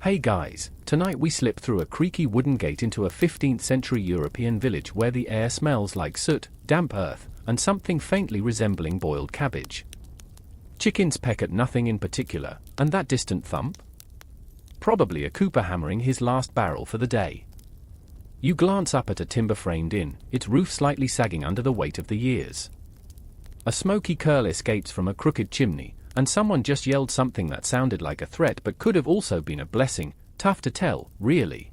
Hey guys, tonight we slip through a creaky wooden gate into a 15th century European village where the air smells like soot, damp earth, and something faintly resembling boiled cabbage. Chickens peck at nothing in particular, and that distant thump? Probably a cooper hammering his last barrel for the day. You glance up at a timber-framed inn, its roof slightly sagging under the weight of the years. A smoky curl escapes from a crooked chimney, and someone just yelled something that sounded like a threat but could have also been a blessing. Tough to tell, really.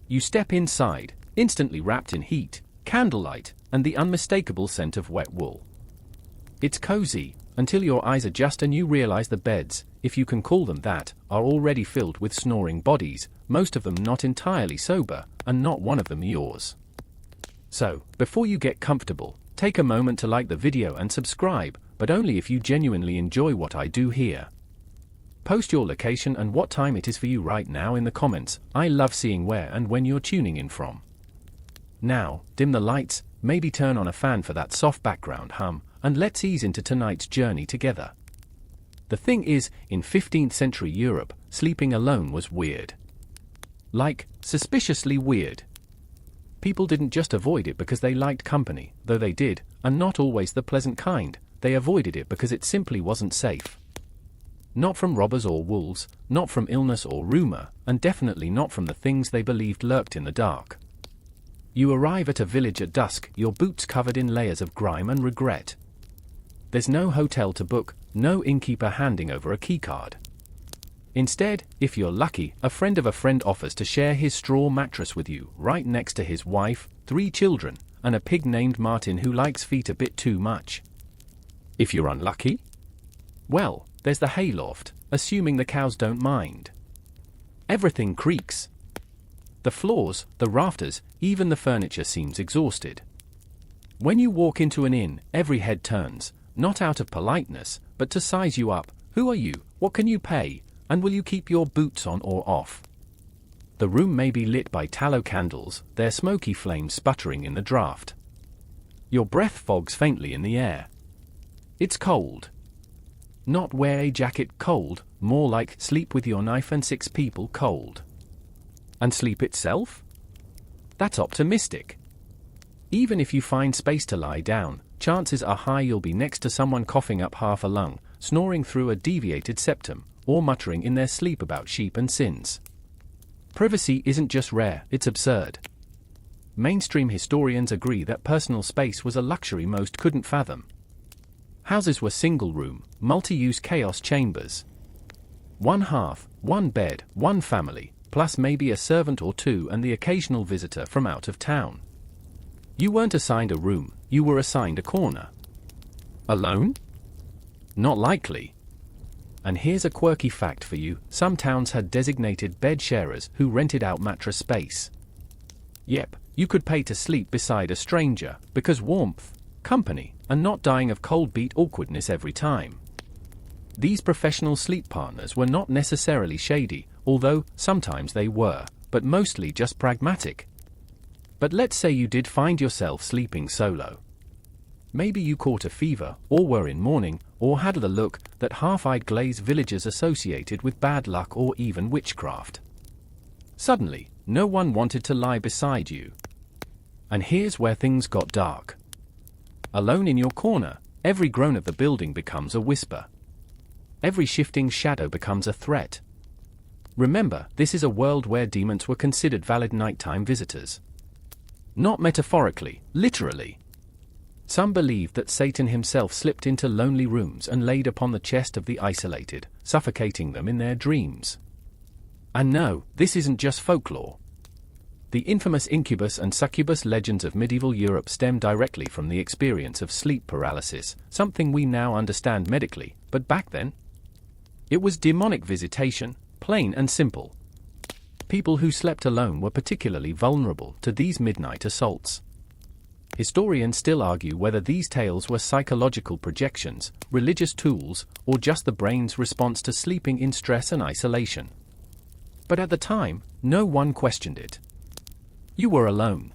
You step inside, instantly wrapped in heat, candlelight, and the unmistakable scent of wet wool. It's cozy, until your eyes adjust and you realize the beds, if you can call them that, are already filled with snoring bodies, most of them not entirely sober, and not one of them yours. So, before you get comfortable, take a moment to like the video and subscribe, but only if you genuinely enjoy what I do here. Post your location and what time it is for you right now in the comments. I love seeing where and when you're tuning in from. Now, dim the lights, maybe turn on a fan for that soft background hum, and let's ease into tonight's journey together. The thing is, in 15th century Europe, sleeping alone was weird. Like, suspiciously weird. People didn't just avoid it because they liked company, though they did, and not always the pleasant kind. They avoided it because it simply wasn't safe. Not from robbers or wolves, not from illness or rumor, and definitely not from the things they believed lurked in the dark. You arrive at a village at dusk, your boots covered in layers of grime and regret. There's no hotel to book, no innkeeper handing over a keycard. Instead, if you're lucky, a friend of a friend offers to share his straw mattress with you, right next to his wife, 3 children, and a pig named Martin who likes feet a bit too much. If you're unlucky? Well, there's the hayloft, assuming the cows don't mind. Everything creaks. The floors, the rafters, even the furniture seems exhausted. When you walk into an inn, every head turns, not out of politeness, but to size you up. Who are you? What can you pay? And will you keep your boots on or off? The room may be lit by tallow candles, their smoky flames sputtering in the draft. Your breath fogs faintly in the air. It's cold. Not wear a jacket cold, more like sleep with your knife and 6 people cold. And sleep itself? That's optimistic. Even if you find space to lie down, chances are high you'll be next to someone coughing up half a lung, snoring through a deviated septum, or muttering in their sleep about sheep and sins. Privacy isn't just rare, it's absurd. Mainstream historians agree that personal space was a luxury most couldn't fathom. Houses were single-room, multi-use chaos chambers. 1 hearth, 1 bed, 1 family, plus maybe a servant or 2 and the occasional visitor from out of town. You weren't assigned a room, you were assigned a corner. Alone? Not likely. And here's a quirky fact for you, some towns had designated bed sharers who rented out mattress space. Yep, you could pay to sleep beside a stranger, because warmth, company, and not dying of cold beat awkwardness every time. These professional sleep partners were not necessarily shady, although sometimes they were, but mostly just pragmatic. But let's say you did find yourself sleeping solo. Maybe you caught a fever, or were in mourning, or had the look that half-eyed glazed villagers associated with bad luck or even witchcraft. Suddenly, no one wanted to lie beside you. And here's where things got dark. Alone in your corner, every groan of the building becomes a whisper. Every shifting shadow becomes a threat. Remember, this is a world where demons were considered valid nighttime visitors. Not metaphorically, literally. Some believed that Satan himself slipped into lonely rooms and laid upon the chest of the isolated, suffocating them in their dreams. And no, this isn't just folklore. The infamous incubus and succubus legends of medieval Europe stem directly from the experience of sleep paralysis, something we now understand medically, but back then? It was demonic visitation, plain and simple. People who slept alone were particularly vulnerable to these midnight assaults. Historians still argue whether these tales were psychological projections, religious tools, or just the brain's response to sleeping in stress and isolation. But at the time, no one questioned it. You were alone.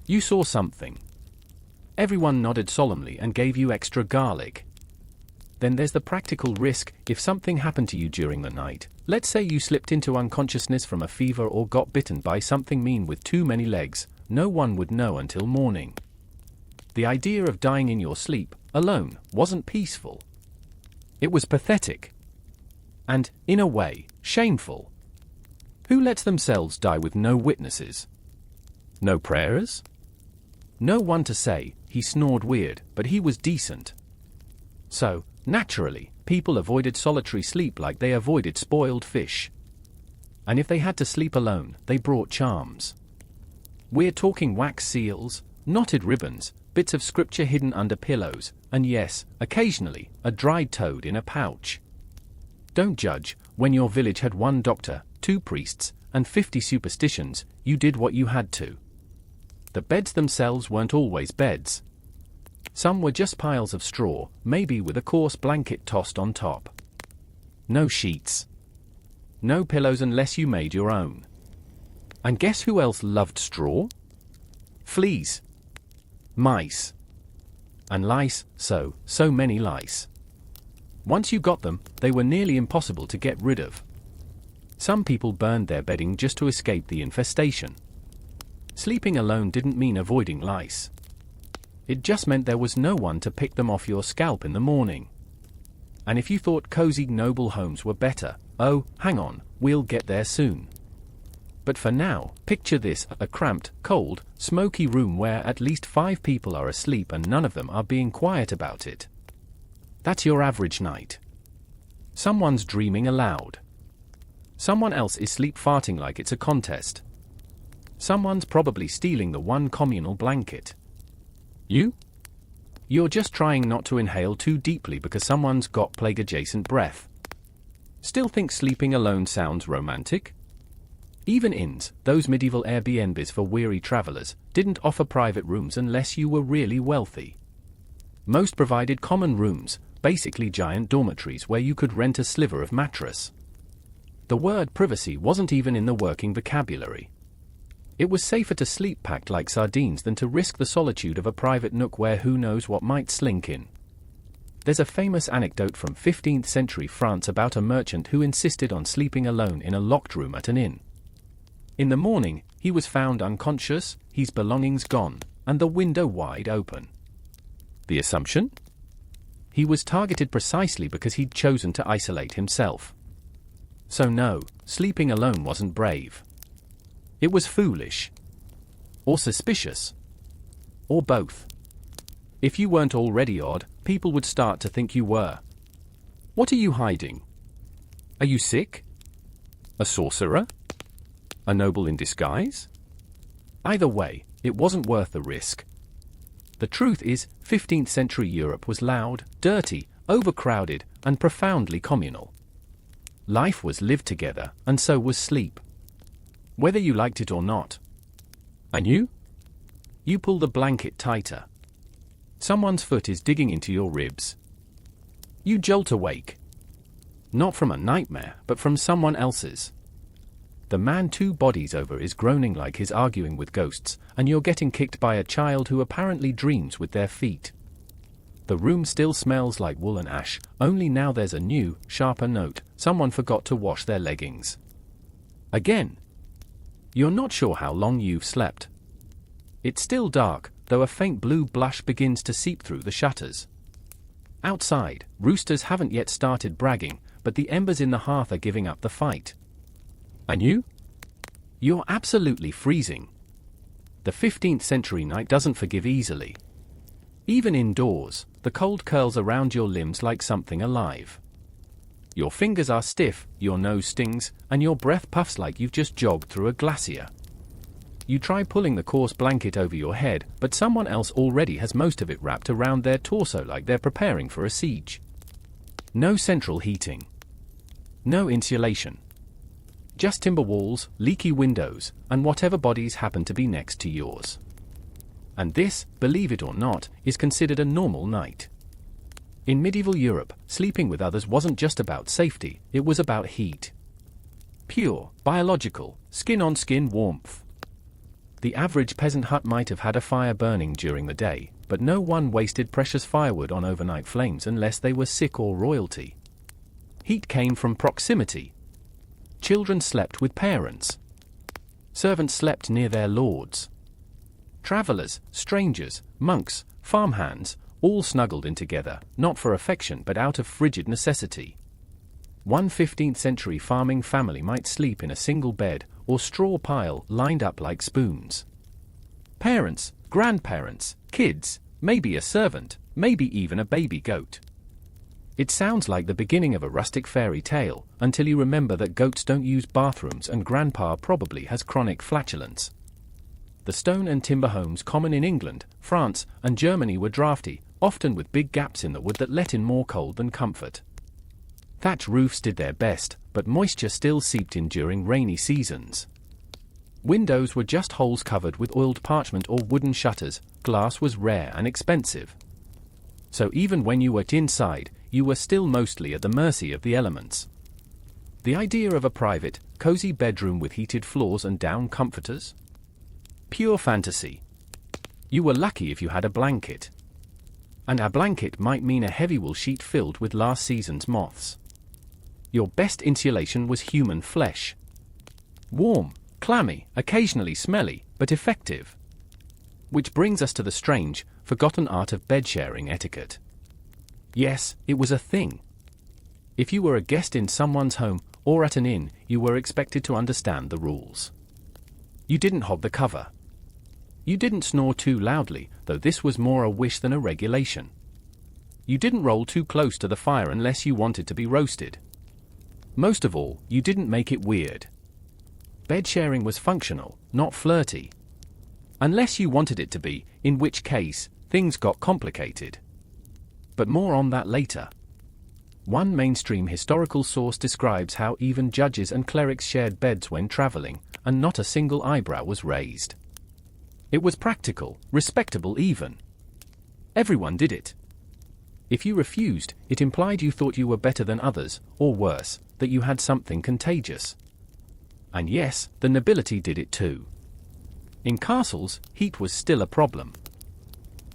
You saw something. Everyone nodded solemnly and gave you extra garlic. Then there's the practical risk. If something happened to you during the night, let's say you slipped into unconsciousness from a fever or got bitten by something mean with too many legs, no one would know until morning. The idea of dying in your sleep, alone, wasn't peaceful. It was pathetic. And, in a way, shameful. Who lets themselves die with no witnesses? No prayers? No one to say, he snored weird, but he was decent. So, naturally, people avoided solitary sleep like they avoided spoiled fish. And if they had to sleep alone, they brought charms. We're talking wax seals, knotted ribbons, bits of scripture hidden under pillows, and yes, occasionally, a dried toad in a pouch. Don't judge. When your village had 1 doctor, 2 priests, and 50 superstitions, you did what you had to. The beds themselves weren't always beds. Some were just piles of straw, maybe with a coarse blanket tossed on top. No sheets. No pillows unless you made your own. And guess who else loved straw? Fleas. Mice. And lice, so many lice. Once you got them, they were nearly impossible to get rid of. Some people burned their bedding just to escape the infestation. Sleeping alone didn't mean avoiding lice. It just meant there was no one to pick them off your scalp in the morning. And if you thought cozy noble homes were better, oh, hang on, we'll get there soon. But for now, picture this: a cramped, cold, smoky room where at least 5 people are asleep and none of them are being quiet about it. That's your average night. Someone's dreaming aloud. Someone else is sleep farting like it's a contest. Someone's probably stealing the one communal blanket. You? You're just trying not to inhale too deeply because someone's got plague-adjacent breath. Still think sleeping alone sounds romantic? Even inns, those medieval Airbnbs for weary travelers, didn't offer private rooms unless you were really wealthy. Most provided common rooms, basically giant dormitories where you could rent a sliver of mattress. The word privacy wasn't even in the working vocabulary. It was safer to sleep packed like sardines than to risk the solitude of a private nook where who knows what might slink in. There's a famous anecdote from 15th century France about a merchant who insisted on sleeping alone in a locked room at an inn. In the morning, he was found unconscious, his belongings gone, and the window wide open. The assumption? He was targeted precisely because he'd chosen to isolate himself. So no, sleeping alone wasn't brave. It was foolish. Or suspicious. Or both. If you weren't already odd, people would start to think you were. What are you hiding? Are you sick? A sorcerer? A noble in disguise? Either way, it wasn't worth the risk. The truth is, 15th century Europe was loud, dirty, overcrowded, and profoundly communal. Life was lived together, and so was sleep. Whether you liked it or not. And you? You pull the blanket tighter. Someone's foot is digging into your ribs. You jolt awake. Not from a nightmare, but from someone else's. The man 2 bodies over is groaning like he's arguing with ghosts, and you're getting kicked by a child who apparently dreams with their feet. The room still smells like wool and ash, only now there's a new, sharper note: someone forgot to wash their leggings. Again. You're not sure how long you've slept. It's still dark, though a faint blue blush begins to seep through the shutters. Outside, roosters haven't yet started bragging, but the embers in the hearth are giving up the fight. And you? You're absolutely freezing. The 15th century night doesn't forgive easily. Even indoors, the cold curls around your limbs like something alive. Your fingers are stiff, your nose stings, and your breath puffs like you've just jogged through a glacier. You try pulling the coarse blanket over your head, but someone else already has most of it wrapped around their torso like they're preparing for a siege. No central heating. No insulation. Just timber walls, leaky windows, and whatever bodies happen to be next to yours. And this, believe it or not, is considered a normal night. In medieval Europe, sleeping with others wasn't just about safety, it was about heat. Pure, biological, skin-on-skin warmth. The average peasant hut might have had a fire burning during the day, but no one wasted precious firewood on overnight flames unless they were sick or royalty. Heat came from proximity. Children slept with parents. Servants slept near their lords. Travelers, strangers, monks, farmhands, all snuggled in together, not for affection but out of frigid necessity. One 15th century farming family might sleep in a single bed, or straw pile lined up like spoons. Parents, grandparents, kids, maybe a servant, maybe even a baby goat. It sounds like the beginning of a rustic fairy tale, until you remember that goats don't use bathrooms and grandpa probably has chronic flatulence. The stone and timber homes common in England, France, and Germany were drafty, often with big gaps in the wood that let in more cold than comfort. Thatch roofs did their best, but moisture still seeped in during rainy seasons. Windows were just holes covered with oiled parchment or wooden shutters. Glass was rare and expensive. So even when you were inside, you were still mostly at the mercy of the elements. The idea of a private, cozy bedroom with heated floors and down comforters? Pure fantasy. You were lucky if you had a blanket. And a blanket might mean a heavy wool sheet filled with last season's moths. Your best insulation was human flesh. Warm, clammy, occasionally smelly, but effective. Which brings us to the strange, forgotten art of bed-sharing etiquette. Yes, it was a thing. If you were a guest in someone's home, or at an inn, you were expected to understand the rules. You didn't hog the cover. You didn't snore too loudly, though this was more a wish than a regulation. You didn't roll too close to the fire unless you wanted to be roasted. Most of all, you didn't make it weird. Bed sharing was functional, not flirty. Unless you wanted it to be, in which case, things got complicated. But more on that later. One mainstream historical source describes how even judges and clerics shared beds when traveling, and not a single eyebrow was raised. It was practical, respectable even. Everyone did it. If you refused, it implied you thought you were better than others, or worse, that you had something contagious. And yes, the nobility did it too. In castles, heat was still a problem.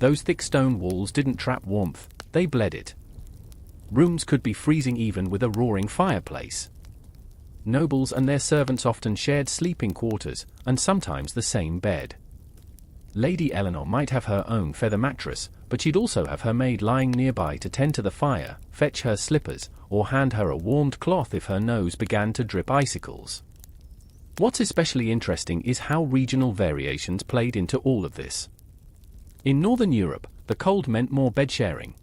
Those thick stone walls didn't trap warmth, they bled it. Rooms could be freezing even with a roaring fireplace. Nobles and their servants often shared sleeping quarters, and sometimes the same bed. Lady Eleanor might have her own feather mattress, but she'd also have her maid lying nearby to tend to the fire, fetch her slippers, or hand her a warmed cloth if her nose began to drip icicles. What's especially interesting is how regional variations played into all of this. In Northern Europe, the cold meant more bed sharing.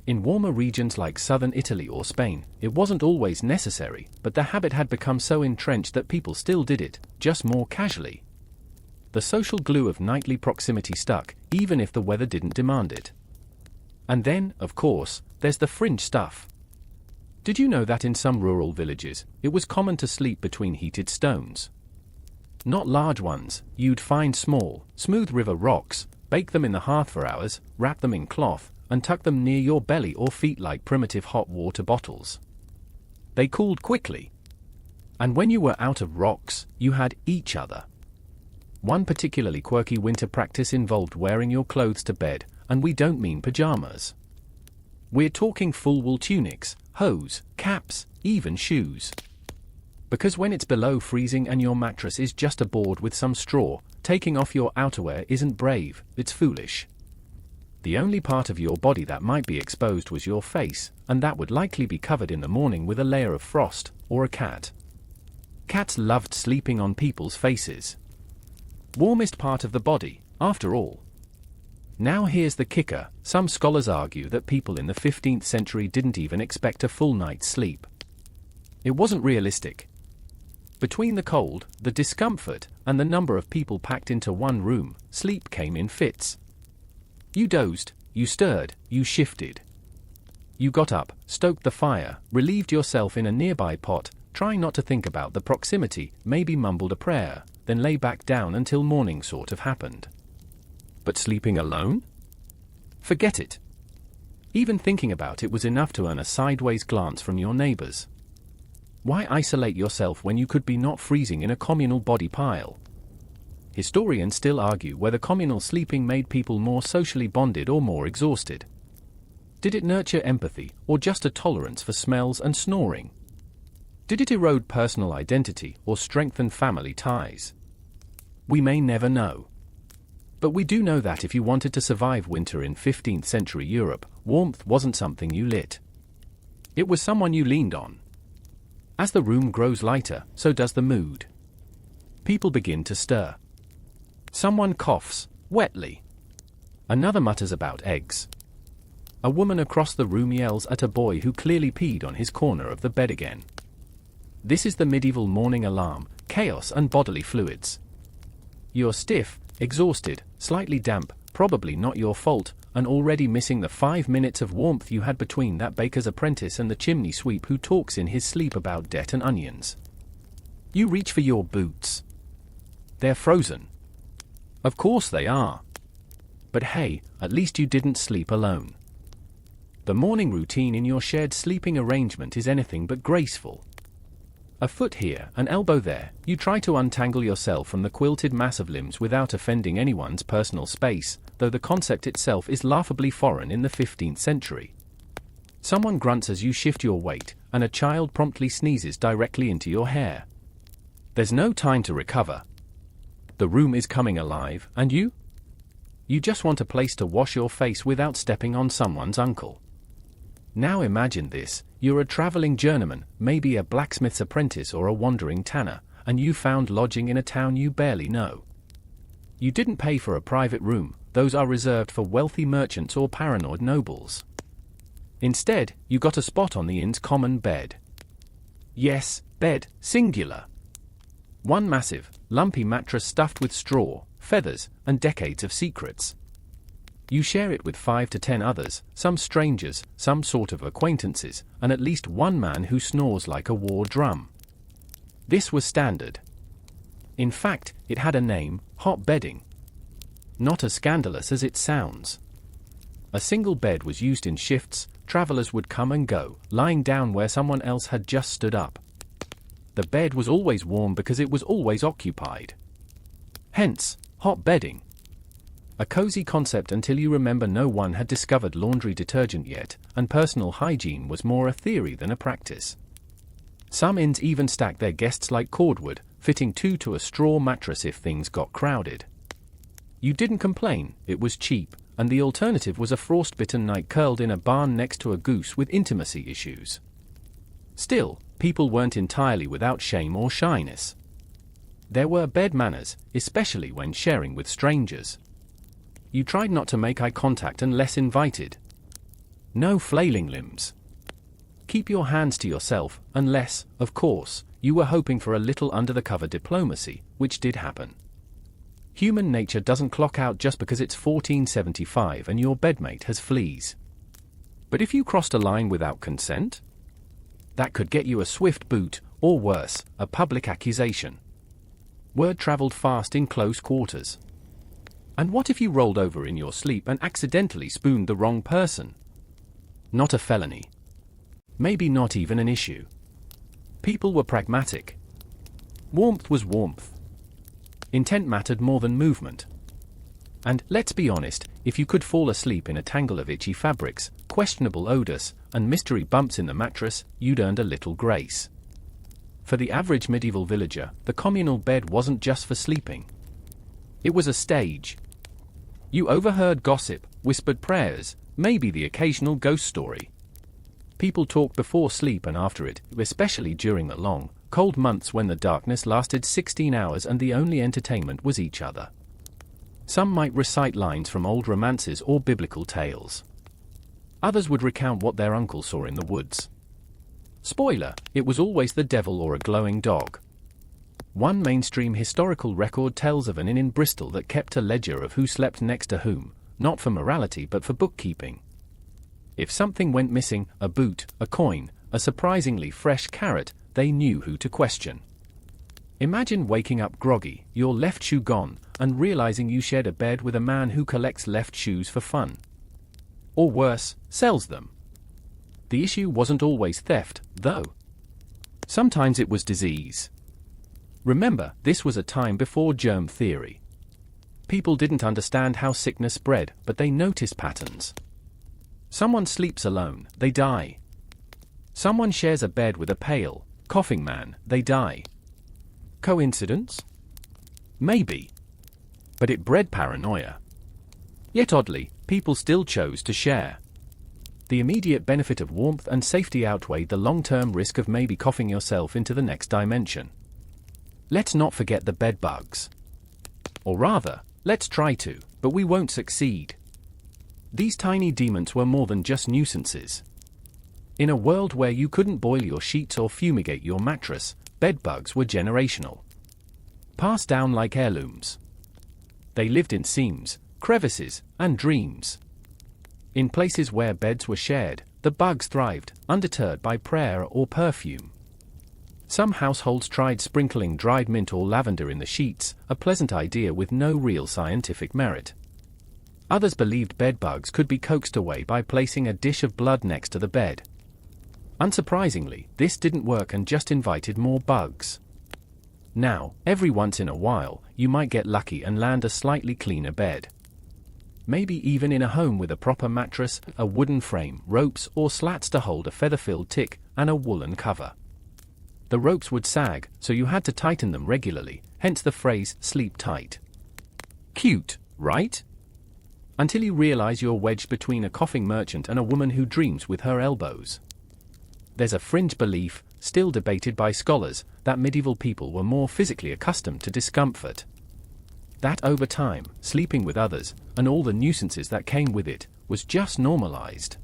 In warmer regions like southern Italy or Spain, it wasn't always necessary, but the habit had become so entrenched that people still did it, just more casually. The social glue of nightly proximity stuck, even if the weather didn't demand it. And then, of course, there's the fringe stuff. Did you know that in some rural villages, it was common to sleep between heated stones? Not large ones, you'd find small, smooth river rocks, bake them in the hearth for hours, wrap them in cloth, and tuck them near your belly or feet like primitive hot water bottles. They cooled quickly. And when you were out of rocks, you had each other. One particularly quirky winter practice involved wearing your clothes to bed, and we don't mean pajamas. We're talking full wool tunics, hose, caps, even shoes. Because when it's below freezing and your mattress is just a board with some straw, taking off your outerwear isn't brave, it's foolish. The only part of your body that might be exposed was your face, and that would likely be covered in the morning with a layer of frost, or a cat. Cats loved sleeping on people's faces. Warmest part of the body, after all. Now here's the kicker, some scholars argue that people in the 15th century didn't even expect a full night's sleep. It wasn't realistic. Between the cold, the discomfort, and the number of people packed into one room, sleep came in fits. You dozed, you stirred, you shifted. You got up, stoked the fire, relieved yourself in a nearby pot, trying not to think about the proximity, maybe mumbled a prayer, then lay back down until morning sort of happened. But sleeping alone? Forget it. Even thinking about it was enough to earn a sideways glance from your neighbors. Why isolate yourself when you could be not freezing in a communal body pile? Historians still argue whether communal sleeping made people more socially bonded or more exhausted. Did it nurture empathy, or just a tolerance for smells and snoring? Did it erode personal identity, or strengthen family ties? We may never know. But we do know that if you wanted to survive winter in 15th century Europe, warmth wasn't something you lit. It was someone you leaned on. As the room grows lighter, so does the mood. People begin to stir. Someone coughs, wetly. Another mutters about eggs. A woman across the room yells at a boy who clearly peed on his corner of the bed again. This is the medieval morning alarm, chaos and bodily fluids. You're stiff, exhausted, slightly damp, probably not your fault, and already missing the 5 minutes of warmth you had between that baker's apprentice and the chimney sweep who talks in his sleep about debt and onions. You reach for your boots. They're frozen. Of course they are. But hey, at least you didn't sleep alone. The morning routine in your shared sleeping arrangement is anything but graceful. A foot here, an elbow there, you try to untangle yourself from the quilted mass of limbs without offending anyone's personal space, though the concept itself is laughably foreign in the 15th century. Someone grunts as you shift your weight, and a child promptly sneezes directly into your hair. There's no time to recover. The room is coming alive, and you? You just want a place to wash your face without stepping on someone's uncle. Now imagine this, you're a traveling journeyman, maybe a blacksmith's apprentice or a wandering tanner, and you found lodging in a town you barely know. You didn't pay for a private room, those are reserved for wealthy merchants or paranoid nobles. Instead, you got a spot on the inn's common bed. Yes, bed, singular. One massive, lumpy mattress stuffed with straw, feathers, and decades of secrets. You share it with 5 to 10 others, some strangers, some sort of acquaintances, and at least one man who snores like a war drum. This was standard. In fact, it had a name, hot bedding. Not as scandalous as it sounds. A single bed was used in shifts, travelers would come and go, lying down where someone else had just stood up. The bed was always warm because it was always occupied. Hence, hot bedding. A cozy concept until you remember no one had discovered laundry detergent yet, and personal hygiene was more a theory than a practice. Some inns even stacked their guests like cordwood, fitting 2 to a straw mattress if things got crowded. You didn't complain, it was cheap, and the alternative was a frostbitten night curled in a barn next to a goose with intimacy issues. Still, people weren't entirely without shame or shyness. There were bed manners, especially when sharing with strangers. You tried not to make eye contact unless invited. No flailing limbs. Keep your hands to yourself, unless, of course, you were hoping for a little under-the-cover diplomacy, which did happen. Human nature doesn't clock out just because it's 1475 and your bedmate has fleas. But if you crossed a line without consent? That could get you a swift boot, or worse, a public accusation. Word traveled fast in close quarters. And what if you rolled over in your sleep and accidentally spooned the wrong person? Not a felony. Maybe not even an issue. People were pragmatic. Warmth was warmth. Intent mattered more than movement. And, let's be honest, if you could fall asleep in a tangle of itchy fabrics, questionable odors, and mystery bumps in the mattress, you'd earned a little grace. For the average medieval villager, the communal bed wasn't just for sleeping. It was a stage. You overheard gossip, whispered prayers, maybe the occasional ghost story. People talked before sleep and after it, especially during the long, cold months when the darkness lasted 16 hours and the only entertainment was each other. Some might recite lines from old romances or biblical tales. Others would recount what their uncle saw in the woods. Spoiler, it was always the devil or a glowing dog. One mainstream historical record tells of an inn in Bristol that kept a ledger of who slept next to whom, not for morality but for bookkeeping. If something went missing, a boot, a coin, a surprisingly fresh carrot, they knew who to question. Imagine waking up groggy, your left shoe gone, and realizing you shared a bed with a man who collects left shoes for fun. Or worse, sells them. The issue wasn't always theft, though. Sometimes it was disease. Remember, this was a time before germ theory. People didn't understand how sickness spread, but they noticed patterns. Someone sleeps alone, they die. Someone shares a bed with a pale, coughing man, they die. Coincidence? Maybe. But it bred paranoia. Yet oddly, people still chose to share. The immediate benefit of warmth and safety outweighed the long-term risk of maybe coughing yourself into the next dimension. Let's not forget the bed bugs. Or rather, let's try to, but we won't succeed. These tiny demons were more than just nuisances. In a world where you couldn't boil your sheets or fumigate your mattress, bed bugs were generational. Passed down like heirlooms. They lived in seams, crevices, and dreams. In places where beds were shared, the bugs thrived, undeterred by prayer or perfume. Some households tried sprinkling dried mint or lavender in the sheets, a pleasant idea with no real scientific merit. Others believed bed bugs could be coaxed away by placing a dish of blood next to the bed. Unsurprisingly, this didn't work and just invited more bugs. Now, every once in a while, you might get lucky and land a slightly cleaner bed. Maybe even in a home with a proper mattress, a wooden frame, ropes or slats to hold a feather-filled tick, and a woolen cover. The ropes would sag, so you had to tighten them regularly, hence the phrase, sleep tight. Cute, right? Until you realize you're wedged between a coughing merchant and a woman who dreams with her elbows. There's a fringe belief, still debated by scholars, that medieval people were more physically accustomed to discomfort. That over time, sleeping with others, and all the nuisances that came with it, was just normalized.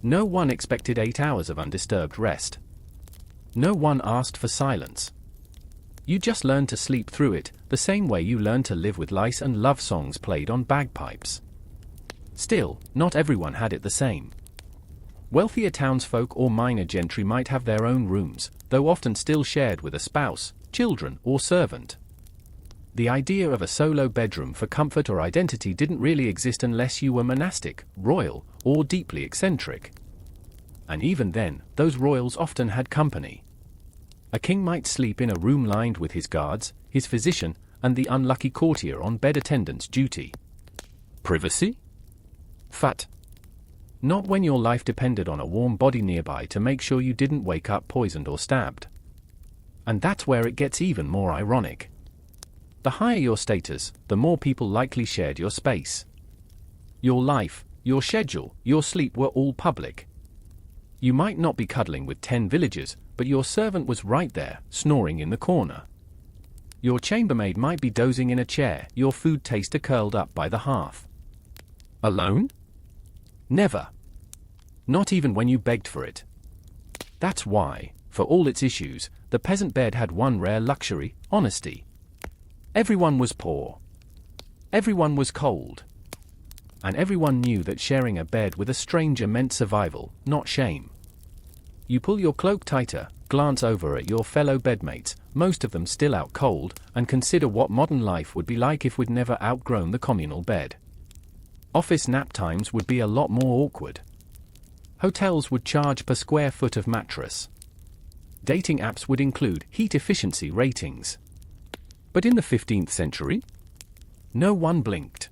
No one expected 8 hours of undisturbed rest. No one asked for silence. You just learned to sleep through it, the same way you learned to live with lice and love songs played on bagpipes. Still, not everyone had it the same. Wealthier townsfolk or minor gentry might have their own rooms, though often still shared with a spouse, children, or servant. The idea of a solo bedroom for comfort or identity didn't really exist unless you were monastic, royal, or deeply eccentric. And even then, those royals often had company. A king might sleep in a room lined with his guards, his physician, and the unlucky courtier on bed attendance duty. Privacy? Phut. Not when your life depended on a warm body nearby to make sure you didn't wake up poisoned or stabbed. And that's where it gets even more ironic. The higher your status, the more people likely shared your space. Your life, your schedule, your sleep were all public. You might not be cuddling with 10 villagers, but your servant was right there, snoring in the corner. Your chambermaid might be dozing in a chair, your food taster curled up by the hearth. Alone? Never. Not even when you begged for it. That's why, for all its issues, the peasant bed had one rare luxury, honesty. Everyone was poor. Everyone was cold. And everyone knew that sharing a bed with a stranger meant survival, not shame. You pull your cloak tighter, glance over at your fellow bedmates, most of them still out cold, and consider what modern life would be like if we'd never outgrown the communal bed. Office nap times would be a lot more awkward. Hotels would charge per square foot of mattress. Dating apps would include heat efficiency ratings. But in the 15th century, no one blinked.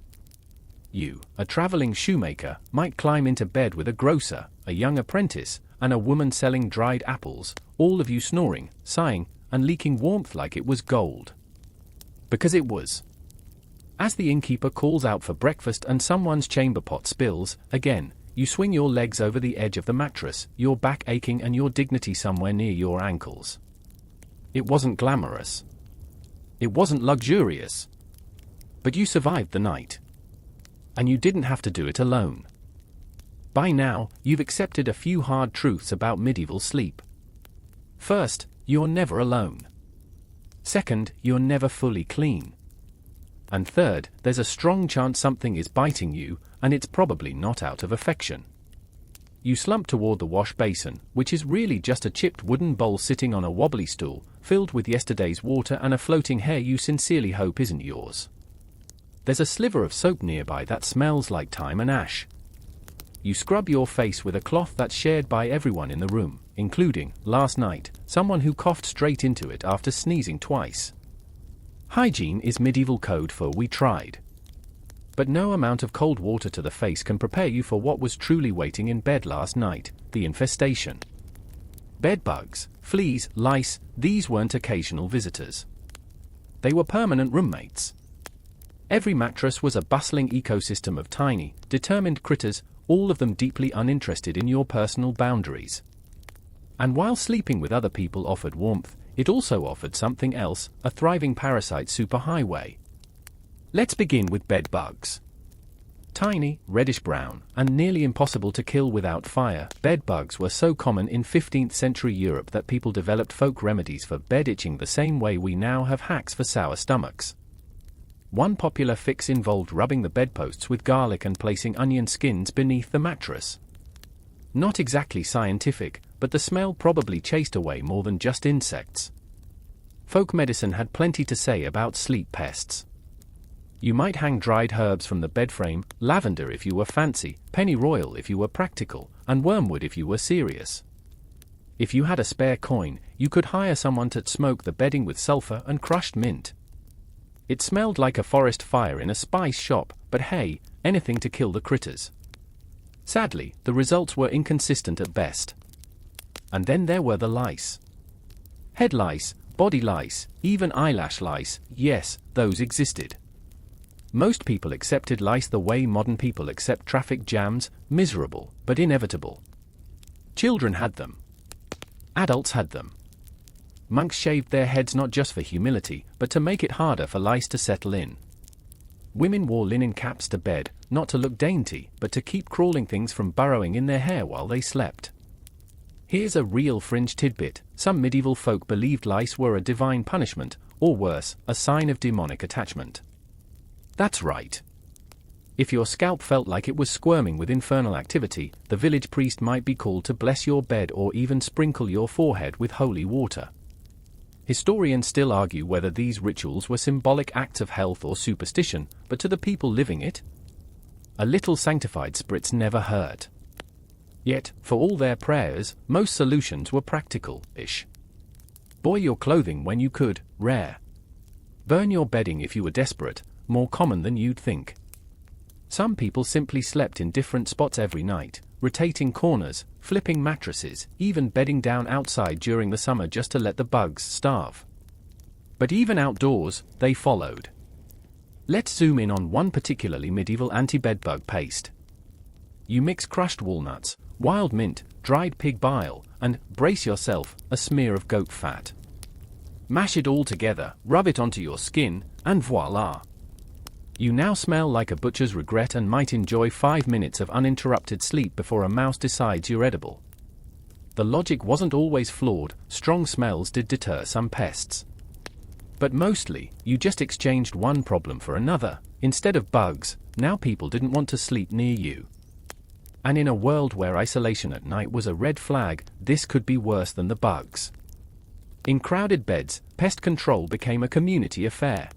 You, a traveling shoemaker, might climb into bed with a grocer, a young apprentice, and a woman selling dried apples, all of you snoring, sighing, and leaking warmth like it was gold. Because it was. As the innkeeper calls out for breakfast and someone's chamber pot spills, again, you swing your legs over the edge of the mattress, your back aching and your dignity somewhere near your ankles. It wasn't glamorous. It wasn't luxurious. But you survived the night. And you didn't have to do it alone. By now, you've accepted a few hard truths about medieval sleep. First, you're never alone. Second, you're never fully clean. And third, there's a strong chance something is biting you, and it's probably not out of affection. You slump toward the wash basin, which is really just a chipped wooden bowl sitting on a wobbly stool, filled with yesterday's water and a floating hair you sincerely hope isn't yours. There's a sliver of soap nearby that smells like thyme and ash. You scrub your face with a cloth that's shared by everyone in the room, including, last night, someone who coughed straight into it after sneezing twice. Hygiene is medieval code for "we tried." But no amount of cold water to the face can prepare you for what was truly waiting in bed last night: the infestation. Bedbugs, fleas, lice, these weren't occasional visitors. They were permanent roommates. Every mattress was a bustling ecosystem of tiny, determined critters, all of them deeply uninterested in your personal boundaries. And while sleeping with other people offered warmth, it also offered something else: a thriving parasite superhighway. Let's begin with bedbugs. Tiny, reddish-brown, and nearly impossible to kill without fire, bedbugs were so common in 15th century Europe that people developed folk remedies for bed itching the same way we now have hacks for sour stomachs. One popular fix involved rubbing the bedposts with garlic and placing onion skins beneath the mattress. Not exactly scientific, but the smell probably chased away more than just insects. Folk medicine had plenty to say about sleep pests. You might hang dried herbs from the bedframe, lavender if you were fancy, pennyroyal if you were practical, and wormwood if you were serious. If you had a spare coin, you could hire someone to smoke the bedding with sulfur and crushed mint. It smelled like a forest fire in a spice shop, but hey, anything to kill the critters. Sadly, the results were inconsistent at best. And then there were the lice. Head lice, body lice, even eyelash lice, yes, those existed. Most people accepted lice the way modern people accept traffic jams: miserable, but inevitable. Children had them. Adults had them. Monks shaved their heads not just for humility, but to make it harder for lice to settle in. Women wore linen caps to bed, not to look dainty, but to keep crawling things from burrowing in their hair while they slept. Here's a real fringe tidbit: some medieval folk believed lice were a divine punishment, or worse, a sign of demonic attachment. That's right. If your scalp felt like it was squirming with infernal activity, the village priest might be called to bless your bed or even sprinkle your forehead with holy water. Historians still argue whether these rituals were symbolic acts of health or superstition, but to the people living it, a little sanctified spritz never hurt. Yet, for all their prayers, most solutions were practical-ish. Boil your clothing when you could, rare. Burn your bedding if you were desperate, more common than you'd think. Some people simply slept in different spots every night, rotating corners, flipping mattresses, even bedding down outside during the summer just to let the bugs starve. But even outdoors, they followed. Let's zoom in on one particularly medieval anti-bedbug paste. You mix crushed walnuts, wild mint, dried pig bile, and, brace yourself, a smear of goat fat. Mash it all together, rub it onto your skin, and voila! You now smell like a butcher's regret and might enjoy 5 minutes of uninterrupted sleep before a mouse decides you're edible. The logic wasn't always flawed: strong smells did deter some pests. But mostly, you just exchanged one problem for another. Instead of bugs, now people didn't want to sleep near you. And in a world where isolation at night was a red flag, this could be worse than the bugs. In crowded beds, pest control became a community affair.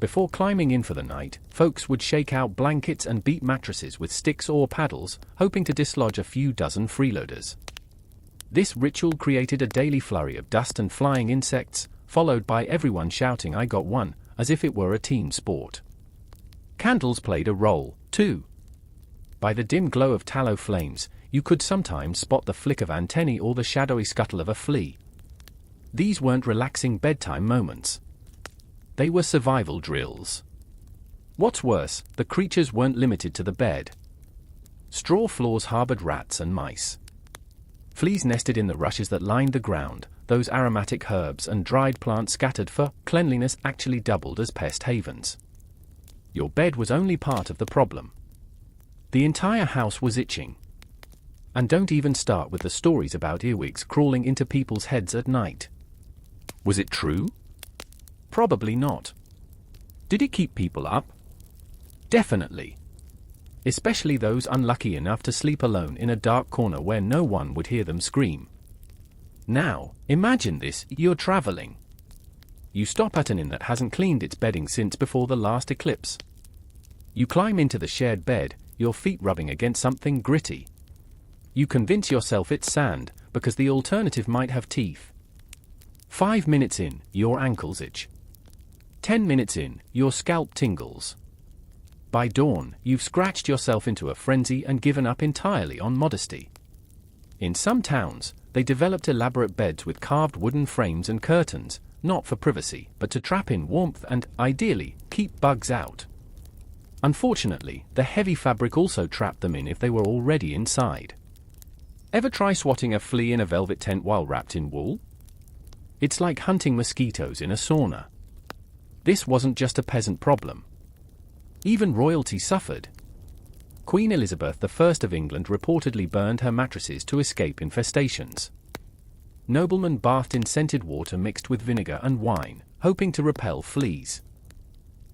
Before climbing in for the night, folks would shake out blankets and beat mattresses with sticks or paddles, hoping to dislodge a few dozen freeloaders. This ritual created a daily flurry of dust and flying insects, followed by everyone shouting "I got one," as if it were a team sport. Candles played a role, too. By the dim glow of tallow flames, you could sometimes spot the flick of antennae or the shadowy scuttle of a flea. These weren't relaxing bedtime moments. They were survival drills. What's worse, the creatures weren't limited to the bed. Straw floors harbored rats and mice. Fleas nested in the rushes that lined the ground. Those aromatic herbs and dried plants scattered for cleanliness actually doubled as pest havens. Your bed was only part of the problem. The entire house was itching. And don't even start with the stories about earwigs crawling into people's heads at night. Was it true? Probably not. Did it keep people up? Definitely. Especially those unlucky enough to sleep alone in a dark corner where no one would hear them scream. Now, imagine this: you're traveling. You stop at an inn that hasn't cleaned its bedding since before the last eclipse. You climb into the shared bed, your feet rubbing against something gritty. You convince yourself it's sand, because the alternative might have teeth. 5 minutes in, your ankles itch. 10 minutes in, your scalp tingles. By dawn, you've scratched yourself into a frenzy and given up entirely on modesty. In some towns, they developed elaborate beds with carved wooden frames and curtains, not for privacy, but to trap in warmth and, ideally, keep bugs out. Unfortunately, the heavy fabric also trapped them in if they were already inside. Ever try swatting a flea in a velvet tent while wrapped in wool? It's like hunting mosquitoes in a sauna. This wasn't just a peasant problem. Even royalty suffered. Queen Elizabeth I of England reportedly burned her mattresses to escape infestations. Noblemen bathed in scented water mixed with vinegar and wine, hoping to repel fleas.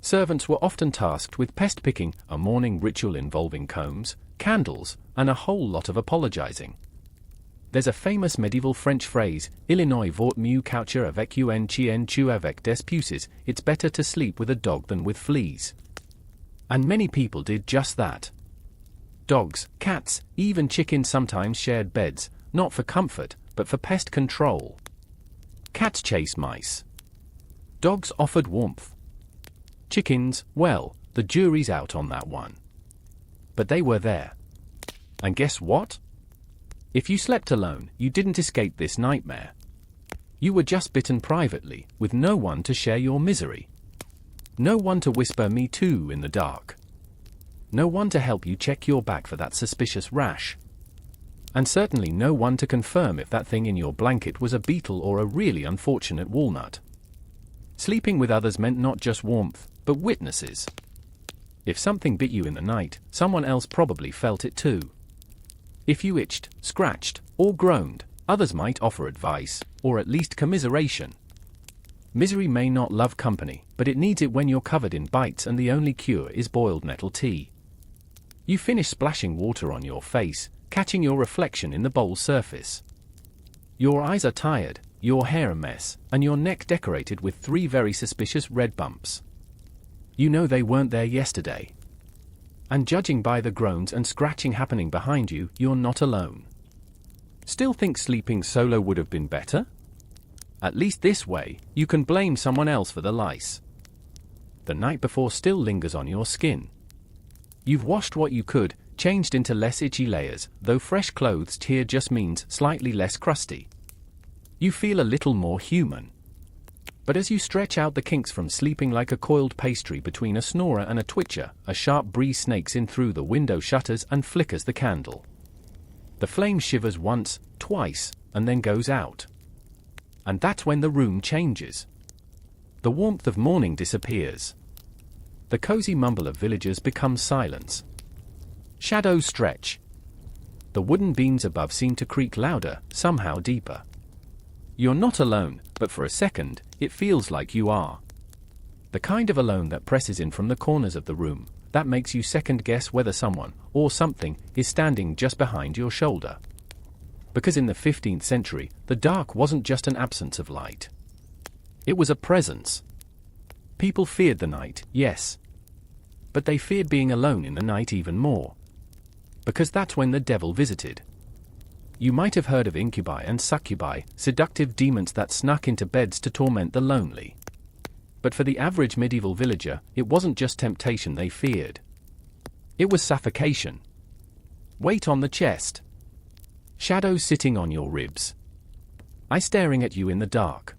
Servants were often tasked with pest picking, a morning ritual involving combs, candles, and a whole lot of apologizing. There's a famous medieval French phrase, Illinois vaut mieux coucher avec un chien que avec des puces, it's better to sleep with a dog than with fleas. And many people did just that. Dogs, cats, even chickens sometimes shared beds, not for comfort, but for pest control. Cats chased mice. Dogs offered warmth. Chickens, well, the jury's out on that one. But they were there. And guess what? If you slept alone, you didn't escape this nightmare. You were just bitten privately, with no one to share your misery. No one to whisper "me too" in the dark. No one to help you check your back for that suspicious rash. And certainly no one to confirm if that thing in your blanket was a beetle or a really unfortunate walnut. Sleeping with others meant not just warmth, but witnesses. If something bit you in the night, someone else probably felt it too. If you itched, scratched, or groaned, others might offer advice, or at least commiseration. Misery may not love company, but it needs it when you're covered in bites and the only cure is boiled nettle tea. You finish splashing water on your face, catching your reflection in the bowl's surface. Your eyes are tired, your hair a mess, and your neck decorated with 3 very suspicious red bumps. You know they weren't there yesterday. And judging by the groans and scratching happening behind you, you're not alone. Still think sleeping solo would have been better? At least this way, you can blame someone else for the lice. The night before still lingers on your skin. You've washed what you could, changed into less itchy layers, though fresh clothes here just means slightly less crusty. You feel a little more human. But as you stretch out the kinks from sleeping like a coiled pastry between a snorer and a twitcher, a sharp breeze snakes in through the window shutters and flickers the candle. The flame shivers once, twice, and then goes out. And that's when the room changes. The warmth of morning disappears. The cozy mumble of villagers becomes silence. Shadows stretch. The wooden beams above seem to creak louder, somehow deeper. You're not alone, but for a second, it feels like you are. The kind of alone that presses in from the corners of the room, that makes you second-guess whether someone, or something, is standing just behind your shoulder. Because in the 15th century, the dark wasn't just an absence of light. It was a presence. People feared the night, yes. But they feared being alone in the night even more. Because that's when the devil visited. You might have heard of incubi and succubi, seductive demons that snuck into beds to torment the lonely. But for the average medieval villager, it wasn't just temptation they feared. It was suffocation. Weight on the chest. Shadows sitting on your ribs. Eye staring at you in the dark.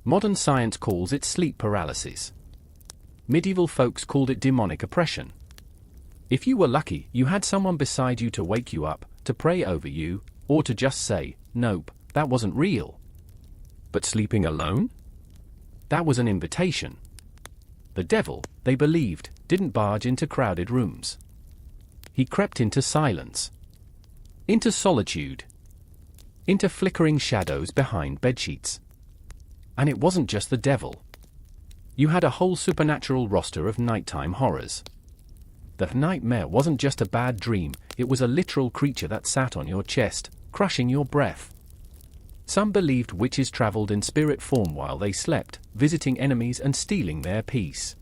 Modern science calls it sleep paralysis. Medieval folks called it demonic oppression. If you were lucky, you had someone beside you to wake you up, to pray over you, or to just say, "Nope, that wasn't real." But sleeping alone? That was an invitation. The devil, they believed, didn't barge into crowded rooms. He crept into silence. Into solitude. Into flickering shadows behind bedsheets. And it wasn't just the devil. You had a whole supernatural roster of nighttime horrors. The nightmare wasn't just a bad dream, it was a literal creature that sat on your chest, crushing your breath. Some believed witches traveled in spirit form while they slept, visiting enemies and stealing their peace.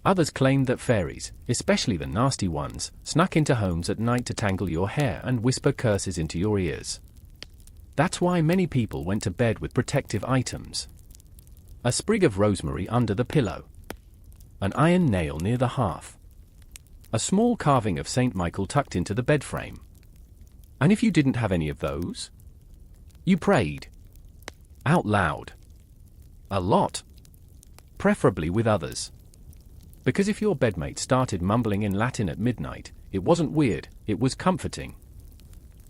Others claimed that fairies, especially the nasty ones, snuck into homes at night to tangle your hair and whisper curses into your ears. That's why many people went to bed with protective items. A sprig of rosemary under the pillow. An iron nail near the hearth. A small carving of St. Michael tucked into the bed frame. And if you didn't have any of those? You prayed. Out loud. A lot. Preferably with others. Because if your bedmate started mumbling in Latin at midnight, it wasn't weird, it was comforting.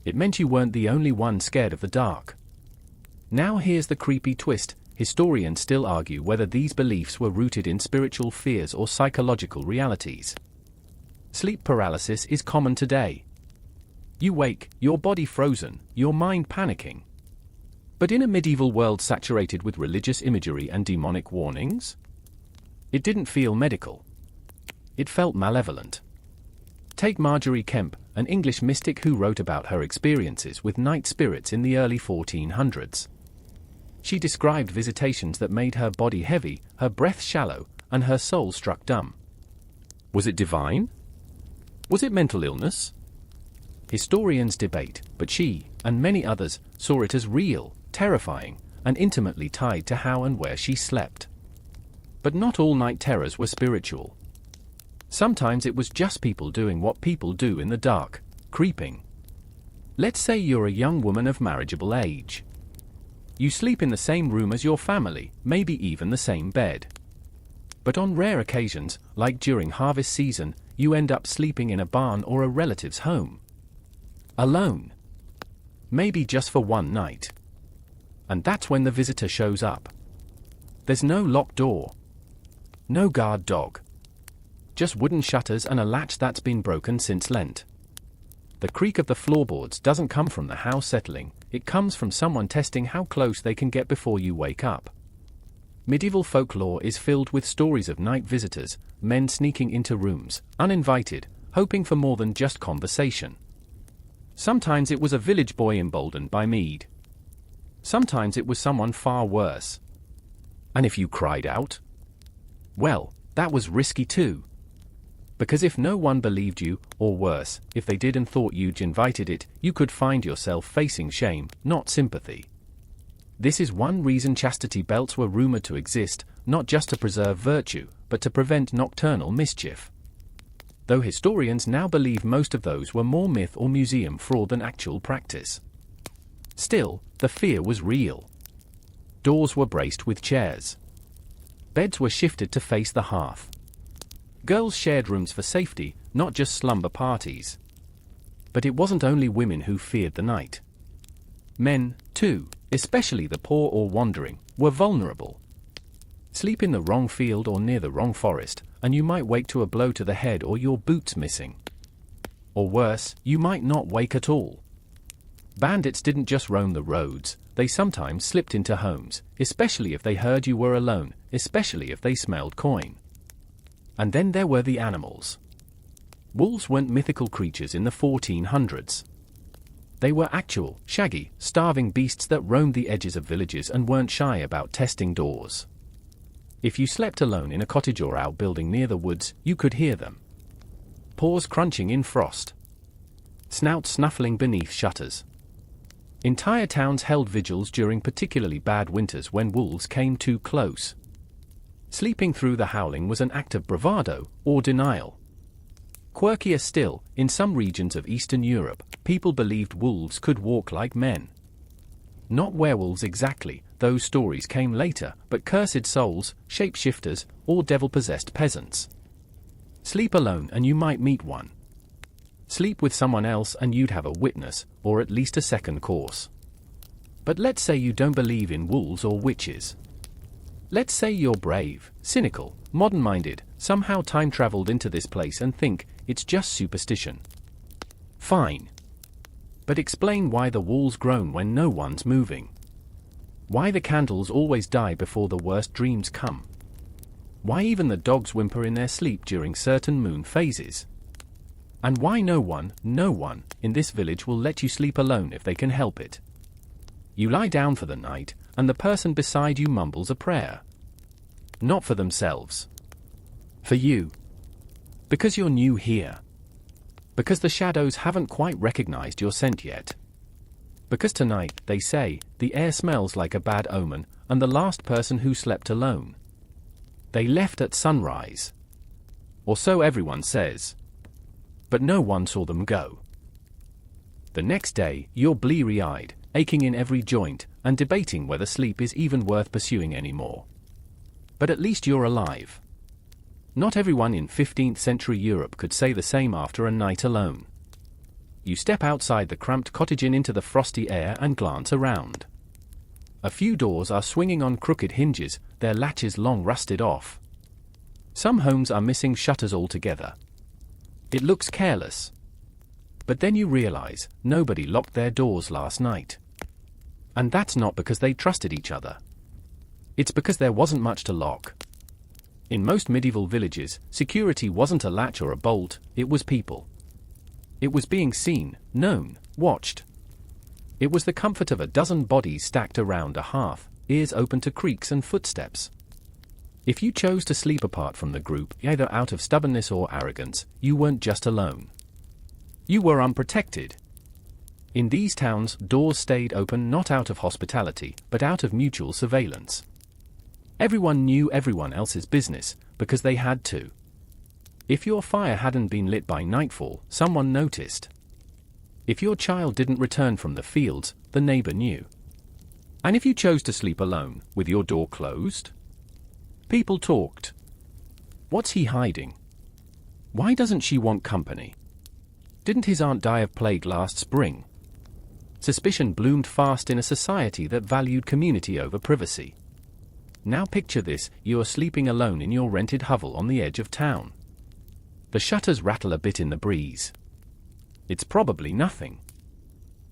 It meant you weren't the only one scared of the dark. Now here's the creepy twist. Historians still argue whether these beliefs were rooted in spiritual fears or psychological realities. Sleep paralysis is common today. You wake, your body frozen, your mind panicking. But in a medieval world saturated with religious imagery and demonic warnings? It didn't feel medical. It felt malevolent. Take Marjorie Kemp, an English mystic who wrote about her experiences with night spirits in the early 1400s. She described visitations that made her body heavy, her breath shallow, and her soul struck dumb. Was it divine? Was it mental illness? Historians debate, but she, and many others, saw it as real, terrifying, and intimately tied to how and where she slept. But not all night terrors were spiritual. Sometimes it was just people doing what people do in the dark, creeping. Let's say you're a young woman of marriageable age. You sleep in the same room as your family, maybe even the same bed. But on rare occasions, like during harvest season, you end up sleeping in a barn or a relative's home. Alone. Maybe just for one night. And that's when the visitor shows up. There's no locked door. No guard dog. Just wooden shutters and a latch that's been broken since Lent. The creak of the floorboards doesn't come from the house settling, it comes from someone testing how close they can get before you wake up. Medieval folklore is filled with stories of night visitors, men sneaking into rooms, uninvited, hoping for more than just conversation. Sometimes it was a village boy emboldened by mead. Sometimes it was someone far worse. And if you cried out? Well, that was risky too. Because if no one believed you, or worse, if they did and thought you'd invited it, you could find yourself facing shame, not sympathy. This is one reason chastity belts were rumored to exist, not just to preserve virtue, but to prevent nocturnal mischief. Though historians now believe most of those were more myth or museum fraud than actual practice. Still, the fear was real. Doors were braced with chairs. Beds were shifted to face the hearth. Girls shared rooms for safety, not just slumber parties. But it wasn't only women who feared the night. Men, too, especially the poor or wandering, were vulnerable. Sleep in the wrong field or near the wrong forest, and you might wake to a blow to the head or your boots missing. Or worse, you might not wake at all. Bandits didn't just roam the roads, they sometimes slipped into homes, especially if they heard you were alone, especially if they smelled coin. And then there were the animals. Wolves weren't mythical creatures in the 1400s. They were actual, shaggy, starving beasts that roamed the edges of villages and weren't shy about testing doors. If you slept alone in a cottage or outbuilding near the woods, you could hear them. Paws crunching in frost. Snouts snuffling beneath shutters. Entire towns held vigils during particularly bad winters when wolves came too close. Sleeping through the howling was an act of bravado, or denial. Quirkier still, in some regions of Eastern Europe, people believed wolves could walk like men. Not werewolves exactly, those stories came later, but cursed souls, shapeshifters, or devil-possessed peasants. Sleep alone and you might meet one. Sleep with someone else and you'd have a witness, or at least a second course. But let's say you don't believe in wolves or witches. Let's say you're brave, cynical, modern-minded, somehow time-traveled into this place and think it's just superstition. Fine. But explain why the walls groan when no one's moving. Why the candles always die before the worst dreams come. Why even the dogs whimper in their sleep during certain moon phases. And why no one in this village will let you sleep alone if they can help it. You lie down for the night, and the person beside you mumbles a prayer. Not for themselves. For you. Because you're new here. Because the shadows haven't quite recognized your scent yet. Because tonight, they say, the air smells like a bad omen, and the last person who slept alone. They left at sunrise. Or so everyone says. But no one saw them go. The next day, you're bleary-eyed, aching in every joint, and debating whether sleep is even worth pursuing anymore. But at least you're alive. Not everyone in 15th century Europe could say the same after a night alone. You step outside the cramped cottage inn into the frosty air and glance around. A few doors are swinging on crooked hinges, their latches long rusted off. Some homes are missing shutters altogether. It looks careless. But then you realize, nobody locked their doors last night. And that's not because they trusted each other. It's because there wasn't much to lock. In most medieval villages, security wasn't a latch or a bolt, it was people. It was being seen, known, watched. It was the comfort of a dozen bodies stacked around a hearth, ears open to creaks and footsteps. If you chose to sleep apart from the group, either out of stubbornness or arrogance, you weren't just alone. You were unprotected. In these towns, doors stayed open not out of hospitality, but out of mutual surveillance. Everyone knew everyone else's business, because they had to. If your fire hadn't been lit by nightfall, someone noticed. If your child didn't return from the fields, the neighbor knew. And if you chose to sleep alone, with your door closed, people talked. What's he hiding? Why doesn't she want company? Didn't his aunt die of plague last spring? Suspicion bloomed fast in a society that valued community over privacy. Now picture this, you are sleeping alone in your rented hovel on the edge of town. The shutters rattle a bit in the breeze. It's probably nothing.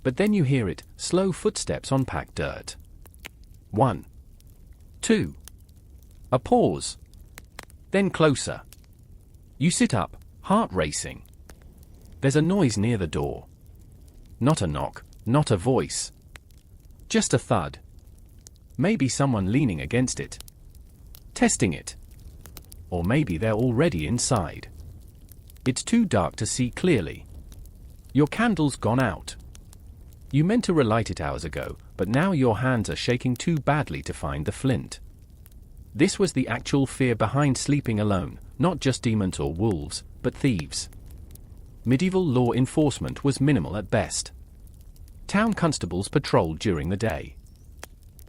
But then you hear it, slow footsteps on packed dirt. 1, 2. A pause. Then closer. You sit up, heart racing. There's a noise near the door. Not a knock, not a voice. Just a thud. Maybe someone leaning against it. Testing it. Or maybe they're already inside. It's too dark to see clearly. Your candle's gone out. You meant to relight it hours ago, but now your hands are shaking too badly to find the flint. This was the actual fear behind sleeping alone, not just demons or wolves, but thieves. Medieval law enforcement was minimal at best. Town constables patrolled during the day.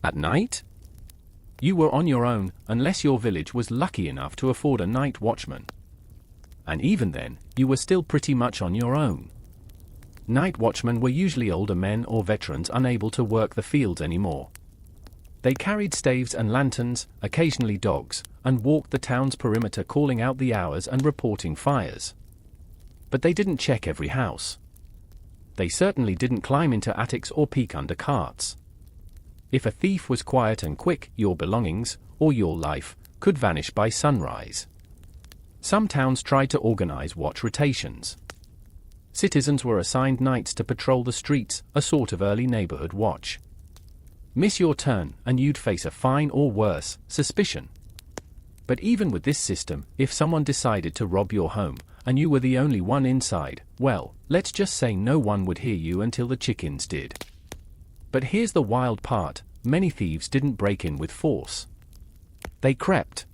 At night? You were on your own, unless your village was lucky enough to afford a night watchman. And even then, you were still pretty much on your own. Night watchmen were usually older men or veterans unable to work the fields anymore. They carried staves and lanterns, occasionally dogs, and walked the town's perimeter calling out the hours and reporting fires. But they didn't check every house. They certainly didn't climb into attics or peek under carts. If a thief was quiet and quick, your belongings, or your life, could vanish by sunrise. Some towns tried to organize watch rotations. Citizens were assigned nights to patrol the streets, a sort of early neighborhood watch. Miss your turn, and you'd face a fine or worse, suspicion. But even with this system, if someone decided to rob your home, and you were the only one inside, well, let's just say no one would hear you until the chickens did. But here's the wild part, many thieves didn't break in with force. They crept.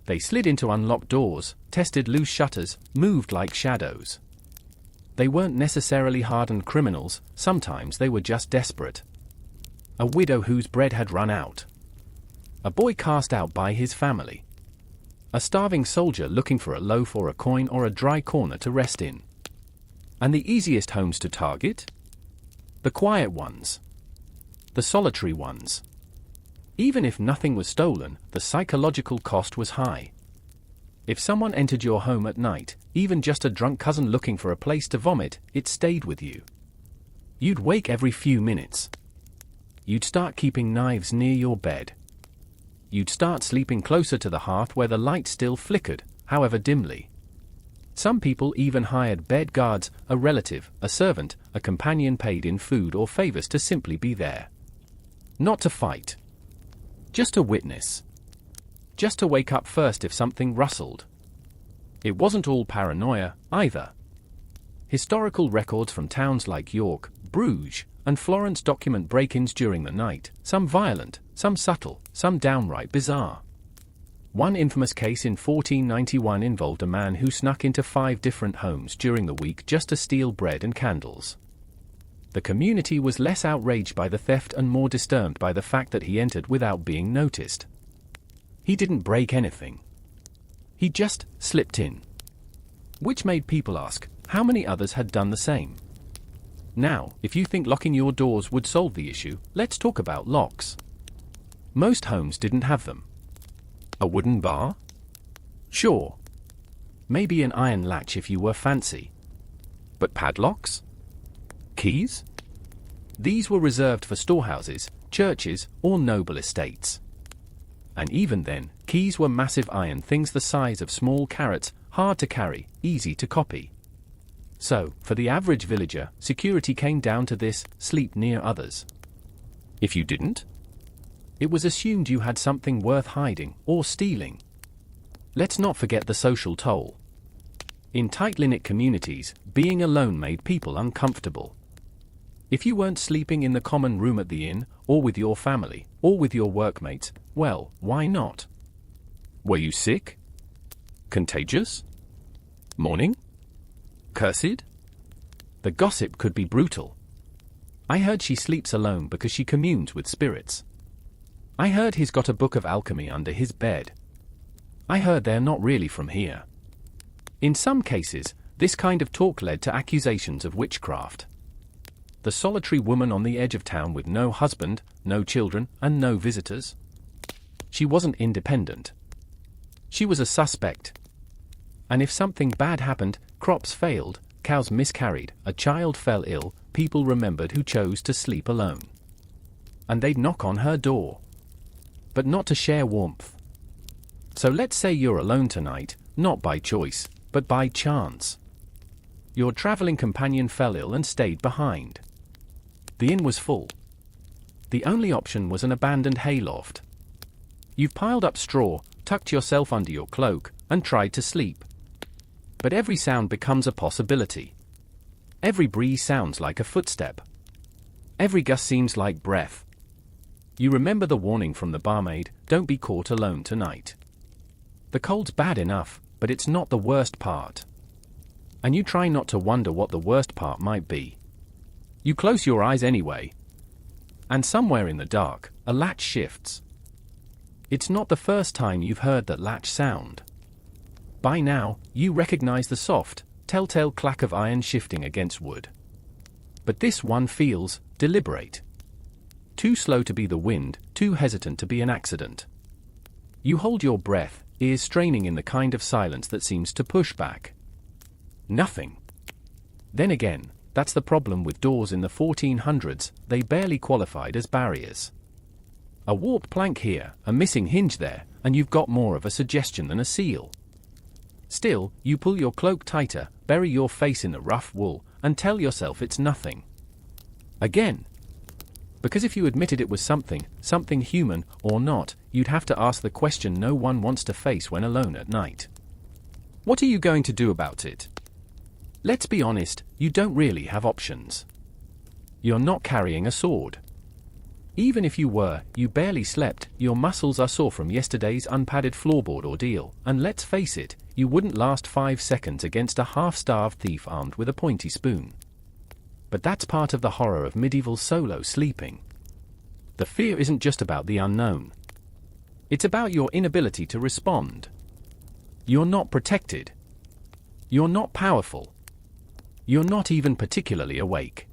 They slid into unlocked doors, tested loose shutters, moved like shadows. They weren't necessarily hardened criminals, sometimes they were just desperate. A widow whose bread had run out. A boy cast out by his family. A starving soldier looking for a loaf or a coin or a dry corner to rest in. And the easiest homes to target? The quiet ones. The solitary ones. Even if nothing was stolen, the psychological cost was high. If someone entered your home at night, even just a drunk cousin looking for a place to vomit, it stayed with you. You'd wake every few minutes. You'd start keeping knives near your bed. You'd start sleeping closer to the hearth where the light still flickered, however dimly. Some people even hired bed guards, a relative, a servant, a companion paid in food or favors to simply be there. Not to fight. Just to witness. Just to wake up first if something rustled. It wasn't all paranoia, either. Historical records from towns like York, Bruges, and Florence document break-ins during the night, some violent, some subtle, some downright bizarre. One infamous case in 1491 involved a man who snuck into 5 different homes during the week just to steal bread and candles. The community was less outraged by the theft and more disturbed by the fact that he entered without being noticed. He didn't break anything. He just slipped in. Which made people ask, how many others had done the same? Now, if you think locking your doors would solve the issue, let's talk about locks. Most homes didn't have them. A wooden bar? Sure. Maybe an iron latch if you were fancy. But padlocks? Keys? These were reserved for storehouses, churches, or noble estates. And even then, keys were massive iron things the size of small carrots, hard to carry, easy to copy. So, for the average villager, security came down to this: sleep near others. If you didn't, it was assumed you had something worth hiding or stealing. Let's not forget the social toll. In tight-knit communities, being alone made people uncomfortable. If you weren't sleeping in the common room at the inn, or with your family, or with your workmates, well, why not? Were you sick? Contagious? Mourning? Cursed? The gossip could be brutal. I heard she sleeps alone because she communes with spirits. I heard he's got a book of alchemy under his bed. I heard they're not really from here. In some cases, this kind of talk led to accusations of witchcraft. The solitary woman on the edge of town with no husband, no children, and no visitors. She wasn't independent. She was a suspect. And if something bad happened, crops failed, cows miscarried, a child fell ill, people remembered who chose to sleep alone. And they'd knock on her door. But not to share warmth. So let's say you're alone tonight, not by choice, but by chance. Your traveling companion fell ill and stayed behind. The inn was full. The only option was an abandoned hayloft. You've piled up straw, tucked yourself under your cloak, and tried to sleep. But every sound becomes a possibility. Every breeze sounds like a footstep. Every gust seems like breath. You remember the warning from the barmaid, don't be caught alone tonight. The cold's bad enough, but it's not the worst part. And you try not to wonder what the worst part might be. You close your eyes anyway. And somewhere in the dark, a latch shifts. It's not the first time you've heard that latch sound. By now, you recognize the soft, telltale clack of iron shifting against wood. But this one feels deliberate. Too slow to be the wind, too hesitant to be an accident. You hold your breath, ears straining in the kind of silence that seems to push back. Nothing. Then again, that's the problem with doors in the 1400s, they barely qualified as barriers. A warped plank here, a missing hinge there, and you've got more of a suggestion than a seal. Still, you pull your cloak tighter, bury your face in the rough wool, and tell yourself it's nothing. Again. Because if you admitted it was something human or not, you'd have to ask the question no one wants to face when alone at night. What are you going to do about it? Let's be honest, you don't really have options. You're not carrying a sword. Even if you were, you barely slept, your muscles are sore from yesterday's unpadded floorboard ordeal, and let's face it, you wouldn't last 5 seconds against a half-starved thief armed with a pointy spoon. But that's part of the horror of medieval solo sleeping. The fear isn't just about the unknown. It's about your inability to respond. You're not protected. You're not powerful. You're not even particularly awake.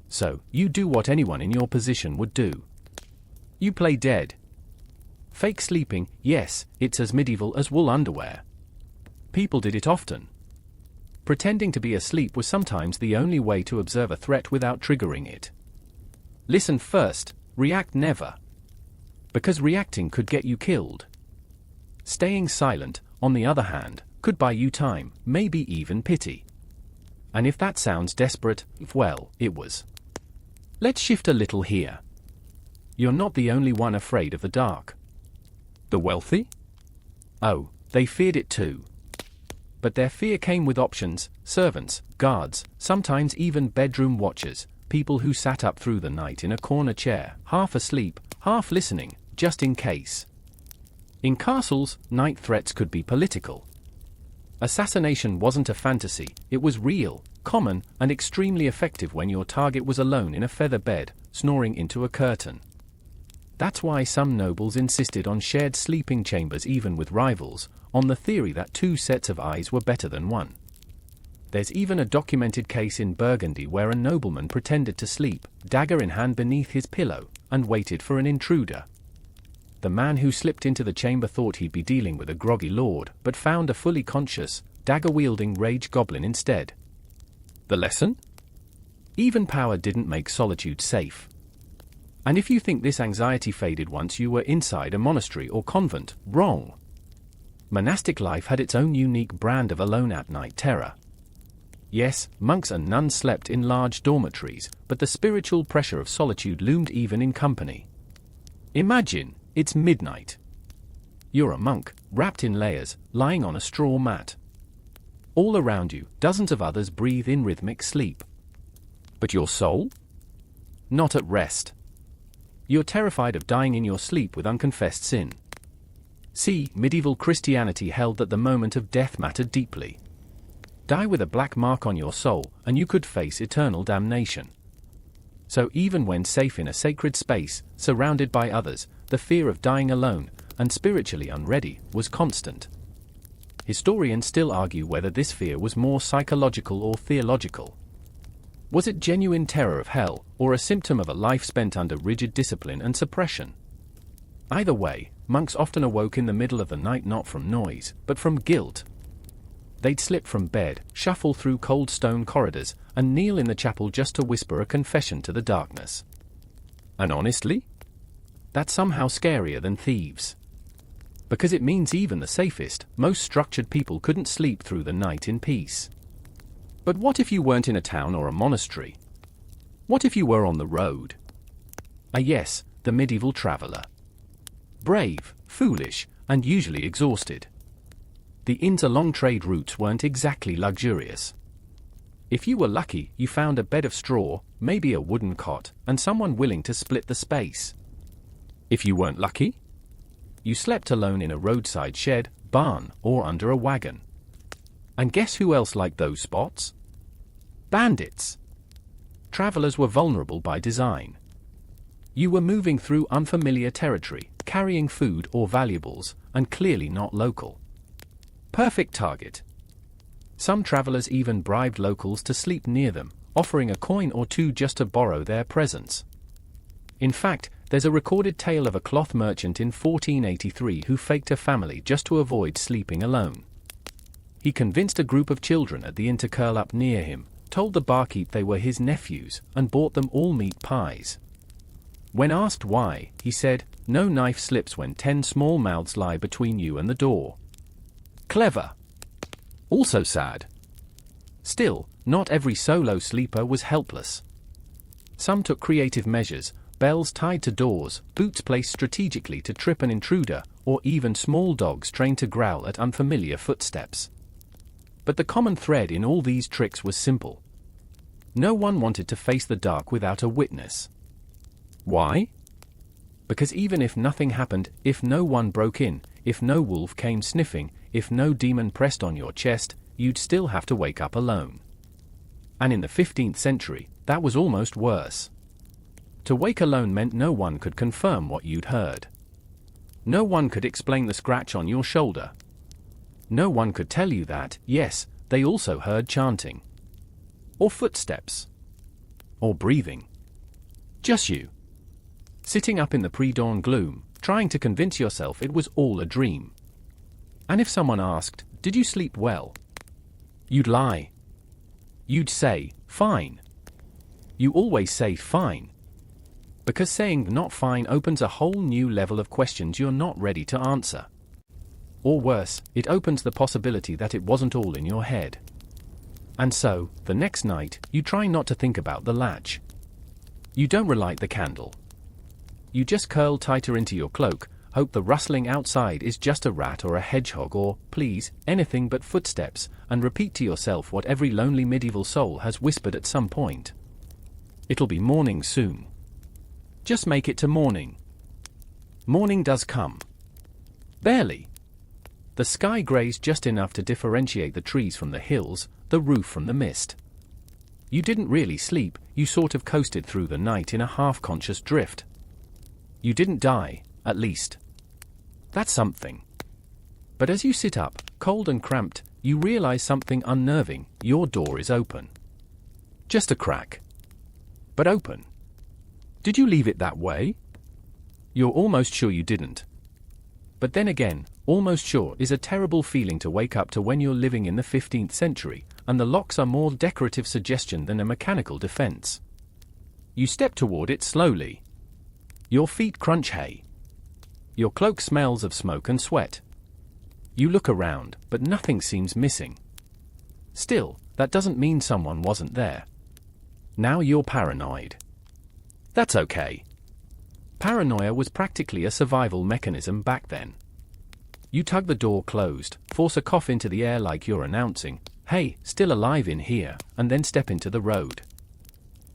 So, you do what anyone in your position would do. You play dead. Fake sleeping, yes, it's as medieval as wool underwear. People did it often. Pretending to be asleep was sometimes the only way to observe a threat without triggering it. Listen first, react never. Because reacting could get you killed. Staying silent, on the other hand, could buy you time, maybe even pity. And if that sounds desperate, well, it was. Let's shift a little here. You're not the only one afraid of the dark. The wealthy? Oh, they feared it too. But their fear came with options, servants, guards, sometimes even bedroom watchers, people who sat up through the night in a corner chair, half asleep, half listening, just in case. In castles, night threats could be political. Assassination wasn't a fantasy, it was real, common, and extremely effective when your target was alone in a feather bed, snoring into a curtain. That's why some nobles insisted on shared sleeping chambers even with rivals, on the theory that two sets of eyes were better than one. There's even a documented case in Burgundy where a nobleman pretended to sleep, dagger in hand beneath his pillow, and waited for an intruder. The man who slipped into the chamber thought he'd be dealing with a groggy lord, but found a fully conscious, dagger-wielding rage goblin instead. The lesson? Even power didn't make solitude safe. And if you think this anxiety faded once you were inside a monastery or convent, wrong. Monastic life had its own unique brand of alone-at-night terror. Yes, monks and nuns slept in large dormitories, but the spiritual pressure of solitude loomed even in company. Imagine, it's midnight. You're a monk, wrapped in layers, lying on a straw mat. All around you, dozens of others breathe in rhythmic sleep. But your soul? Not at rest. You're terrified of dying in your sleep with unconfessed sin. See, medieval Christianity held that the moment of death mattered deeply. Die with a black mark on your soul, and you could face eternal damnation. So even when safe in a sacred space, surrounded by others, the fear of dying alone, and spiritually unready, was constant. Historians still argue whether this fear was more psychological or theological. Was it genuine terror of hell, or a symptom of a life spent under rigid discipline and suppression? Either way, monks often awoke in the middle of the night not from noise, but from guilt. They'd slip from bed, shuffle through cold stone corridors, and kneel in the chapel just to whisper a confession to the darkness. And honestly? That's somehow scarier than thieves. Because it means even the safest, most structured people couldn't sleep through the night in peace. But what if you weren't in a town or a monastery? What if you were on the road? Yes, the medieval traveler. Brave, foolish, and usually exhausted. The inns along trade routes weren't exactly luxurious. If you were lucky, you found a bed of straw, maybe a wooden cot, and someone willing to split the space. If you weren't lucky, you slept alone in a roadside shed, barn, or under a wagon. And guess who else liked those spots? Bandits. Travelers were vulnerable by design. You were moving through unfamiliar territory, carrying food or valuables, and clearly not local. Perfect target. Some travelers even bribed locals to sleep near them, offering a coin or two just to borrow their presence. In fact, there's a recorded tale of a cloth merchant in 1483 who faked a family just to avoid sleeping alone. He convinced a group of children at the inn to curl up near him, told the barkeep they were his nephews, and bought them all meat pies. When asked why, he said, "No knife slips when 10 small mouths lie between you and the door." Clever. Also sad. Still, not every solo sleeper was helpless. Some took creative measures, bells tied to doors, boots placed strategically to trip an intruder, or even small dogs trained to growl at unfamiliar footsteps. But the common thread in all these tricks was simple. No one wanted to face the dark without a witness. Why? Because even if nothing happened, if no one broke in, if no wolf came sniffing, if no demon pressed on your chest, you'd still have to wake up alone. And in the 15th century, that was almost worse. To wake alone meant no one could confirm what you'd heard. No one could explain the scratch on your shoulder. No one could tell you that, yes, they also heard chanting. Or footsteps. Or breathing. Just you. Sitting up in the pre-dawn gloom, trying to convince yourself it was all a dream. And if someone asked, "Did you sleep well?" you'd lie. You'd say, "Fine." You always say fine. Because saying not fine opens a whole new level of questions you're not ready to answer. Or worse, it opens the possibility that it wasn't all in your head. And so, the next night, you try not to think about the latch. You don't relight the candle. You just curl tighter into your cloak, hope the rustling outside is just a rat or a hedgehog or, please, anything but footsteps, and repeat to yourself what every lonely medieval soul has whispered at some point. It'll be morning soon. Just make it to morning. Morning does come. Barely. The sky grays just enough to differentiate the trees from the hills, the roof from the mist. You didn't really sleep, you sort of coasted through the night in a half-conscious drift. You didn't die, at least. That's something. But as you sit up, cold and cramped, you realize something unnerving. Your door is open. Just a crack. But open. Did you leave it that way? You're almost sure you didn't. But then again, almost sure is a terrible feeling to wake up to when you're living in the 15th century, and the locks are more decorative suggestion than a mechanical defense. You step toward it slowly. Your feet crunch hay. Your cloak smells of smoke and sweat. You look around, but nothing seems missing. Still, that doesn't mean someone wasn't there. Now you're paranoid. That's okay. Paranoia was practically a survival mechanism back then. You tug the door closed, force a cough into the air like you're announcing, "Hey, still alive in here," and then step into the road.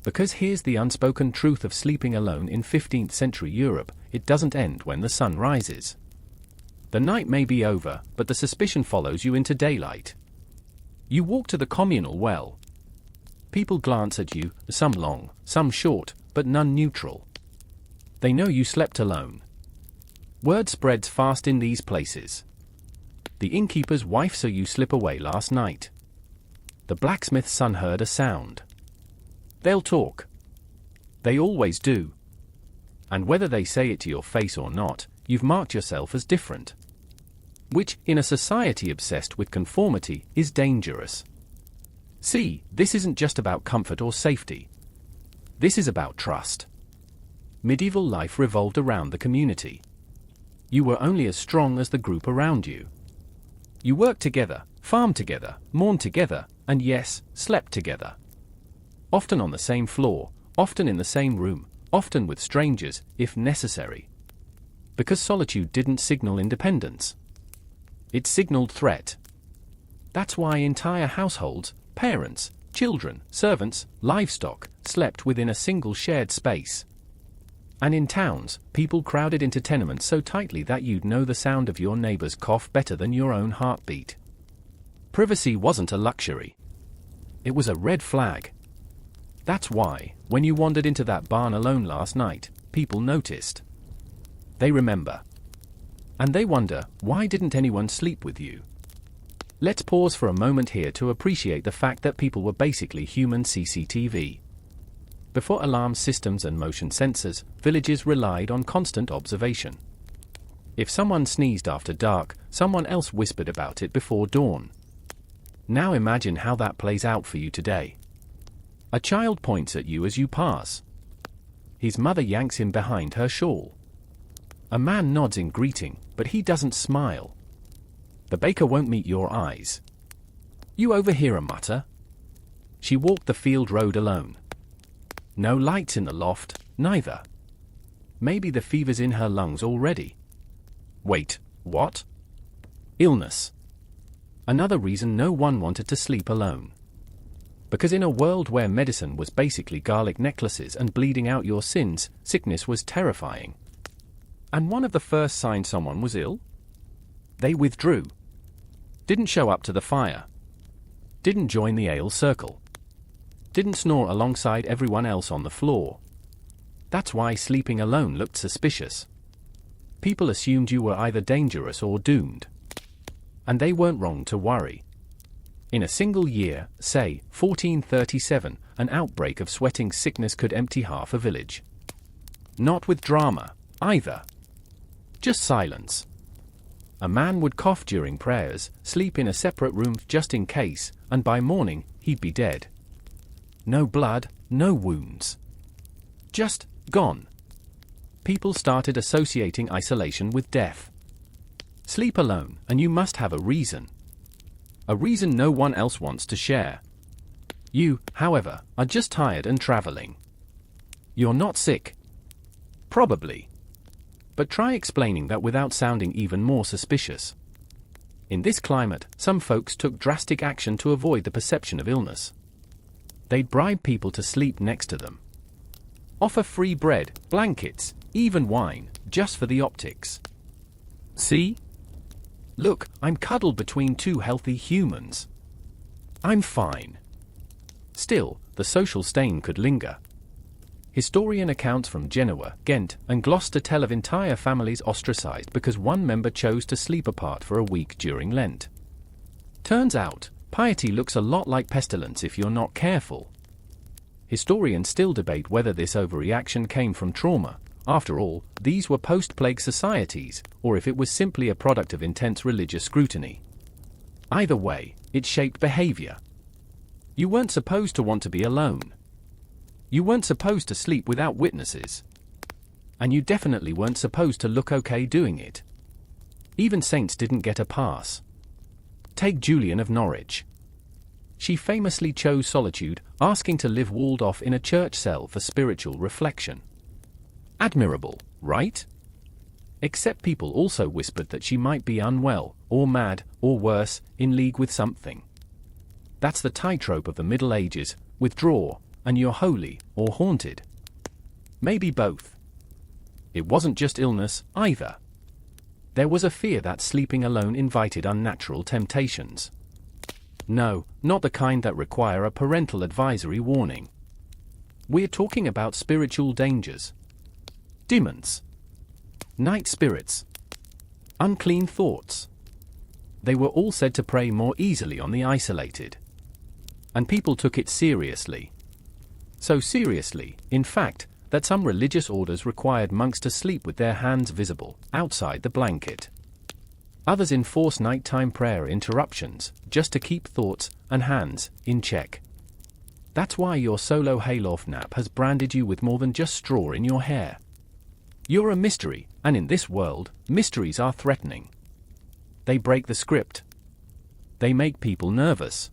Because here's the unspoken truth of sleeping alone in 15th century Europe, it doesn't end when the sun rises. The night may be over, but the suspicion follows you into daylight. You walk to the communal well. People glance at you, some long, some short, but none neutral. They know you slept alone. Word spreads fast in these places. The innkeeper's wife saw you slip away last night. The blacksmith's son heard a sound. They'll talk. They always do. And whether they say it to your face or not, you've marked yourself as different. Which, in a society obsessed with conformity, is dangerous. See, this isn't just about comfort or safety. This is about trust. Medieval life revolved around the community. You were only as strong as the group around you. You worked together, farmed together, mourned together, and yes, slept together. Often on the same floor, often in the same room, often with strangers, if necessary. Because solitude didn't signal independence. It signaled threat. That's why entire households, parents, children, servants, livestock, slept within a single shared space. And in towns, people crowded into tenements so tightly that you'd know the sound of your neighbor's cough better than your own heartbeat. Privacy wasn't a luxury. It was a red flag. That's why, when you wandered into that barn alone last night, people noticed. They remember. And they wonder, why didn't anyone sleep with you? Let's pause for a moment here to appreciate the fact that people were basically human CCTV. Before alarm systems and motion sensors, villages relied on constant observation. If someone sneezed after dark, someone else whispered about it before dawn. Now imagine how that plays out for you today. A child points at you as you pass. His mother yanks him behind her shawl. A man nods in greeting, but he doesn't smile. The baker won't meet your eyes. You overhear a mutter. She walked the field road alone. No lights in the loft, neither. Maybe the fever's in her lungs already. Wait, what? Illness. Another reason no one wanted to sleep alone. Because in a world where medicine was basically garlic necklaces and bleeding out your sins, sickness was terrifying. And one of the first signs someone was ill? They withdrew. Didn't show up to the fire. Didn't join the ale circle. Didn't snore alongside everyone else on the floor. That's why sleeping alone looked suspicious. People assumed you were either dangerous or doomed. And they weren't wrong to worry. In a single year, say, 1437, an outbreak of sweating sickness could empty half a village. Not with drama, either. Just silence. A man would cough during prayers, sleep in a separate room just in case, and by morning, he'd be dead. No blood, no wounds. Just gone. People started associating isolation with death. Sleep alone, and you must have a reason. A reason no one else wants to share. You, however, are just tired and traveling. You're not sick. Probably. But try explaining that without sounding even more suspicious. In this climate, some folks took drastic action to avoid the perception of illness. They'd bribe people to sleep next to them. Offer free bread, blankets, even wine, just for the optics. See? Look, I'm cuddled between two healthy humans. I'm fine. Still, the social stain could linger. Historian accounts from Genoa, Ghent, and Gloucester tell of entire families ostracized because one member chose to sleep apart for a week during Lent. Turns out, piety looks a lot like pestilence if you're not careful. Historians still debate whether this overreaction came from trauma. After all, these were post-plague societies, or if it was simply a product of intense religious scrutiny. Either way, it shaped behavior. You weren't supposed to want to be alone. You weren't supposed to sleep without witnesses. And you definitely weren't supposed to look okay doing it. Even saints didn't get a pass. Take Julian of Norwich. She famously chose solitude, asking to live walled off in a church cell for spiritual reflection. Admirable, right? Except people also whispered that she might be unwell, or mad, or worse, in league with something. That's the tightrope of the Middle Ages: withdraw, and you're holy, or haunted. Maybe both. It wasn't just illness, either. There was a fear that sleeping alone invited unnatural temptations. No, not the kind that require a parental advisory warning. We're talking about spiritual dangers. Demons. Night spirits. Unclean thoughts. They were all said to prey more easily on the isolated. And people took it seriously. So seriously, in fact, that some religious orders required monks to sleep with their hands visible, outside the blanket. Others enforce nighttime prayer interruptions, just to keep thoughts and hands in check. That's why your solo hayloft nap has branded you with more than just straw in your hair. You're a mystery, and in this world, mysteries are threatening. They break the script. They make people nervous.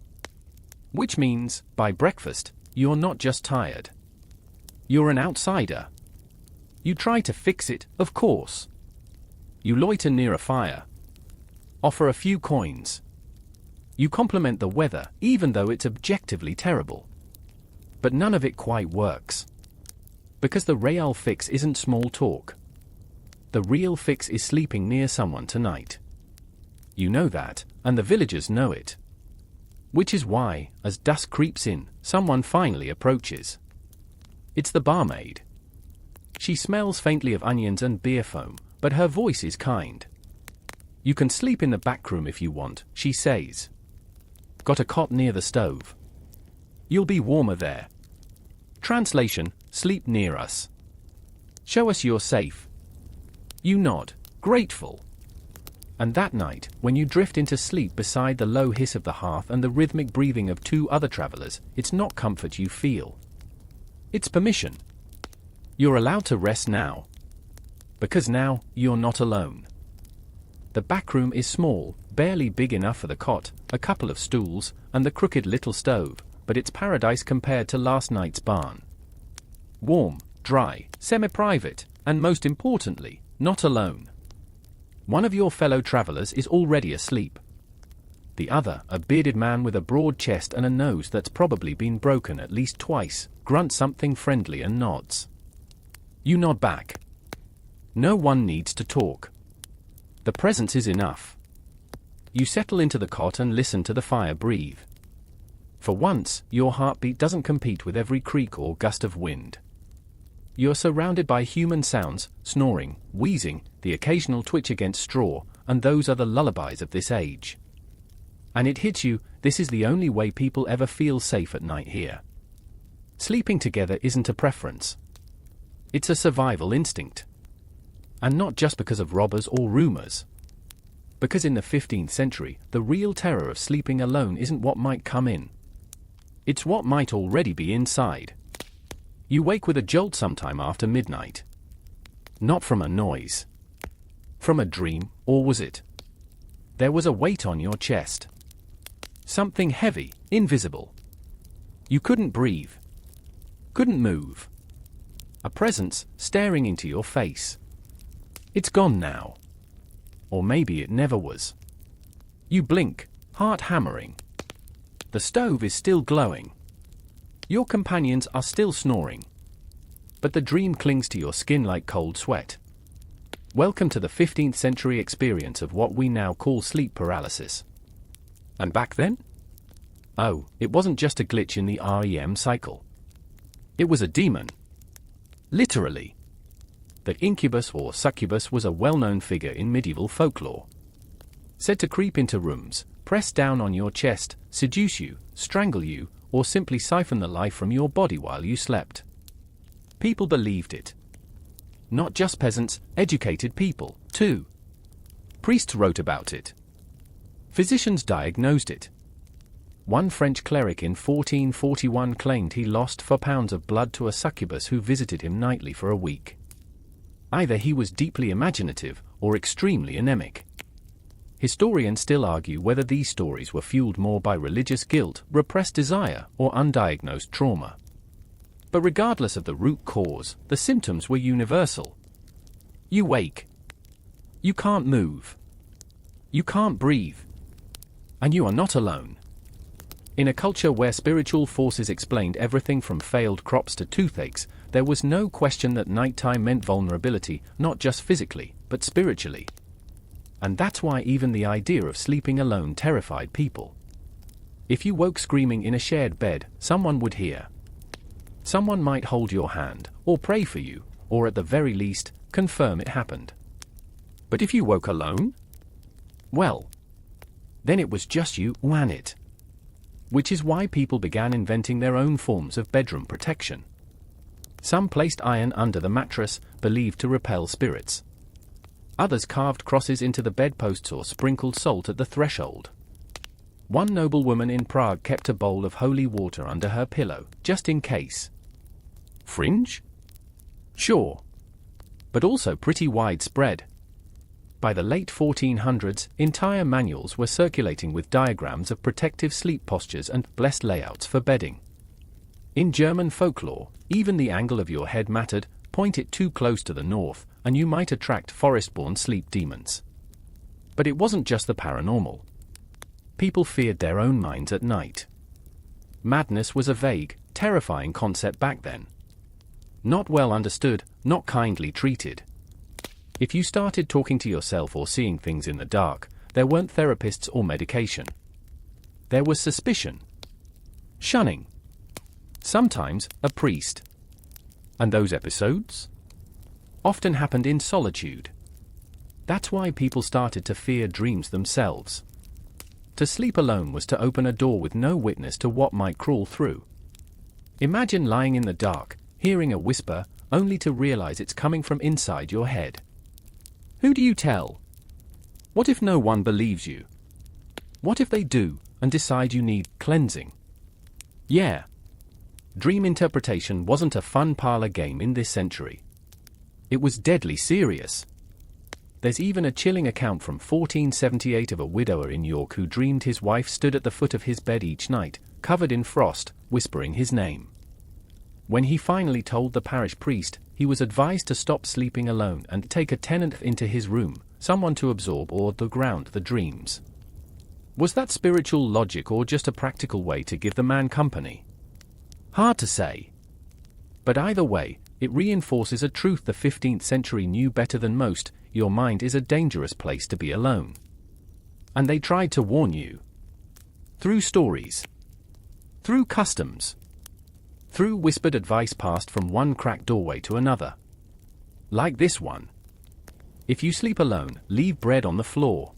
Which means, by breakfast, you're not just tired. You're an outsider. You try to fix it, of course. You loiter near a fire. Offer a few coins. You compliment the weather, even though it's objectively terrible. But none of it quite works. Because the real fix isn't small talk. The real fix is sleeping near someone tonight. You know that, and the villagers know it. Which is why, as dusk creeps in, someone finally approaches. It's the barmaid. She smells faintly of onions and beer foam, but her voice is kind. You can sleep in the back room if you want, she says. Got a cot near the stove. You'll be warmer there. Translation: sleep near us. Show us you're safe. You nod, grateful. And that night, when you drift into sleep beside the low hiss of the hearth and the rhythmic breathing of two other travelers, it's not comfort you feel. It's permission. You're allowed to rest now. Because now, you're not alone. The back room is small, barely big enough for the cot, a couple of stools, and the crooked little stove, but it's paradise compared to last night's barn. Warm, dry, semi-private, and most importantly, not alone. One of your fellow travelers is already asleep. The other, a bearded man with a broad chest and a nose that's probably been broken at least twice, grunts something friendly and nods. You nod back. No one needs to talk. The presence is enough. You settle into the cot and listen to the fire breathe. For once, your heartbeat doesn't compete with every creak or gust of wind. You're surrounded by human sounds, snoring, wheezing, the occasional twitch against straw, and those are the lullabies of this age. And it hits you, this is the only way people ever feel safe at night here. Sleeping together isn't a preference. It's a survival instinct. And not just because of robbers or rumors. Because in the 15th century, the real terror of sleeping alone isn't what might come in. It's what might already be inside. You wake with a jolt sometime after midnight. Not from a noise. From a dream, or was it? There was a weight on your chest. Something heavy, invisible. You couldn't breathe. Couldn't move. A presence staring into your face. It's gone now. Or maybe it never was. You blink, heart hammering. The stove is still glowing. Your companions are still snoring. but the dream clings to your skin like cold sweat. Welcome to the 15th century experience of what we now call sleep paralysis. And back then? Oh, it wasn't just a glitch in the REM cycle. It was a demon. Literally. The incubus or succubus was a well-known figure in medieval folklore. Said to creep into rooms, press down on your chest, seduce you, strangle you, or simply siphon the life from your body while you slept. People believed it. Not just peasants, educated people, too. Priests wrote about it. Physicians diagnosed it. One French cleric in 1441 claimed he lost 4 pounds of blood to a succubus who visited him nightly for a week. Either he was deeply imaginative, or extremely anemic. Historians still argue whether these stories were fueled more by religious guilt, repressed desire, or undiagnosed trauma. But regardless of the root cause, the symptoms were universal. You wake. You can't move. You can't breathe. And you are not alone. In a culture where spiritual forces explained everything from failed crops to toothaches, there was no question that nighttime meant vulnerability, not just physically, but spiritually. And that's why even the idea of sleeping alone terrified people. If you woke screaming in a shared bed, someone would hear. Someone might hold your hand, or pray for you, or at the very least, confirm it happened. But if you woke alone? Well, then it was just you and it. Which is why people began inventing their own forms of bedroom protection. Some placed iron under the mattress, believed to repel spirits. Others carved crosses into the bedposts or sprinkled salt at the threshold. One noblewoman in Prague kept a bowl of holy water under her pillow, just in case. Fringe? Sure. But also pretty widespread. By the late 1400s, entire manuals were circulating with diagrams of protective sleep postures and blessed layouts for bedding. In German folklore, even the angle of your head mattered. Point it too close to the north, and you might attract forest-born sleep demons. But it wasn't just the paranormal. People feared their own minds at night. Madness was a vague, terrifying concept back then. Not well understood, not kindly treated. If you started talking to yourself or seeing things in the dark, there weren't therapists or medication. There was suspicion. Shunning. Sometimes, a priest. And those episodes? Often happened in solitude. That's why people started to fear dreams themselves. To sleep alone was to open a door with no witness to what might crawl through. Imagine lying in the dark, hearing a whisper, only to realize it's coming from inside your head. Who do you tell? What if no one believes you? What if they do, and decide you need cleansing? Yeah. Dream interpretation wasn't a fun parlor game in this century. It was deadly serious. There's even a chilling account from 1478 of a widower in York who dreamed his wife stood at the foot of his bed each night, covered in frost, whispering his name. When he finally told the parish priest, he was advised to stop sleeping alone and take a tenant into his room, someone to absorb or the ground the dreams. Was that spiritual logic or just a practical way to give the man company? Hard to say. But either way, it reinforces a truth the 15th century knew better than most: your mind is a dangerous place to be alone. And they tried to warn you. Through stories. Through customs. Through whispered advice passed from one cracked doorway to another. Like this one. If you sleep alone, leave bread on the floor.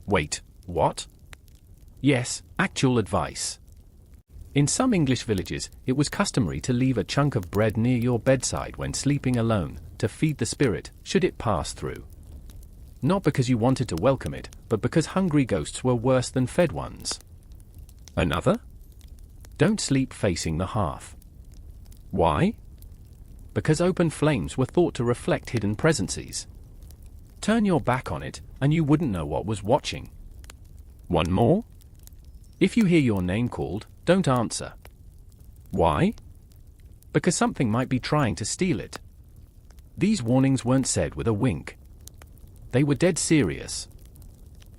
Wait, what? Yes, actual advice. In some English villages, it was customary to leave a chunk of bread near your bedside when sleeping alone, to feed the spirit, should it pass through. Not because you wanted to welcome it, but because hungry ghosts were worse than fed ones. Another? Don't sleep facing the hearth. Why? Because open flames were thought to reflect hidden presences. Turn your back on it, and you wouldn't know what was watching. One more? If you hear your name called, don't answer. Why? Because something might be trying to steal it. These warnings weren't said with a wink. They were dead serious.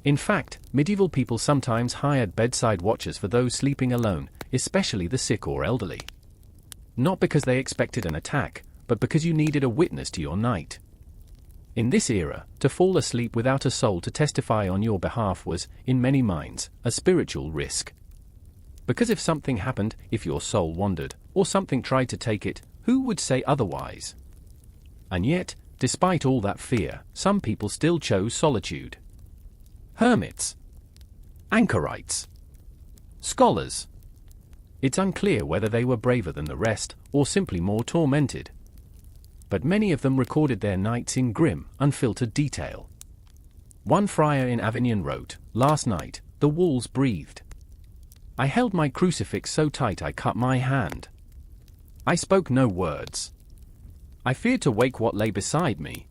In fact, medieval people sometimes hired bedside watchers for those sleeping alone, especially the sick or elderly. Not because they expected an attack, but because you needed a witness to your night. In this era, to fall asleep without a soul to testify on your behalf was, in many minds, a spiritual risk. Because if something happened, if your soul wandered, or something tried to take it, who would say otherwise? And yet, despite all that fear, some people still chose solitude. Hermits. Anchorites. Scholars. It's unclear whether they were braver than the rest, or simply more tormented. But many of them recorded their nights in grim, unfiltered detail. One friar in Avignon wrote, "Last night, the walls breathed. I held my crucifix so tight I cut my hand. I spoke no words. I feared to wake what lay beside me."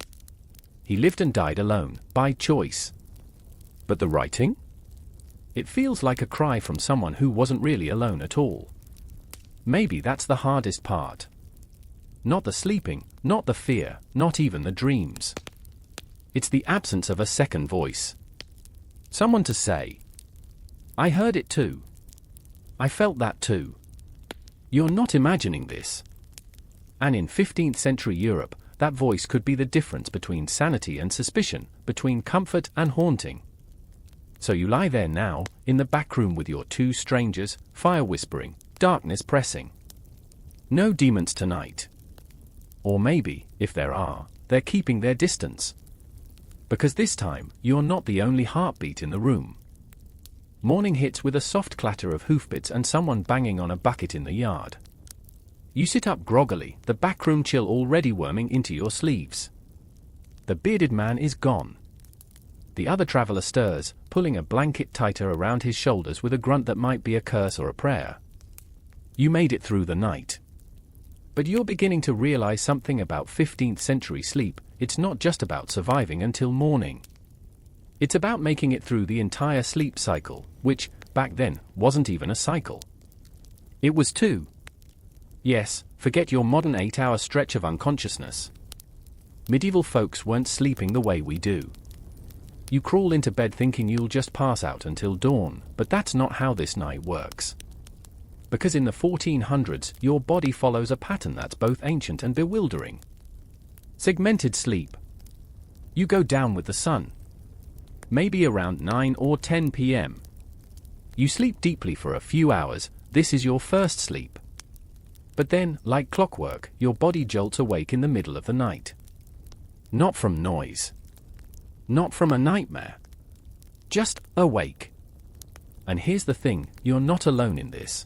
He lived and died alone, by choice. But the writing? It feels like a cry from someone who wasn't really alone at all. Maybe that's the hardest part. Not the sleeping, not the fear, not even the dreams. It's the absence of a second voice. Someone to say, "I heard it too. I felt that too. You're not imagining this." And in 15th century Europe, that voice could be the difference between sanity and suspicion, between comfort and haunting. So you lie there now, in the back room with your two strangers, fire whispering, darkness pressing. No demons tonight. Or maybe, if there are, they're keeping their distance. Because this time, you're not the only heartbeat in the room. Morning hits with a soft clatter of hoofbeats and someone banging on a bucket in the yard. You sit up groggily, the backroom chill already worming into your sleeves. The bearded man is gone. The other traveler stirs, pulling a blanket tighter around his shoulders with a grunt that might be a curse or a prayer. You made it through the night. But you're beginning to realize something about 15th century sleep. It's not just about surviving until morning. It's about making it through the entire sleep cycle, which, back then, wasn't even a cycle. It was two. Yes, forget your modern 8-hour stretch of unconsciousness. Medieval folks weren't sleeping the way we do. You crawl into bed thinking you'll just pass out until dawn, but that's not how this night works. Because in the 1400s, your body follows a pattern that's both ancient and bewildering. Segmented sleep. You go down with the sun. Maybe around 9 or 10 p.m. You sleep deeply for a few hours. This is your first sleep. But then, like clockwork, your body jolts awake in the middle of the night. Not from noise. Not from a nightmare. Just awake. And here's the thing, you're not alone in this.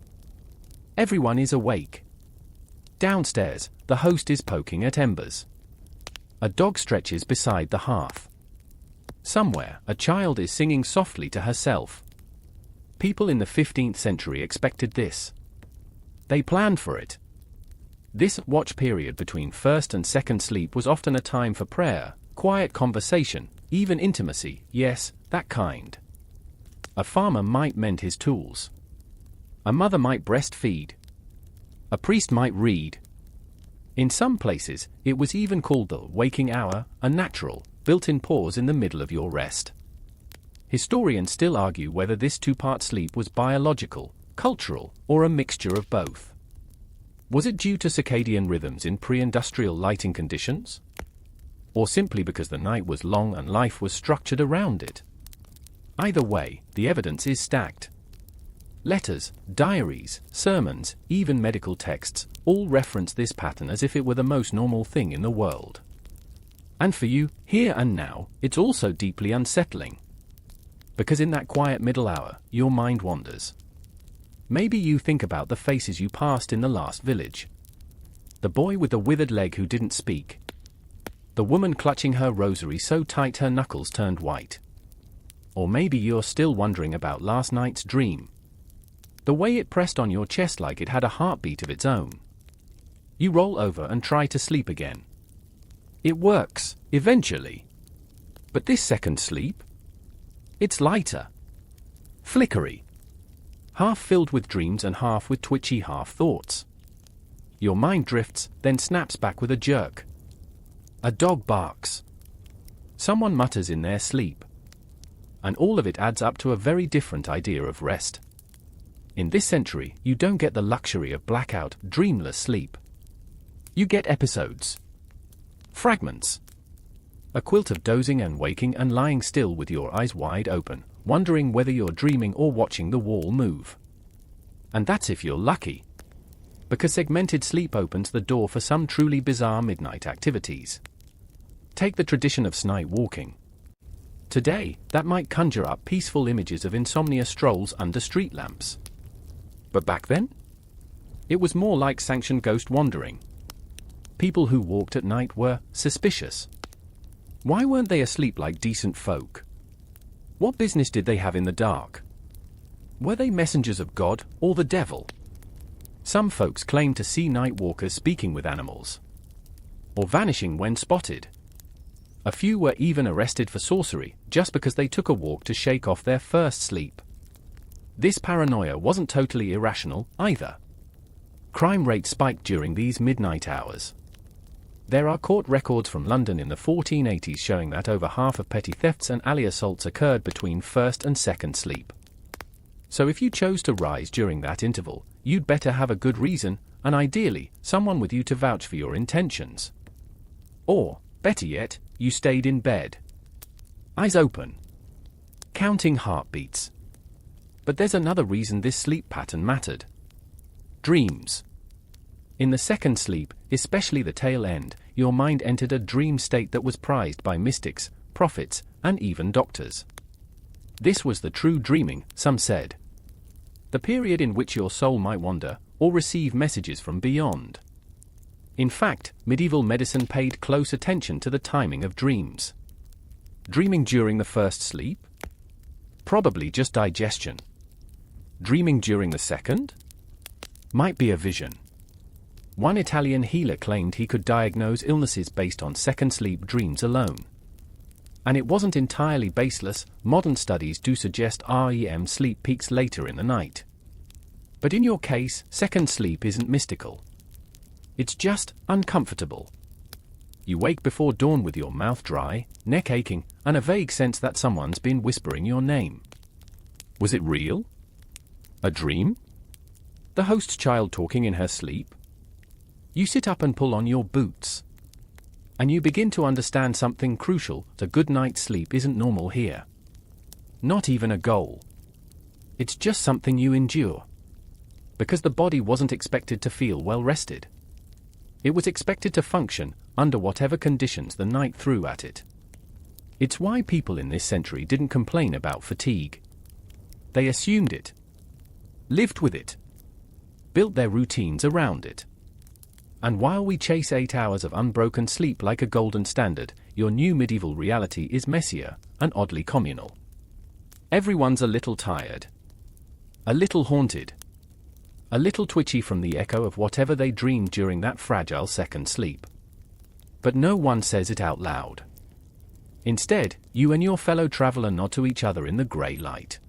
Everyone is awake. Downstairs, the host is poking at embers. A dog stretches beside the hearth. Somewhere, a child is singing softly to herself. People in the 15th century expected this. They planned for it. This watch period between first and second sleep was often a time for prayer, quiet conversation, even intimacy, yes, that kind. A farmer might mend his tools. A mother might breastfeed. A priest might read. In some places, it was even called the waking hour, a natural, built-in pause in the middle of your rest. Historians still argue whether this two-part sleep was biological, cultural, or a mixture of both. Was it due to circadian rhythms in pre-industrial lighting conditions? Or simply because the night was long and life was structured around it? Either way, the evidence is stacked. Letters, diaries, sermons, even medical texts, all reference this pattern as if it were the most normal thing in the world. And for you, here and now, it's also deeply unsettling. Because in that quiet middle hour, your mind wanders. Maybe you think about the faces you passed in the last village. The boy with the withered leg who didn't speak. The woman clutching her rosary so tight her knuckles turned white. Or maybe you're still wondering about last night's dream. The way it pressed on your chest like it had a heartbeat of its own. You roll over and try to sleep again. It works, eventually. But this second sleep? It's lighter. Flickery. Half filled with dreams and half with twitchy half-thoughts. Your mind drifts, then snaps back with a jerk. A dog barks. Someone mutters in their sleep. And all of it adds up to a very different idea of rest. In this century, you don't get the luxury of blackout, dreamless sleep. You get episodes. Fragments. A quilt of dozing and waking and lying still with your eyes wide open, wondering whether you're dreaming or watching the wall move. And that's if you're lucky. Because segmented sleep opens the door for some truly bizarre midnight activities. Take the tradition of night walking. Today, that might conjure up peaceful images of insomnia strolls under street lamps. But back then? It was more like sanctioned ghost wandering. People who walked at night were suspicious. Why weren't they asleep like decent folk? What business did they have in the dark? Were they messengers of God or the devil? Some folks claimed to see night walkers speaking with animals, or vanishing when spotted. A few were even arrested for sorcery just because they took a walk to shake off their first sleep. This paranoia wasn't totally irrational either. Crime rate spiked during these midnight hours. There are court records from London in the 1480s showing that over half of petty thefts and alley assaults occurred between first and second sleep. So if you chose to rise during that interval, you'd better have a good reason, and ideally, someone with you to vouch for your intentions. Or, better yet, you stayed in bed. Eyes open. Counting heartbeats. But there's another reason this sleep pattern mattered. Dreams. In the second sleep, especially the tail end, your mind entered a dream state that was prized by mystics, prophets, and even doctors. This was the true dreaming, some said. The period in which your soul might wander, or receive messages from beyond. In fact, medieval medicine paid close attention to the timing of dreams. Dreaming during the first sleep? Probably just digestion. Dreaming during the second? Might be a vision. One Italian healer claimed he could diagnose illnesses based on second sleep dreams alone. And it wasn't entirely baseless. Modern studies do suggest REM sleep peaks later in the night. But in your case, second sleep isn't mystical. It's just uncomfortable. You wake before dawn with your mouth dry, neck aching, and a vague sense that someone's been whispering your name. Was it real? A dream? The host's child talking in her sleep? You sit up and pull on your boots. And you begin to understand something crucial. A good night's sleep isn't normal here. Not even a goal. It's just something you endure. Because the body wasn't expected to feel well rested. It was expected to function under whatever conditions the night threw at it. It's why people in this century didn't complain about fatigue. They assumed it. Lived with it. Built their routines around it. And while we chase 8 hours of unbroken sleep like a golden standard, your new medieval reality is messier and oddly communal. Everyone's a little tired. A little haunted. A little twitchy from the echo of whatever they dreamed during that fragile second sleep. But no one says it out loud. Instead, you and your fellow traveler nod to each other in the grey light.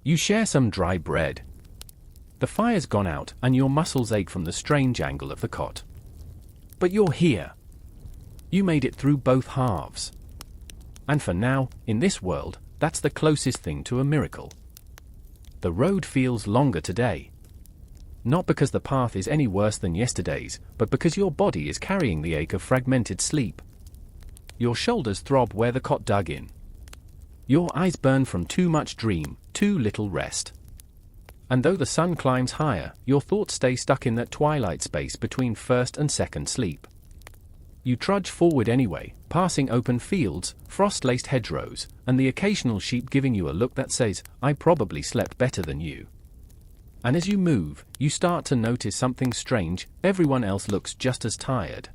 You share some dry bread. The fire's gone out and your muscles ache from the strange angle of the cot. But you're here. You made it through both halves. And for now, in this world, that's the closest thing to a miracle. The road feels longer today. Not because the path is any worse than yesterday's, but because your body is carrying the ache of fragmented sleep. Your shoulders throb where the cot dug in. Your eyes burn from too much dream, too little rest. And though the sun climbs higher, your thoughts stay stuck in that twilight space between first and second sleep. You trudge forward anyway, passing open fields, frost-laced hedgerows, and the occasional sheep giving you a look that says, "I probably slept better than you." And as you move, you start to notice something strange. Everyone else looks just as tired.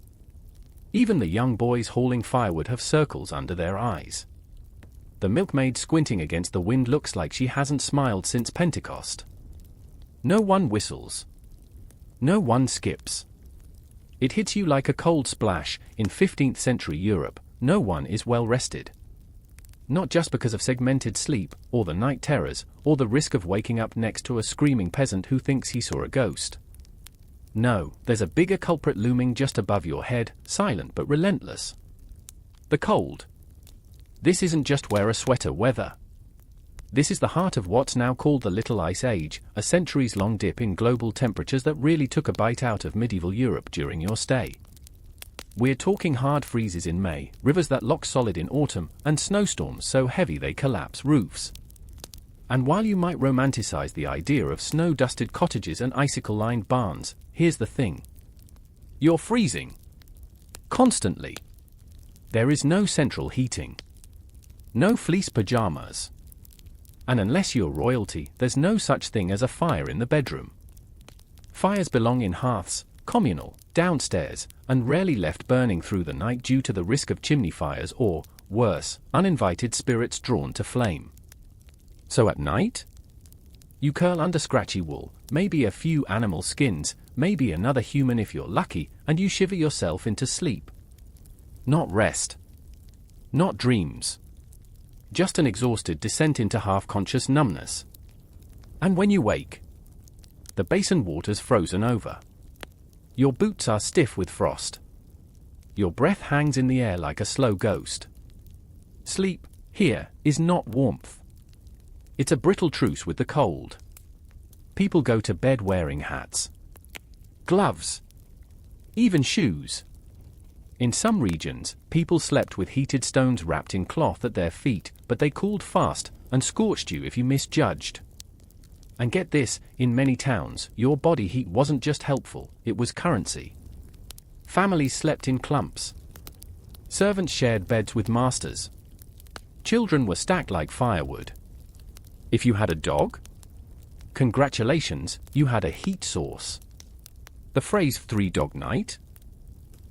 Even the young boys hauling firewood have circles under their eyes. The milkmaid squinting against the wind looks like she hasn't smiled since Pentecost. No one whistles. No one skips. It hits you like a cold splash. In 15th century Europe, no one is well rested. Not just because of segmented sleep, or the night terrors, or the risk of waking up next to a screaming peasant who thinks he saw a ghost. No, there's a bigger culprit looming just above your head, silent but relentless. The cold. This isn't just wear a sweater weather. This is the heart of what's now called the Little Ice Age, a centuries-long dip in global temperatures that really took a bite out of medieval Europe during your stay. We're talking hard freezes in May, rivers that lock solid in autumn, and snowstorms so heavy they collapse roofs. And while you might romanticize the idea of snow-dusted cottages and icicle-lined barns, here's the thing. You're freezing. Constantly. There is no central heating. No fleece pajamas. And unless you're royalty, there's no such thing as a fire in the bedroom. Fires belong in hearths, communal, downstairs, and rarely left burning through the night due to the risk of chimney fires or, worse, uninvited spirits drawn to flame. So at night? You curl under scratchy wool, maybe a few animal skins, maybe another human if you're lucky, and you shiver yourself into sleep. Not rest. Not dreams. Just an exhausted descent into half-conscious numbness. And when you wake, the basin water's frozen over. Your boots are stiff with frost. Your breath hangs in the air like a slow ghost. Sleep, here, is not warmth. It's a brittle truce with the cold. People go to bed wearing hats, gloves, even shoes. In some regions, people slept with heated stones wrapped in cloth at their feet, but they cooled fast and scorched you if you misjudged. And get this, in many towns, your body heat wasn't just helpful, it was currency. Families slept in clumps. Servants shared beds with masters. Children were stacked like firewood. If you had a dog, congratulations, you had a heat source. The phrase three-dog night?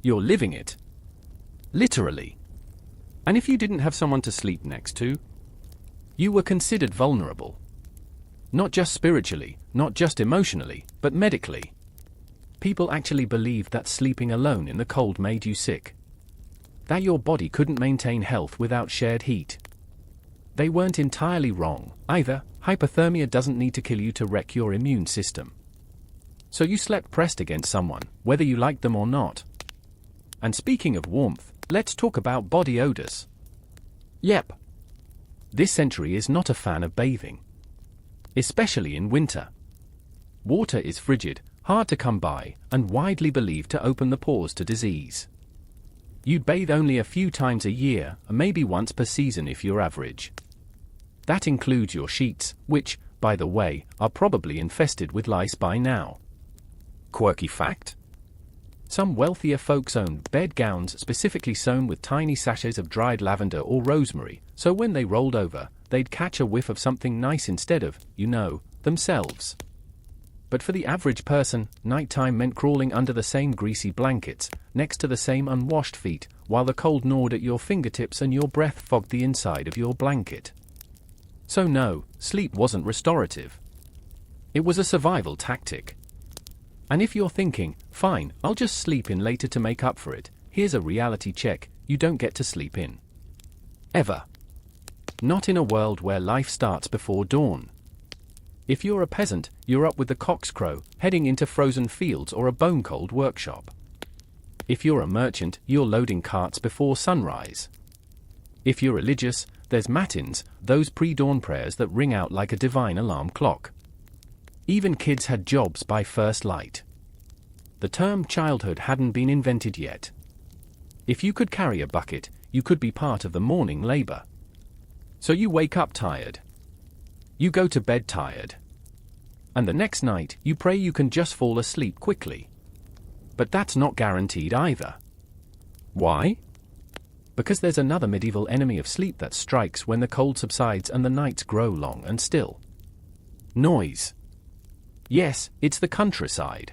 You're living it. Literally. And if you didn't have someone to sleep next to, you were considered vulnerable. Not just spiritually, not just emotionally, but medically. People actually believed that sleeping alone in the cold made you sick. That your body couldn't maintain health without shared heat. They weren't entirely wrong, either. Hypothermia doesn't need to kill you to wreck your immune system. So you slept pressed against someone, whether you liked them or not. And speaking of warmth, let's talk about body odors. Yep. This century is not a fan of bathing. Especially in winter. Water is frigid, hard to come by, and widely believed to open the pores to disease. You'd bathe only a few times a year, or maybe once per season if you're average. That includes your sheets, which, by the way, are probably infested with lice by now. Quirky fact? Some wealthier folks own bed gowns specifically sewn with tiny sachets of dried lavender or rosemary, so when they rolled over, they'd catch a whiff of something nice instead of, themselves. But for the average person, nighttime meant crawling under the same greasy blankets, next to the same unwashed feet, while the cold gnawed at your fingertips and your breath fogged the inside of your blanket. So no, sleep wasn't restorative. It was a survival tactic. And if you're thinking, fine, I'll just sleep in later to make up for it, here's a reality check: you don't get to sleep in. Ever. Not in a world where life starts before dawn. If you're a peasant, you're up with the cock's crow, heading into frozen fields or a bone-cold workshop. If you're a merchant, you're loading carts before sunrise. If you're religious, there's matins, those pre-dawn prayers that ring out like a divine alarm clock. Even kids had jobs by first light. The term childhood hadn't been invented yet. If you could carry a bucket, you could be part of the morning labor. So you wake up tired. You go to bed tired. And the next night, you pray you can just fall asleep quickly. But that's not guaranteed either. Why? Because there's another medieval enemy of sleep that strikes when the cold subsides and the nights grow long and still. Noise. Yes, it's the countryside.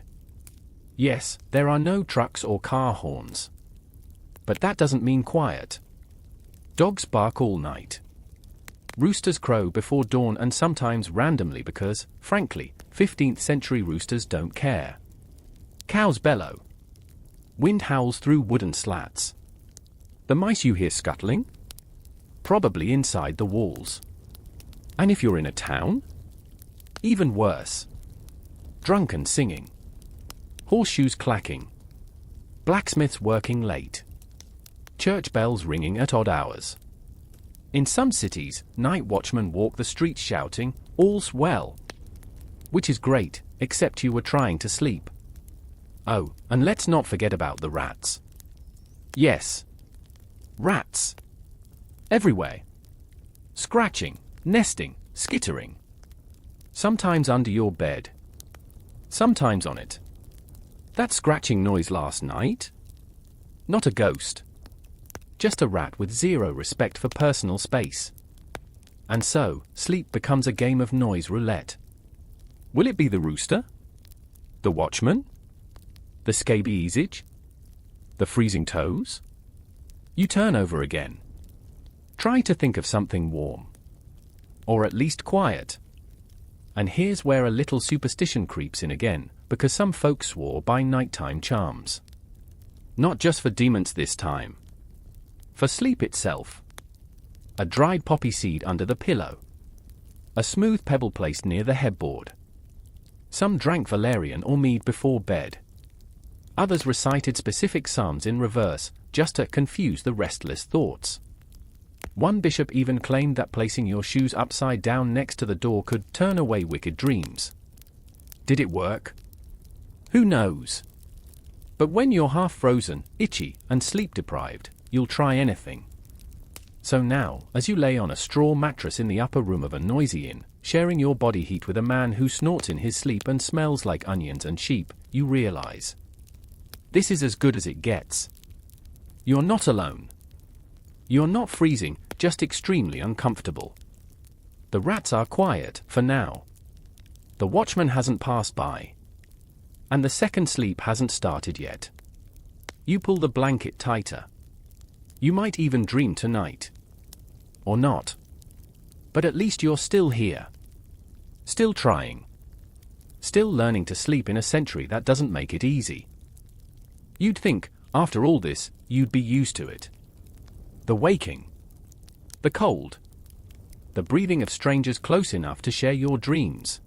Yes, there are no trucks or car horns. But that doesn't mean quiet. Dogs bark all night. Roosters crow before dawn and sometimes randomly because, frankly, 15th century roosters don't care. Cows bellow. Wind howls through wooden slats. The mice you hear scuttling? Probably inside the walls. And if you're in a town? Even worse. Drunken singing. Horseshoes clacking. Blacksmiths working late. Church bells ringing at odd hours. In some cities, night watchmen walk the streets shouting, "All's well." Which is great, except you were trying to sleep. Oh, and let's not forget about the rats. Yes. Rats. Everywhere. Scratching, nesting, skittering. Sometimes under your bed. Sometimes on it. That scratching noise last night? Not a ghost. Just a rat with zero respect for personal space. And so, sleep becomes a game of noise roulette. Will it be the rooster? The watchman? The scabiesage? The freezing toes? You turn over again. Try to think of something warm. Or at least quiet. And here's where a little superstition creeps in again, because some folks swore by nighttime charms. Not just for demons this time. For sleep itself. A dried poppy seed under the pillow. A smooth pebble placed near the headboard. Some drank valerian or mead before bed. Others recited specific psalms in reverse, just to confuse the restless thoughts. One bishop even claimed that placing your shoes upside down next to the door could turn away wicked dreams. Did it work? Who knows? But when you're half frozen, itchy, and sleep-deprived, you'll try anything. So now, as you lay on a straw mattress in the upper room of a noisy inn, sharing your body heat with a man who snorts in his sleep and smells like onions and sheep, you realize. This is as good as it gets. You're not alone. You're not freezing, just extremely uncomfortable. The rats are quiet, for now. The watchman hasn't passed by. And the second sleep hasn't started yet. You pull the blanket tighter. You might even dream tonight. Or not. But at least you're still here. Still trying. Still learning to sleep in a century that doesn't make it easy. You'd think, after all this, you'd be used to it. The waking. The cold. The breathing of strangers close enough to share your dreams.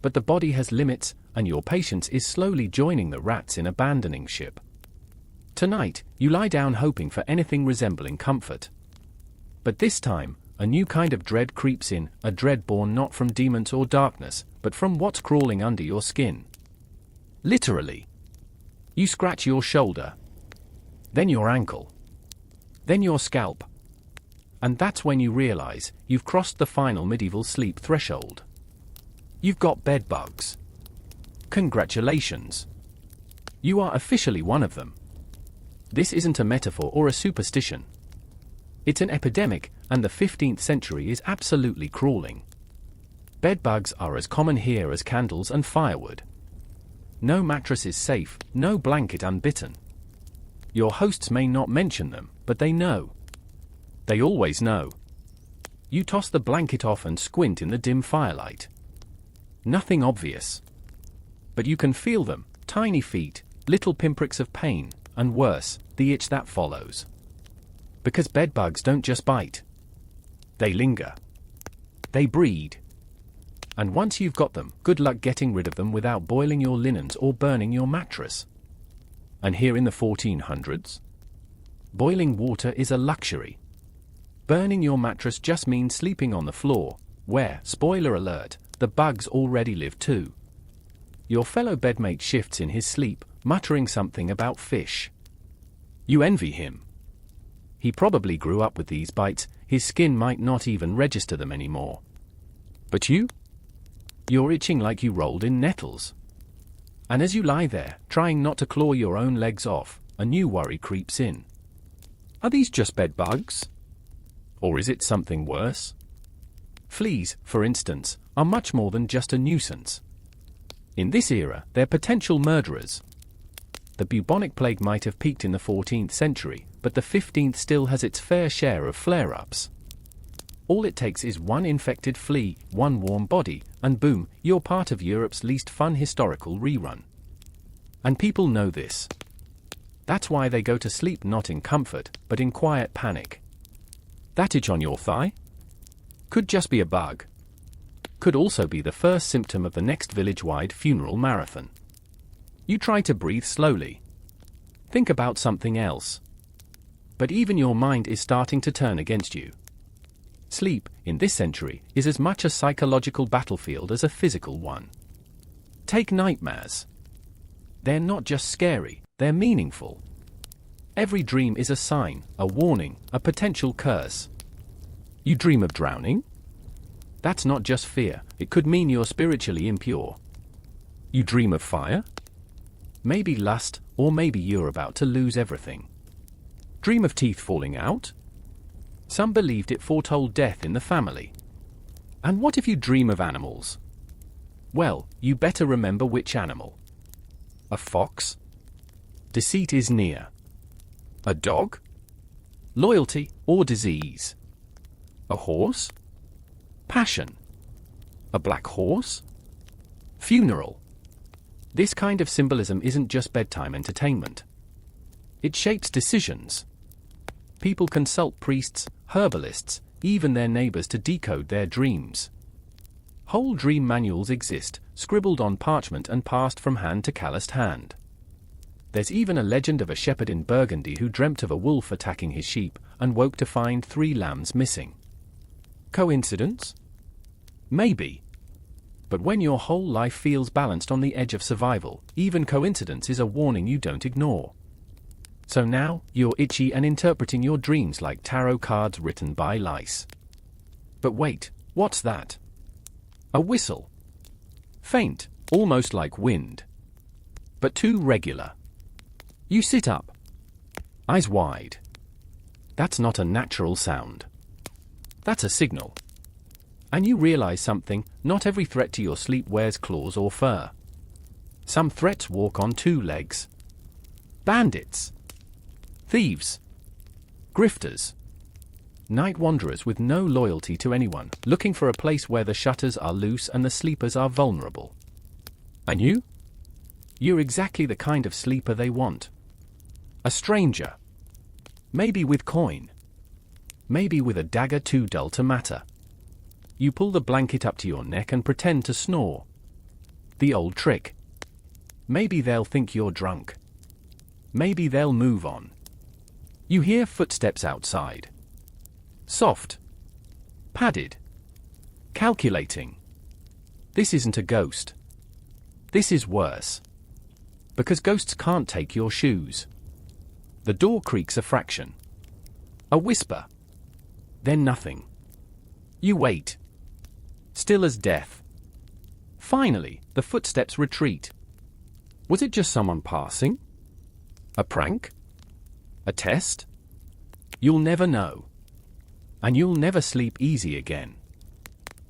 But the body has limits, and your patience is slowly joining the rats in abandoning ship. Tonight, you lie down hoping for anything resembling comfort. But this time, a new kind of dread creeps in, a dread born not from demons or darkness, but from what's crawling under your skin. Literally. You scratch your shoulder. Then your ankle. Then your scalp. And that's when you realize you've crossed the final medieval sleep threshold. You've got bed bugs. Congratulations. You are officially one of them. This isn't a metaphor or a superstition. It's an epidemic, and the 15th century is absolutely crawling. Bed bugs are as common here as candles and firewood. No mattress is safe, no blanket unbitten. Your hosts may not mention them, but they know. They always know. You toss the blanket off and squint in the dim firelight. Nothing obvious. But you can feel them, tiny feet, little pinpricks of pain, and worse, the itch that follows. Because bedbugs don't just bite. They linger. They breed. And once you've got them, good luck getting rid of them without boiling your linens or burning your mattress. And here in the 1400s? Boiling water is a luxury. Burning your mattress just means sleeping on the floor, where, spoiler alert, the bugs already live too. Your fellow bedmate shifts in his sleep, muttering something about fish. You envy him. He probably grew up with these bites, his skin might not even register them anymore. But you? You're itching like you rolled in nettles. And as you lie there, trying not to claw your own legs off, a new worry creeps in. Are these just bed bugs? Or is it something worse? Fleas, for instance, are much more than just a nuisance. In this era, they're potential murderers. The bubonic plague might have peaked in the 14th century, but the 15th still has its fair share of flare-ups. All it takes is one infected flea, one warm body, and boom, you're part of Europe's least fun historical rerun. And people know this. That's why they go to sleep not in comfort, but in quiet panic. That itch on your thigh? Could just be a bug. Could also be the first symptom of the next village-wide funeral marathon. You try to breathe slowly. Think about something else. But even your mind is starting to turn against you. Sleep, in this century, is as much a psychological battlefield as a physical one. Take nightmares. They're not just scary, they're meaningful. Every dream is a sign, a warning, a potential curse. You dream of drowning? That's not just fear, it could mean you're spiritually impure. You dream of fire? Maybe lust, or maybe you're about to lose everything. Dream of teeth falling out? Some believed it foretold death in the family. And what if you dream of animals? Well, you better remember which animal. A fox? Deceit is near. A dog? Loyalty or disease? A horse? Passion. A black horse? Funeral. This kind of symbolism isn't just bedtime entertainment. It shapes decisions. People consult priests, herbalists, even their neighbors to decode their dreams. Whole dream manuals exist, scribbled on parchment and passed from hand to calloused hand. There's even a legend of a shepherd in Burgundy who dreamt of a wolf attacking his sheep and woke to find 3 lambs missing. Coincidence? Maybe. But when your whole life feels balanced on the edge of survival, even coincidence is a warning you don't ignore. So now, you're itchy and interpreting your dreams like tarot cards written by lice. But wait, what's that? A whistle. Faint, almost like wind. But too regular. You sit up. Eyes wide. That's not a natural sound. That's a signal. And you realize something, not every threat to your sleep wears claws or fur. Some threats walk on 2 legs. Bandits. Thieves. Grifters. Night wanderers with no loyalty to anyone, looking for a place where the shutters are loose and the sleepers are vulnerable. And you? You're exactly the kind of sleeper they want. A stranger. Maybe with coin. Maybe with a dagger too dull to matter. You pull the blanket up to your neck and pretend to snore. The old trick. Maybe they'll think you're drunk. Maybe they'll move on. You hear footsteps outside. Soft. Padded. Calculating. This isn't a ghost. This is worse. Because ghosts can't take your shoes. The door creaks a fraction. A whisper. Then nothing. You wait. Still as death. Finally, the footsteps retreat. Was it just someone passing? A prank? A test? You'll never know. And you'll never sleep easy again.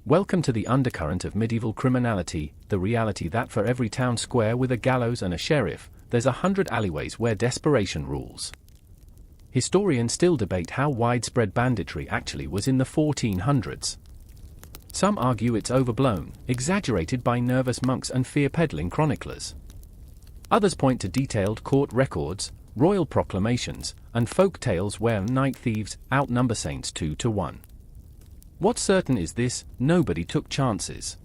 Welcome to the undercurrent of medieval criminality, the reality that for every town square with a gallows and a sheriff, there's 100 alleyways where desperation rules. Historians still debate how widespread banditry actually was in the 1400s. Some argue it's overblown, exaggerated by nervous monks and fear-peddling chroniclers. Others point to detailed court records, royal proclamations, and folk tales where night thieves outnumber saints 2 to 1. What's certain is this: nobody took chances.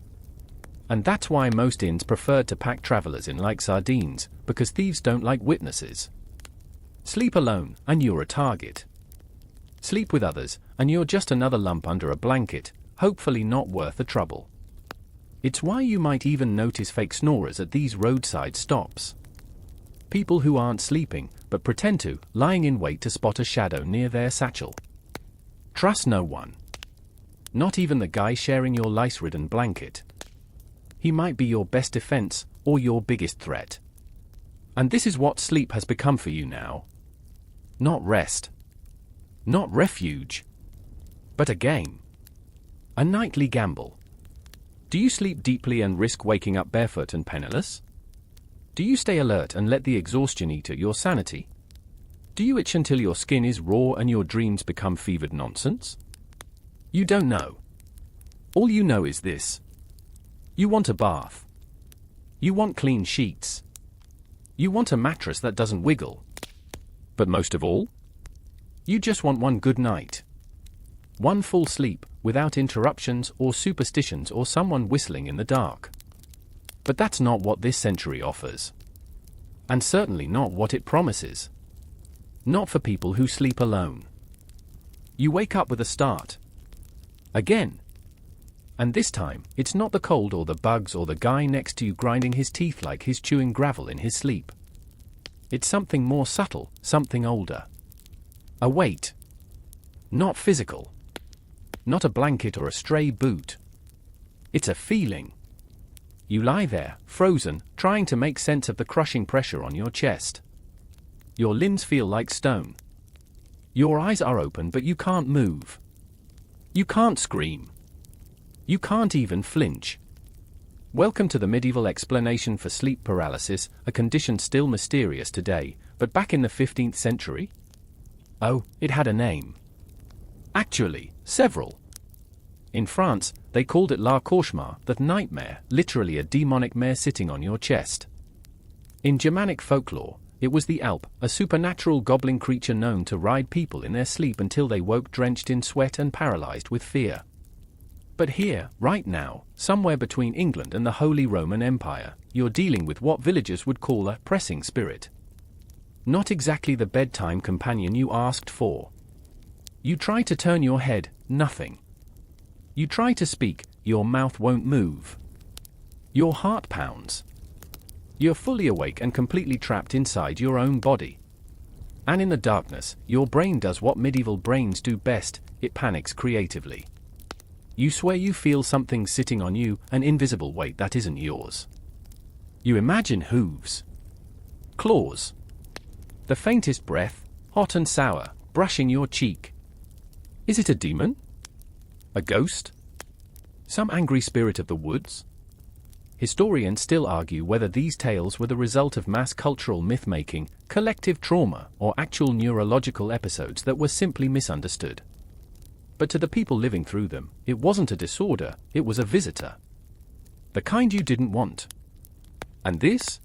And that's why most inns preferred to pack travelers in like sardines, because thieves don't like witnesses. Sleep alone, and you're a target. Sleep with others, and you're just another lump under a blanket, hopefully not worth the trouble. It's why you might even notice fake snorers at these roadside stops. People who aren't sleeping, but pretend to, lying in wait to spot a shadow near their satchel. Trust no one. Not even the guy sharing your lice-ridden blanket. He might be your best defense, or your biggest threat. And this is what sleep has become for you now. Not rest. Not refuge. But a game. A nightly gamble. Do you sleep deeply and risk waking up barefoot and penniless? Do you stay alert and let the exhaustion eat at your sanity? Do you itch until your skin is raw and your dreams become fevered nonsense? You don't know. All you know is this. You want a bath. You want clean sheets. You want a mattress that doesn't wiggle. But most of all, you just want one good night. One full sleep, without interruptions or superstitions or someone whistling in the dark. But that's not what this century offers. And certainly not what it promises. Not for people who sleep alone. You wake up with a start. Again. And this time, it's not the cold or the bugs or the guy next to you grinding his teeth like he's chewing gravel in his sleep. It's something more subtle, something older. A weight. Not physical. Not a blanket or a stray boot. It's a feeling. You lie there, frozen, trying to make sense of the crushing pressure on your chest. Your limbs feel like stone. Your eyes are open but you can't move. You can't scream. You can't even flinch. Welcome to the medieval explanation for sleep paralysis, a condition still mysterious today, but back in the 15th century? Oh, it had a name. Actually, several. In France, they called it la cauchemar, the nightmare, literally a demonic mare sitting on your chest. In Germanic folklore, it was the Alp, a supernatural goblin creature known to ride people in their sleep until they woke drenched in sweat and paralyzed with fear. But here, right now, somewhere between England and the Holy Roman Empire, you're dealing with what villagers would call a pressing spirit. Not exactly the bedtime companion you asked for. You try to turn your head, nothing. You try to speak, your mouth won't move. Your heart pounds. You're fully awake and completely trapped inside your own body. And in the darkness, your brain does what medieval brains do best, it panics creatively. You swear you feel something sitting on you, an invisible weight that isn't yours. You imagine hooves. Claws. The faintest breath, hot and sour, brushing your cheek. Is it a demon? A ghost? Some angry spirit of the woods? Historians still argue whether these tales were the result of mass cultural myth-making, collective trauma, or actual neurological episodes that were simply misunderstood. But to the people living through them, it wasn't a disorder, it was a visitor. The kind you didn't want. And this?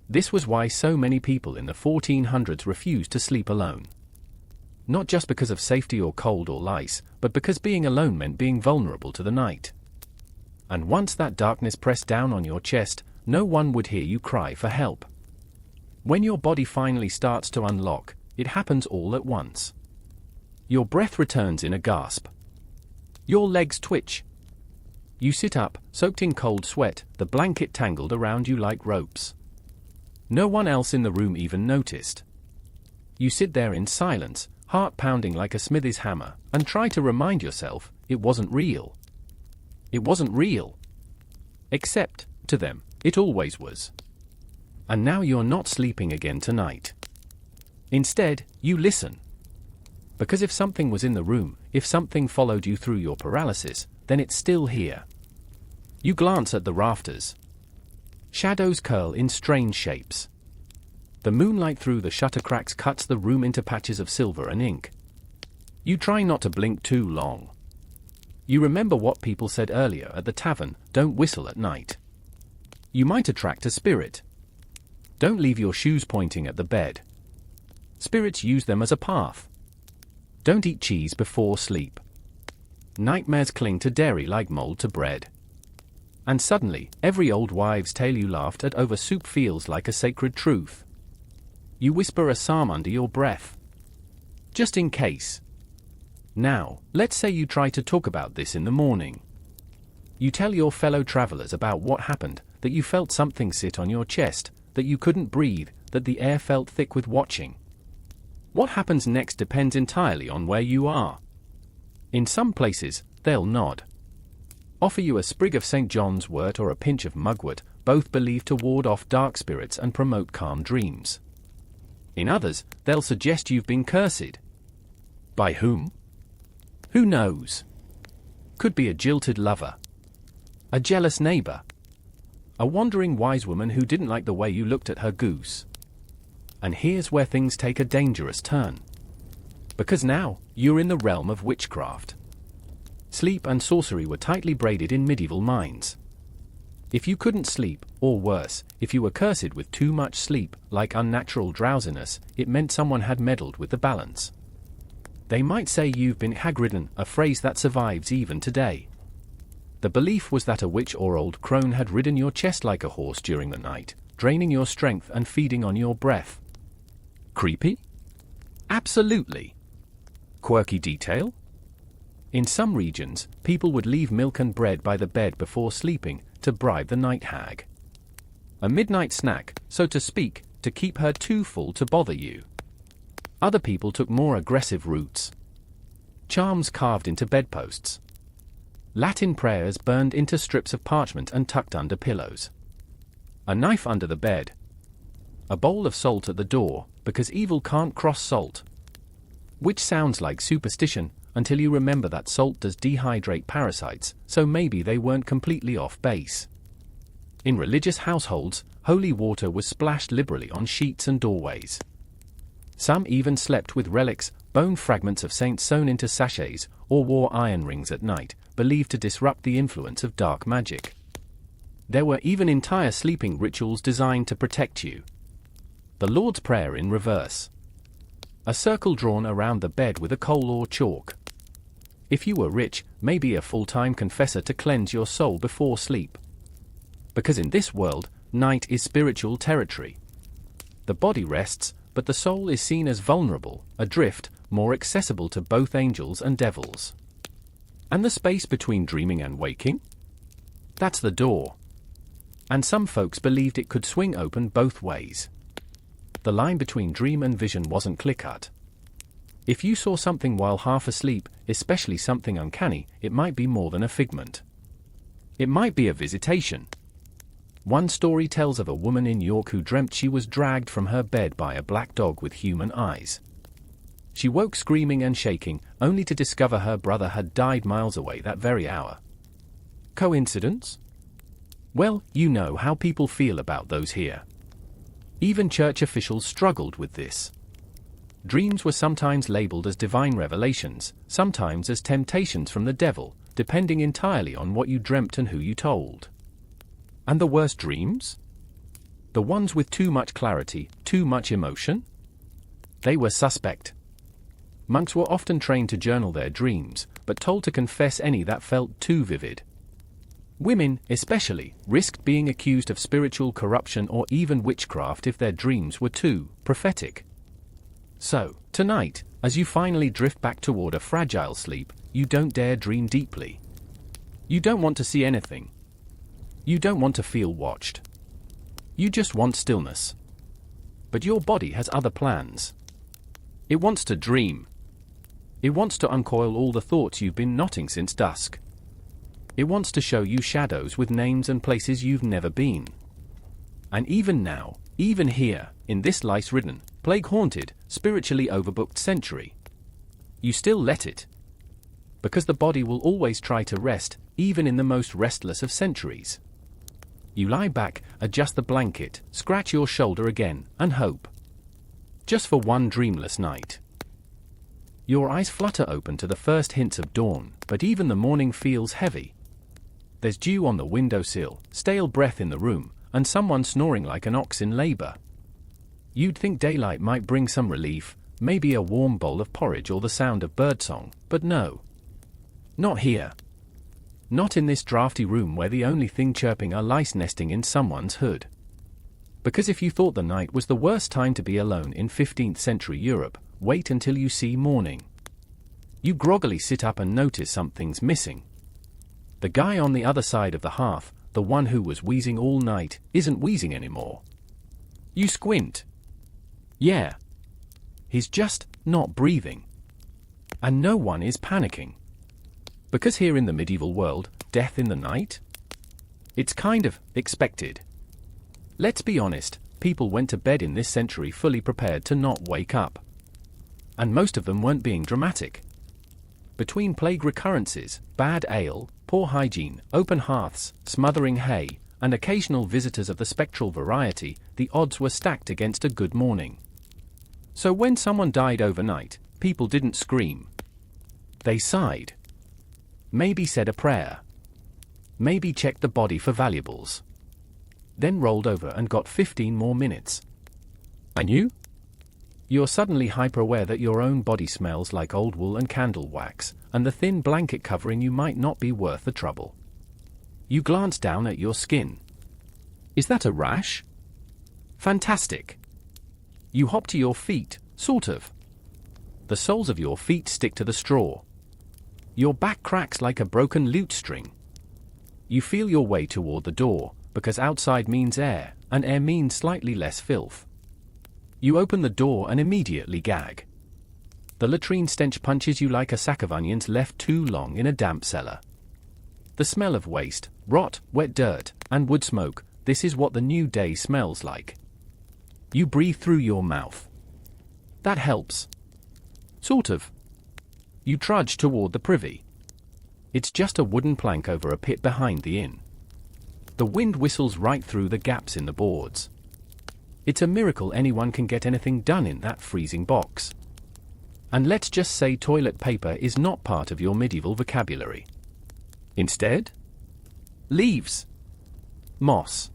This was why so many people in the 1400s refused to sleep alone. Not just because of safety or cold or lice, but because being alone meant being vulnerable to the night. And once that darkness pressed down on your chest, no one would hear you cry for help. When your body finally starts to unlock, it happens all at once. Your breath returns in a gasp. Your legs twitch. You sit up, soaked in cold sweat, the blanket tangled around you like ropes. No one else in the room even noticed. You sit there in silence, heart pounding like a smithy's hammer, and try to remind yourself it wasn't real. It wasn't real. Except, to them, it always was. And now you're not sleeping again tonight. Instead, you listen. Because if something was in the room, if something followed you through your paralysis, then it's still here. You glance at the rafters. Shadows curl in strange shapes. The moonlight through the shutter cracks cuts the room into patches of silver and ink. You try not to blink too long. You remember what people said earlier at the tavern, don't whistle at night. You might attract a spirit. Don't leave your shoes pointing at the bed. Spirits use them as a path. Don't eat cheese before sleep. Nightmares cling to dairy like mold to bread. And suddenly, every old wives' tale you laughed at over soup feels like a sacred truth. You whisper a psalm under your breath. Just in case. Now, let's say you try to talk about this in the morning. You tell your fellow travelers about what happened, that you felt something sit on your chest, that you couldn't breathe, that the air felt thick with watching. What happens next depends entirely on where you are. In some places, they'll nod. Offer you a sprig of St. John's wort or a pinch of mugwort, both believed to ward off dark spirits and promote calm dreams. In others, they'll suggest you've been cursed. By whom? Who knows? Could be a jilted lover. A jealous neighbor. A wandering wise woman who didn't like the way you looked at her goose. And here's where things take a dangerous turn. Because now, you're in the realm of witchcraft. Sleep and sorcery were tightly braided in medieval minds. If you couldn't sleep, or worse, if you were cursed with too much sleep, like unnatural drowsiness, it meant someone had meddled with the balance. They might say you've been hag-ridden, a phrase that survives even today. The belief was that a witch or old crone had ridden your chest like a horse during the night, draining your strength and feeding on your breath. Creepy? Absolutely. Quirky detail? In some regions, people would leave milk and bread by the bed before sleeping to bribe the night hag. A midnight snack, so to speak, to keep her too full to bother you. Other people took more aggressive routes. Charms carved into bedposts. Latin prayers burned into strips of parchment and tucked under pillows. A knife under the bed. A bowl of salt at the door, because evil can't cross salt. Which sounds like superstition, until you remember that salt does dehydrate parasites, so maybe they weren't completely off base. In religious households, holy water was splashed liberally on sheets and doorways. Some even slept with relics, bone fragments of saints sewn into sachets, or wore iron rings at night, believed to disrupt the influence of dark magic. There were even entire sleeping rituals designed to protect you. The Lord's Prayer in reverse. A circle drawn around the bed with a coal or chalk. If you were rich, maybe a full-time confessor to cleanse your soul before sleep. Because in this world, night is spiritual territory. The body rests, but the soul is seen as vulnerable, adrift, more accessible to both angels and devils. And the space between dreaming and waking? That's the door. And some folks believed it could swing open both ways. The line between dream and vision wasn't clear-cut. If you saw something while half asleep, especially something uncanny, it might be more than a figment. It might be a visitation. One story tells of a woman in York who dreamt she was dragged from her bed by a black dog with human eyes. She woke screaming and shaking, only to discover her brother had died miles away that very hour. Coincidence? Well, you know how people feel about those here. Even church officials struggled with this. Dreams were sometimes labeled as divine revelations, sometimes as temptations from the devil, depending entirely on what you dreamt and who you told. And the worst dreams? The ones with too much clarity, too much emotion? They were suspect. Monks were often trained to journal their dreams, but told to confess any that felt too vivid. Women, especially, risked being accused of spiritual corruption or even witchcraft if their dreams were too prophetic. So, tonight, as you finally drift back toward a fragile sleep, you don't dare dream deeply. You don't want to see anything. You don't want to feel watched. You just want stillness. But your body has other plans. It wants to dream. It wants to uncoil all the thoughts you've been knotting since dusk. It wants to show you shadows with names and places you've never been. And even now, even here, in this lice-ridden, plague-haunted, spiritually overbooked century, you still let it. Because the body will always try to rest, even in the most restless of centuries. You lie back, adjust the blanket, scratch your shoulder again, and hope. Just for one dreamless night. Your eyes flutter open to the first hints of dawn, but even the morning feels heavy. There's dew on the windowsill, stale breath in the room, and someone snoring like an ox in labor. You'd think daylight might bring some relief, maybe a warm bowl of porridge or the sound of birdsong, but no. Not here. Not in this drafty room where the only thing chirping are lice nesting in someone's hood. Because if you thought the night was the worst time to be alone in 15th century Europe, wait until you see morning. You groggily sit up and notice something's missing. The guy on the other side of the hearth, the one who was wheezing all night, isn't wheezing anymore. You squint. Yeah. He's just not breathing. And no one is panicking. Because here in the medieval world, death in the night? It's kind of expected. Let's be honest, people went to bed in this century fully prepared to not wake up. And most of them weren't being dramatic. Between plague recurrences, bad ale, poor hygiene, open hearths, smothering hay, and occasional visitors of the spectral variety, the odds were stacked against a good morning. So when someone died overnight, people didn't scream. They sighed. Maybe said a prayer. Maybe checked the body for valuables. Then rolled over and got 15 more minutes. And you? You're suddenly hyper-aware that your own body smells like old wool and candle wax, and the thin blanket covering you might not be worth the trouble. You glance down at your skin. Is that a rash? Fantastic. You hop to your feet, sort of. The soles of your feet stick to the straw. Your back cracks like a broken lute string. You feel your way toward the door, because outside means air, and air means slightly less filth. You open the door and immediately gag. The latrine stench punches you like a sack of onions left too long in a damp cellar. The smell of waste, rot, wet dirt, and wood smoke, this is what the new day smells like. You breathe through your mouth. That helps. Sort of. You trudge toward the privy. It's just a wooden plank over a pit behind the inn. The wind whistles right through the gaps in the boards. It's a miracle anyone can get anything done in that freezing box. And let's just say toilet paper is not part of your medieval vocabulary. Instead? Leaves. Moss.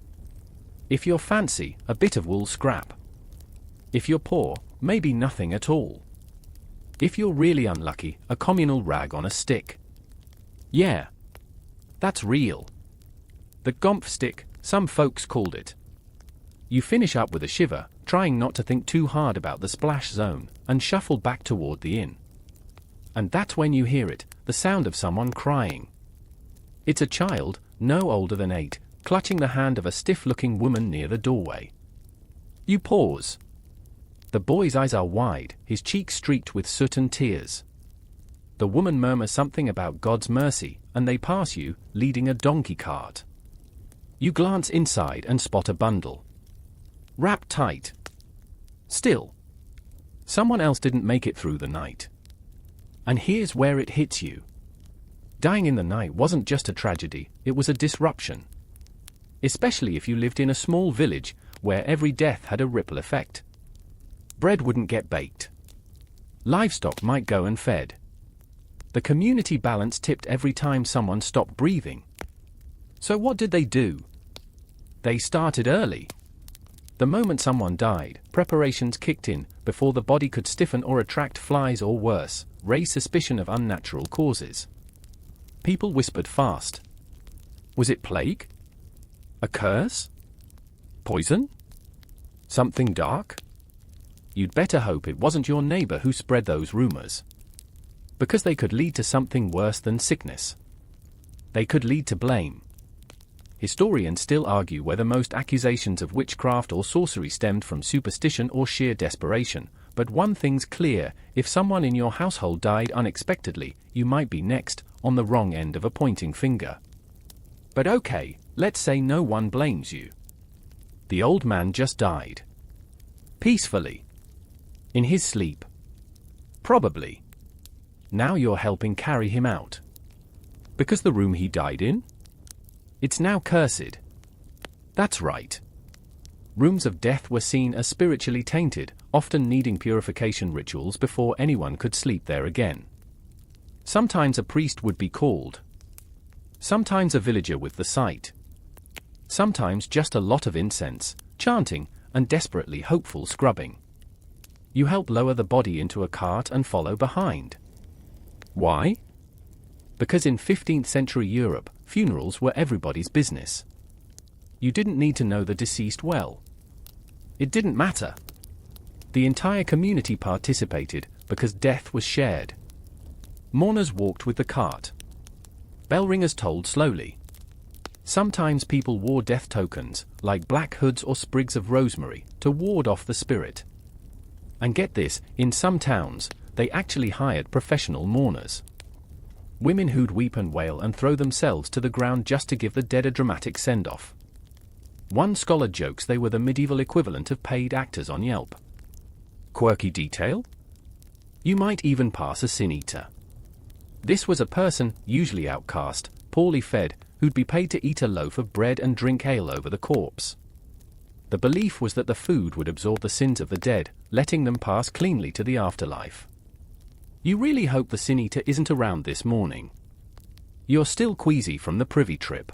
If you're fancy, a bit of wool scrap. If you're poor, maybe nothing at all. If you're really unlucky, a communal rag on a stick. Yeah. That's real. The Gomp stick, some folks called it. You finish up with a shiver, trying not to think too hard about the splash zone, and shuffle back toward the inn. And that's when you hear it, the sound of someone crying. It's a child, no older than 8, clutching the hand of a stiff-looking woman near the doorway. You pause. The boy's eyes are wide, his cheeks streaked with soot and tears. The woman murmurs something about God's mercy, and they pass you, leading a donkey cart. You glance inside and spot a bundle. Wrapped tight. Still. Someone else didn't make it through the night. And here's where it hits you. Dying in the night wasn't just a tragedy, it was a disruption. Especially if you lived in a small village, where every death had a ripple effect. Bread wouldn't get baked. Livestock might go unfed. The community balance tipped every time someone stopped breathing. So what did they do? They started early. The moment someone died, preparations kicked in, before the body could stiffen or attract flies or worse, raise suspicion of unnatural causes. People whispered fast. Was it plague? A curse? Poison? Something dark? You'd better hope it wasn't your neighbor who spread those rumors. Because they could lead to something worse than sickness. They could lead to blame. Historians still argue whether most accusations of witchcraft or sorcery stemmed from superstition or sheer desperation, but one thing's clear, if someone in your household died unexpectedly, you might be next, on the wrong end of a pointing finger. But okay, let's say no one blames you. The old man just died. Peacefully. In his sleep. Probably. Now you're helping carry him out. Because the room he died in? It's now cursed. That's right. Rooms of death were seen as spiritually tainted, often needing purification rituals before anyone could sleep there again. Sometimes a priest would be called. Sometimes a villager with the sight. Sometimes just a lot of incense, chanting, and desperately hopeful scrubbing. You help lower the body into a cart and follow behind. Why? Because in 15th century Europe, funerals were everybody's business. You didn't need to know the deceased well. It didn't matter. The entire community participated because death was shared. Mourners walked with the cart. Bell ringers tolled slowly. Sometimes people wore death tokens, like black hoods or sprigs of rosemary, to ward off the spirit. And get this, in some towns, they actually hired professional mourners. Women who'd weep and wail and throw themselves to the ground just to give the dead a dramatic send-off. One scholar jokes they were the medieval equivalent of paid actors on Yelp. Quirky detail? You might even pass a sin-eater. This was a person, usually outcast, poorly fed, who'd be paid to eat a loaf of bread and drink ale over the corpse. The belief was that the food would absorb the sins of the dead, letting them pass cleanly to the afterlife. You really hope the sin-eater isn't around this morning. You're still queasy from the privy trip.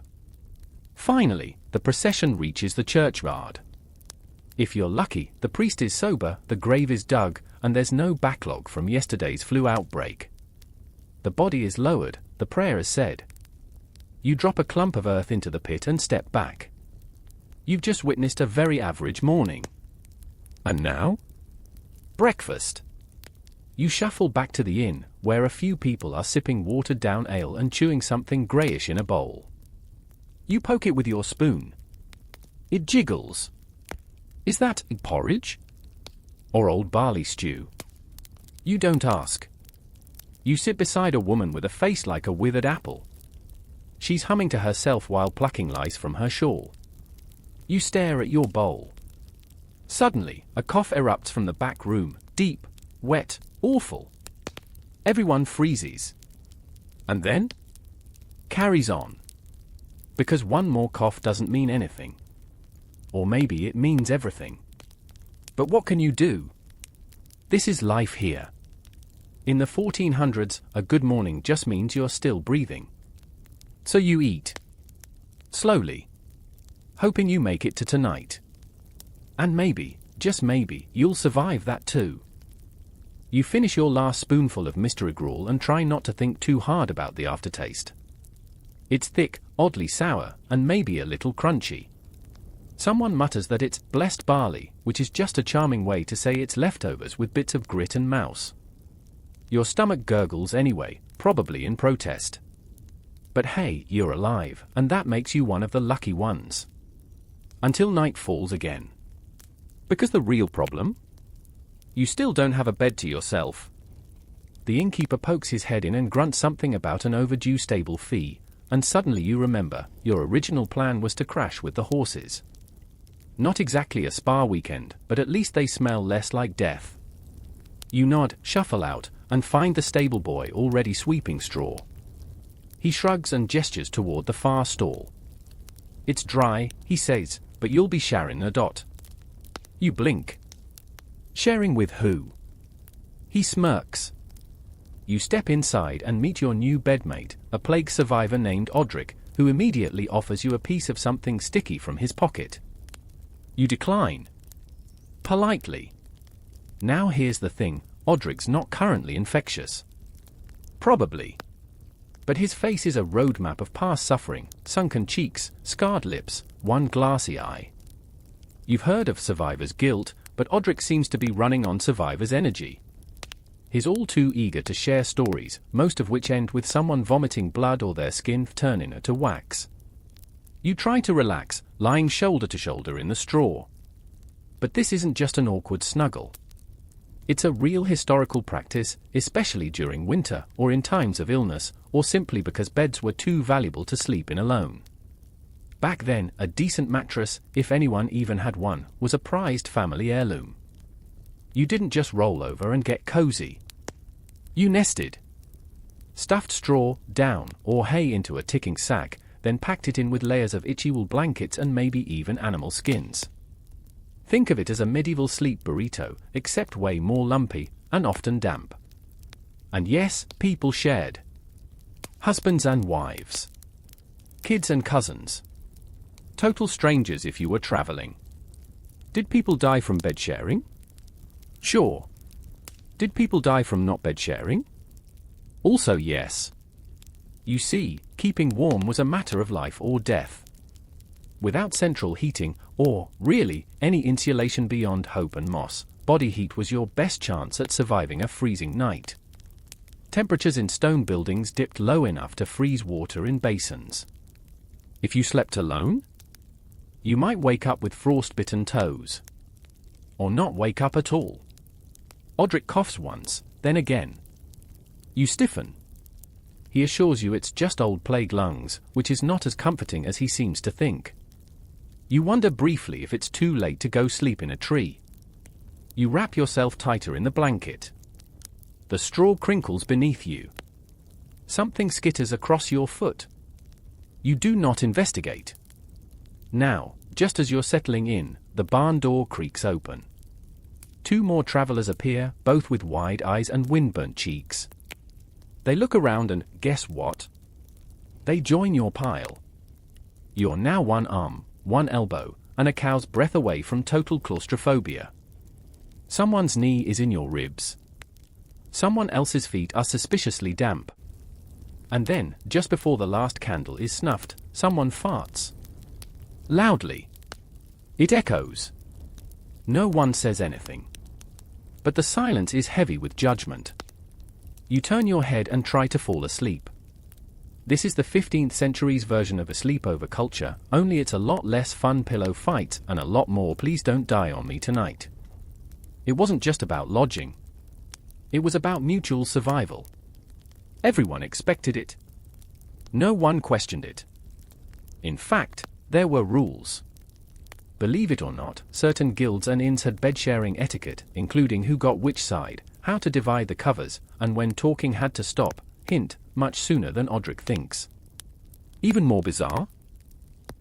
Finally, the procession reaches the churchyard. If you're lucky, the priest is sober, the grave is dug, and there's no backlog from yesterday's flu outbreak. The body is lowered, the prayer is said. You drop a clump of earth into the pit and step back. You've just witnessed a very average morning. And now? Breakfast. You shuffle back to the inn, where a few people are sipping watered-down ale and chewing something greyish in a bowl. You poke it with your spoon. It jiggles. Is that porridge? Or old barley stew? You don't ask. You sit beside a woman with a face like a withered apple. She's humming to herself while plucking lice from her shawl. You stare at your bowl. Suddenly, a cough erupts from the back room, deep, wet, awful. Everyone freezes. And then? Carries on. Because one more cough doesn't mean anything. Or maybe it means everything. But what can you do? This is life here. In the 1400s, a good morning just means you're still breathing. So you eat. Slowly. Hoping you make it to tonight. And maybe, just maybe, you'll survive that too. You finish your last spoonful of mystery gruel and try not to think too hard about the aftertaste. It's thick, oddly sour, and maybe a little crunchy. Someone mutters that it's blessed barley, which is just a charming way to say it's leftovers with bits of grit and mouse. Your stomach gurgles anyway, probably in protest. But hey, you're alive, and that makes you one of the lucky ones. Until night falls again. Because the real problem? You still don't have a bed to yourself. The innkeeper pokes his head in and grunts something about an overdue stable fee, and suddenly you remember, your original plan was to crash with the horses. Not exactly a spa weekend, but at least they smell less like death. You nod, shuffle out, and find the stable boy already sweeping straw. He shrugs and gestures toward the far stall. It's dry, he says, but you'll be sharing a dot. You blink. Sharing with who? He smirks. You step inside and meet your new bedmate, a plague survivor named Odric, who immediately offers you a piece of something sticky from his pocket. You decline. Politely. Now here's the thing, Odric's not currently infectious. Probably. But his face is a roadmap of past suffering, sunken cheeks, scarred lips, one glassy eye. You've heard of survivor's guilt, but Odric seems to be running on survivor's energy. He's all too eager to share stories, most of which end with someone vomiting blood or their skin turning to wax. You try to relax, lying shoulder to shoulder in the straw. But this isn't just an awkward snuggle. It's a real historical practice, especially during winter, or in times of illness, or simply because beds were too valuable to sleep in alone. Back then, a decent mattress, if anyone even had one, was a prized family heirloom. You didn't just roll over and get cozy. You nested. Stuffed straw, down, or hay into a ticking sack, then packed it in with layers of itchy wool blankets and maybe even animal skins. Think of it as a medieval sleep burrito, except way more lumpy, and often damp. And yes, people shared. Husbands and wives. Kids and cousins. Total strangers if you were traveling. Did people die from bed sharing? Sure. Did people die from not bed sharing? Also yes. You see, keeping warm was a matter of life or death. Without central heating, or, really, any insulation beyond hope and moss, body heat was your best chance at surviving a freezing night. Temperatures in stone buildings dipped low enough to freeze water in basins. If you slept alone, you might wake up with frostbitten toes. Or not wake up at all. Odric coughs once, then again. You stiffen. He assures you it's just old plague lungs, which is not as comforting as he seems to think. You wonder briefly if it's too late to go sleep in a tree. You wrap yourself tighter in the blanket. The straw crinkles beneath you. Something skitters across your foot. You do not investigate. Now, just as you're settling in, the barn door creaks open. Two more travelers appear, both with wide eyes and windburnt cheeks. They look around and, guess what? They join your pile. You're now one arm, one elbow, and a cow's breath away from total claustrophobia. Someone's knee is in your ribs. Someone else's feet are suspiciously damp. And then, just before the last candle is snuffed, someone farts. Loudly. It echoes. No one says anything. but the silence is heavy with judgment. You turn your head and try to fall asleep. This is the 15th century's version of a sleepover culture, only it's a lot less fun pillow fights and a lot more please don't die on me tonight. It wasn't just about lodging. It was about mutual survival. Everyone expected it. No one questioned it. In fact, there were rules. Believe it or not, certain guilds and inns had bed-sharing etiquette, including who got which side, how to divide the covers, and when talking had to stop, hint, much sooner than Odric thinks. Even more bizarre?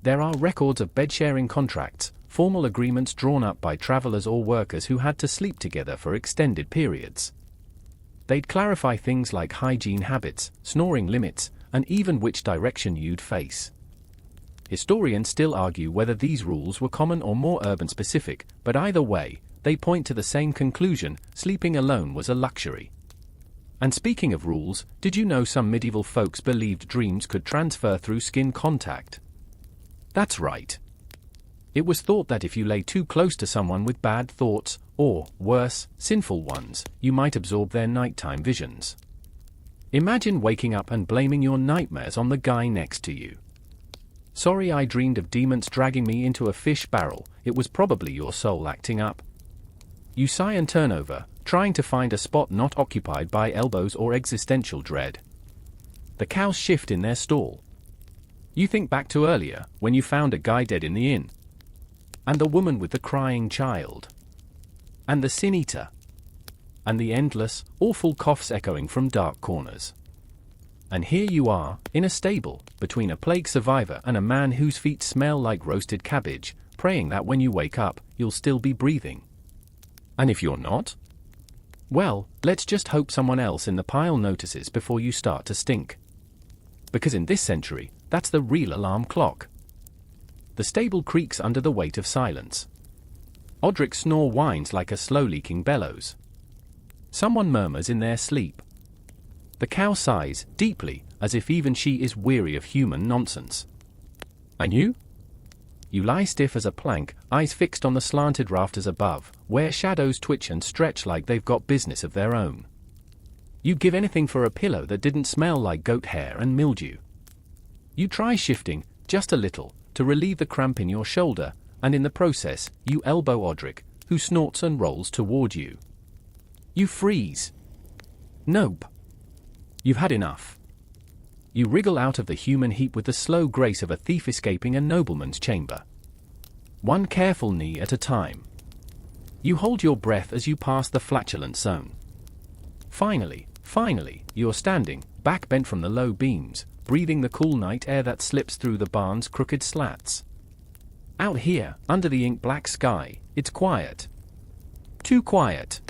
There are records of bed-sharing contracts, formal agreements drawn up by travelers or workers who had to sleep together for extended periods. They'd clarify things like hygiene habits, snoring limits, and even which direction you'd face. Historians still argue whether these rules were common or more urban-specific, but either way, they point to the same conclusion: sleeping alone was a luxury. And speaking of rules, did you know some medieval folks believed dreams could transfer through skin contact? That's right. It was thought that if you lay too close to someone with bad thoughts, or, worse, sinful ones, you might absorb their nighttime visions. Imagine waking up and blaming your nightmares on the guy next to you. Sorry, I dreamed of demons dragging me into a fish barrel. It was probably your soul acting up. You sigh and turn over, trying to find a spot not occupied by elbows or existential dread. The cows shift in their stall. You think back to earlier, when you found a guy dead in the inn. And the woman with the crying child. And the sin eater. And the endless, awful coughs echoing from dark corners. And here you are, in a stable, between a plague survivor and a man whose feet smell like roasted cabbage, praying that when you wake up, you'll still be breathing. And if you're not? Well, let's just hope someone else in the pile notices before you start to stink. Because in this century, that's the real alarm clock. The stable creaks under the weight of silence. Odric's snore whines like a slow-leaking bellows. Someone murmurs in their sleep. The cow sighs, deeply, as if even she is weary of human nonsense. And you? You lie stiff as a plank, eyes fixed on the slanted rafters above, where shadows twitch and stretch like they've got business of their own. You'd give anything for a pillow that didn't smell like goat hair and mildew. You try shifting, just a little, to relieve the cramp in your shoulder, and in the process, you elbow Odric, who snorts and rolls toward you. You freeze. Nope. You've had enough. You wriggle out of the human heap with the slow grace of a thief escaping a nobleman's chamber. One careful knee at a time. You hold your breath as you pass the flatulent zone. Finally, you're standing, back bent from the low beams, breathing the cool night air that slips through the barn's crooked slats. Out here, under the ink-black sky, it's quiet. Too quiet.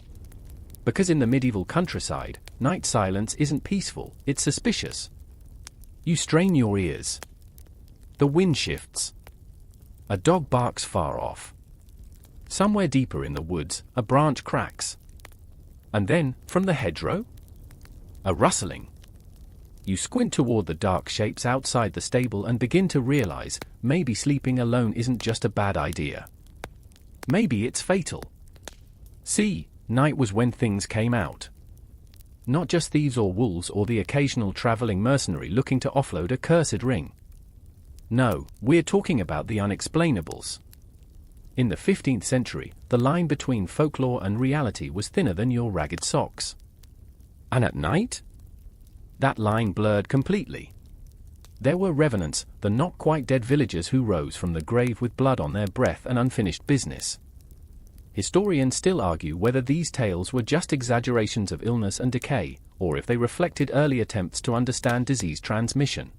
Because in the medieval countryside, night silence isn't peaceful, it's suspicious. You strain your ears. The wind shifts. A dog barks far off. Somewhere deeper in the woods, a branch cracks. And then, from the hedgerow? A rustling. You squint toward the dark shapes outside the stable and begin to realize, maybe sleeping alone isn't just a bad idea. Maybe it's fatal. See, night was when things came out. Not just thieves or wolves or the occasional traveling mercenary looking to offload a cursed ring. No, we're talking about the unexplainables. In the 15th century, the line between folklore and reality was thinner than your ragged socks. And at night? That line blurred completely. There were revenants, the not-quite-dead villagers who rose from the grave with blood on their breath and unfinished business. Historians still argue whether these tales were just exaggerations of illness and decay, or if they reflected early attempts to understand disease transmission.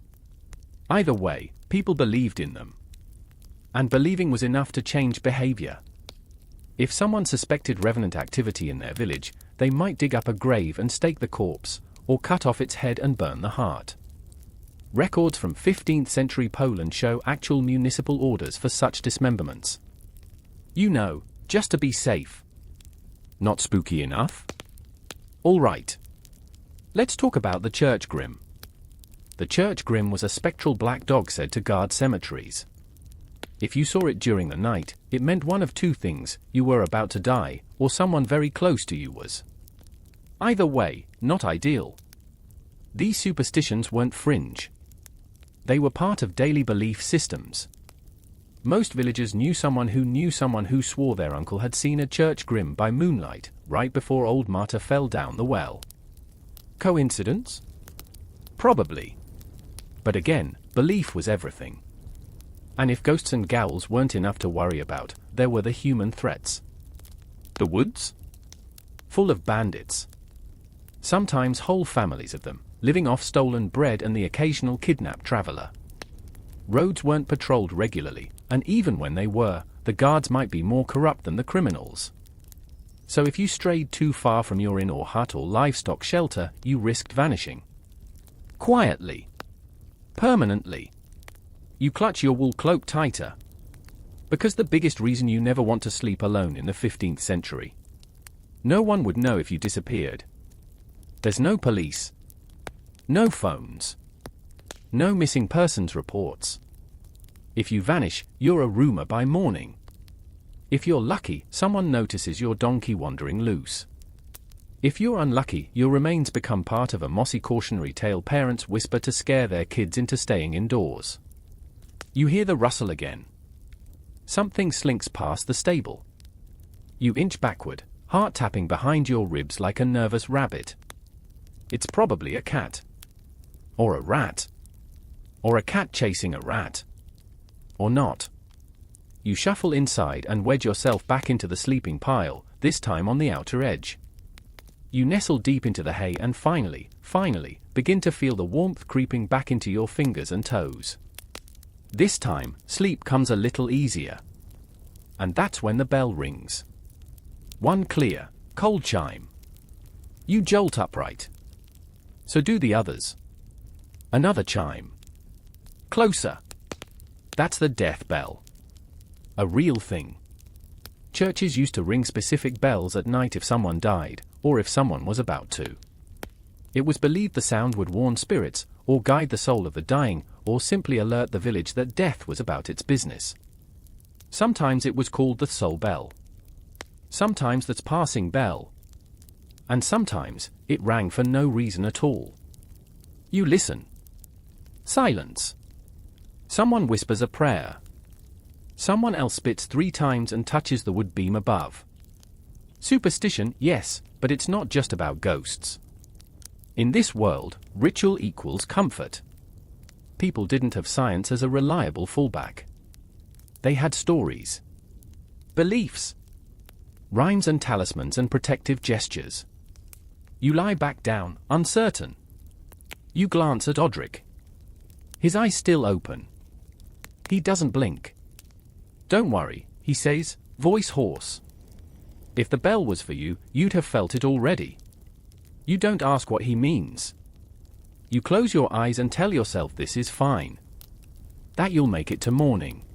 Either way, people believed in them. And believing was enough to change behavior. If someone suspected revenant activity in their village, they might dig up a grave and stake the corpse, or cut off its head and burn the heart. Records from 15th century Poland show actual municipal orders for such dismemberments. You know, just to be safe. Not spooky enough? All right. Let's talk about the church grim. The church grim was a spectral black dog said to guard cemeteries. If you saw it during the night, it meant one of two things: you were about to die, or someone very close to you was. Either way, not ideal. These superstitions weren't fringe. They were part of daily belief systems. Most villagers knew someone who swore their uncle had seen a church grim by moonlight, right before old Marta fell down the well. Coincidence? Probably. But again, belief was everything. And if ghosts and ghouls weren't enough to worry about, there were the human threats. The woods? Full of bandits. Sometimes whole families of them, living off stolen bread and the occasional kidnapped traveler. Roads weren't patrolled regularly, and even when they were, the guards might be more corrupt than the criminals. So if you strayed too far from your inn or hut or livestock shelter, you risked vanishing. Quietly. Permanently. You clutch your wool cloak tighter. Because the biggest reason you never want to sleep alone in the 15th century. No one would know if you disappeared. There's no police. No phones. No missing persons reports. If you vanish, you're a rumor by morning. If you're lucky, someone notices your donkey wandering loose. If you're unlucky, your remains become part of a mossy cautionary tale parents whisper to scare their kids into staying indoors. You hear the rustle again. Something slinks past the stable. You inch backward, heart tapping behind your ribs like a nervous rabbit. It's probably a cat. Or a rat. Or a cat chasing a rat. Or not. You shuffle inside and wedge yourself back into the sleeping pile, this time on the outer edge. You nestle deep into the hay and finally, begin to feel the warmth creeping back into your fingers and toes. This time, sleep comes a little easier. And that's when the bell rings. One clear, cold chime. You jolt upright. So do the others. Another chime. Closer. That's the death bell. A real thing. Churches used to ring specific bells at night if someone died, or if someone was about to. It was believed the sound would warn spirits, or guide the soul of the dying, or simply alert the village that death was about its business. Sometimes it was called the soul bell. Sometimes the passing bell. And sometimes, it rang for no reason at all. You listen. Silence. Someone whispers a prayer. Someone else spits 3 times and touches the wood beam above. Superstition, yes, but it's not just about ghosts. In this world, ritual equals comfort. People didn't have science as a reliable fallback. They had stories. Beliefs. Rhymes and talismans and protective gestures. You lie back down, uncertain. You glance at Odric. His eyes still open. He doesn't blink. Don't worry, he says, voice hoarse. If the bell was for you, you'd have felt it already. You don't ask what he means. You close your eyes and tell yourself this is fine. That you'll make it to morning.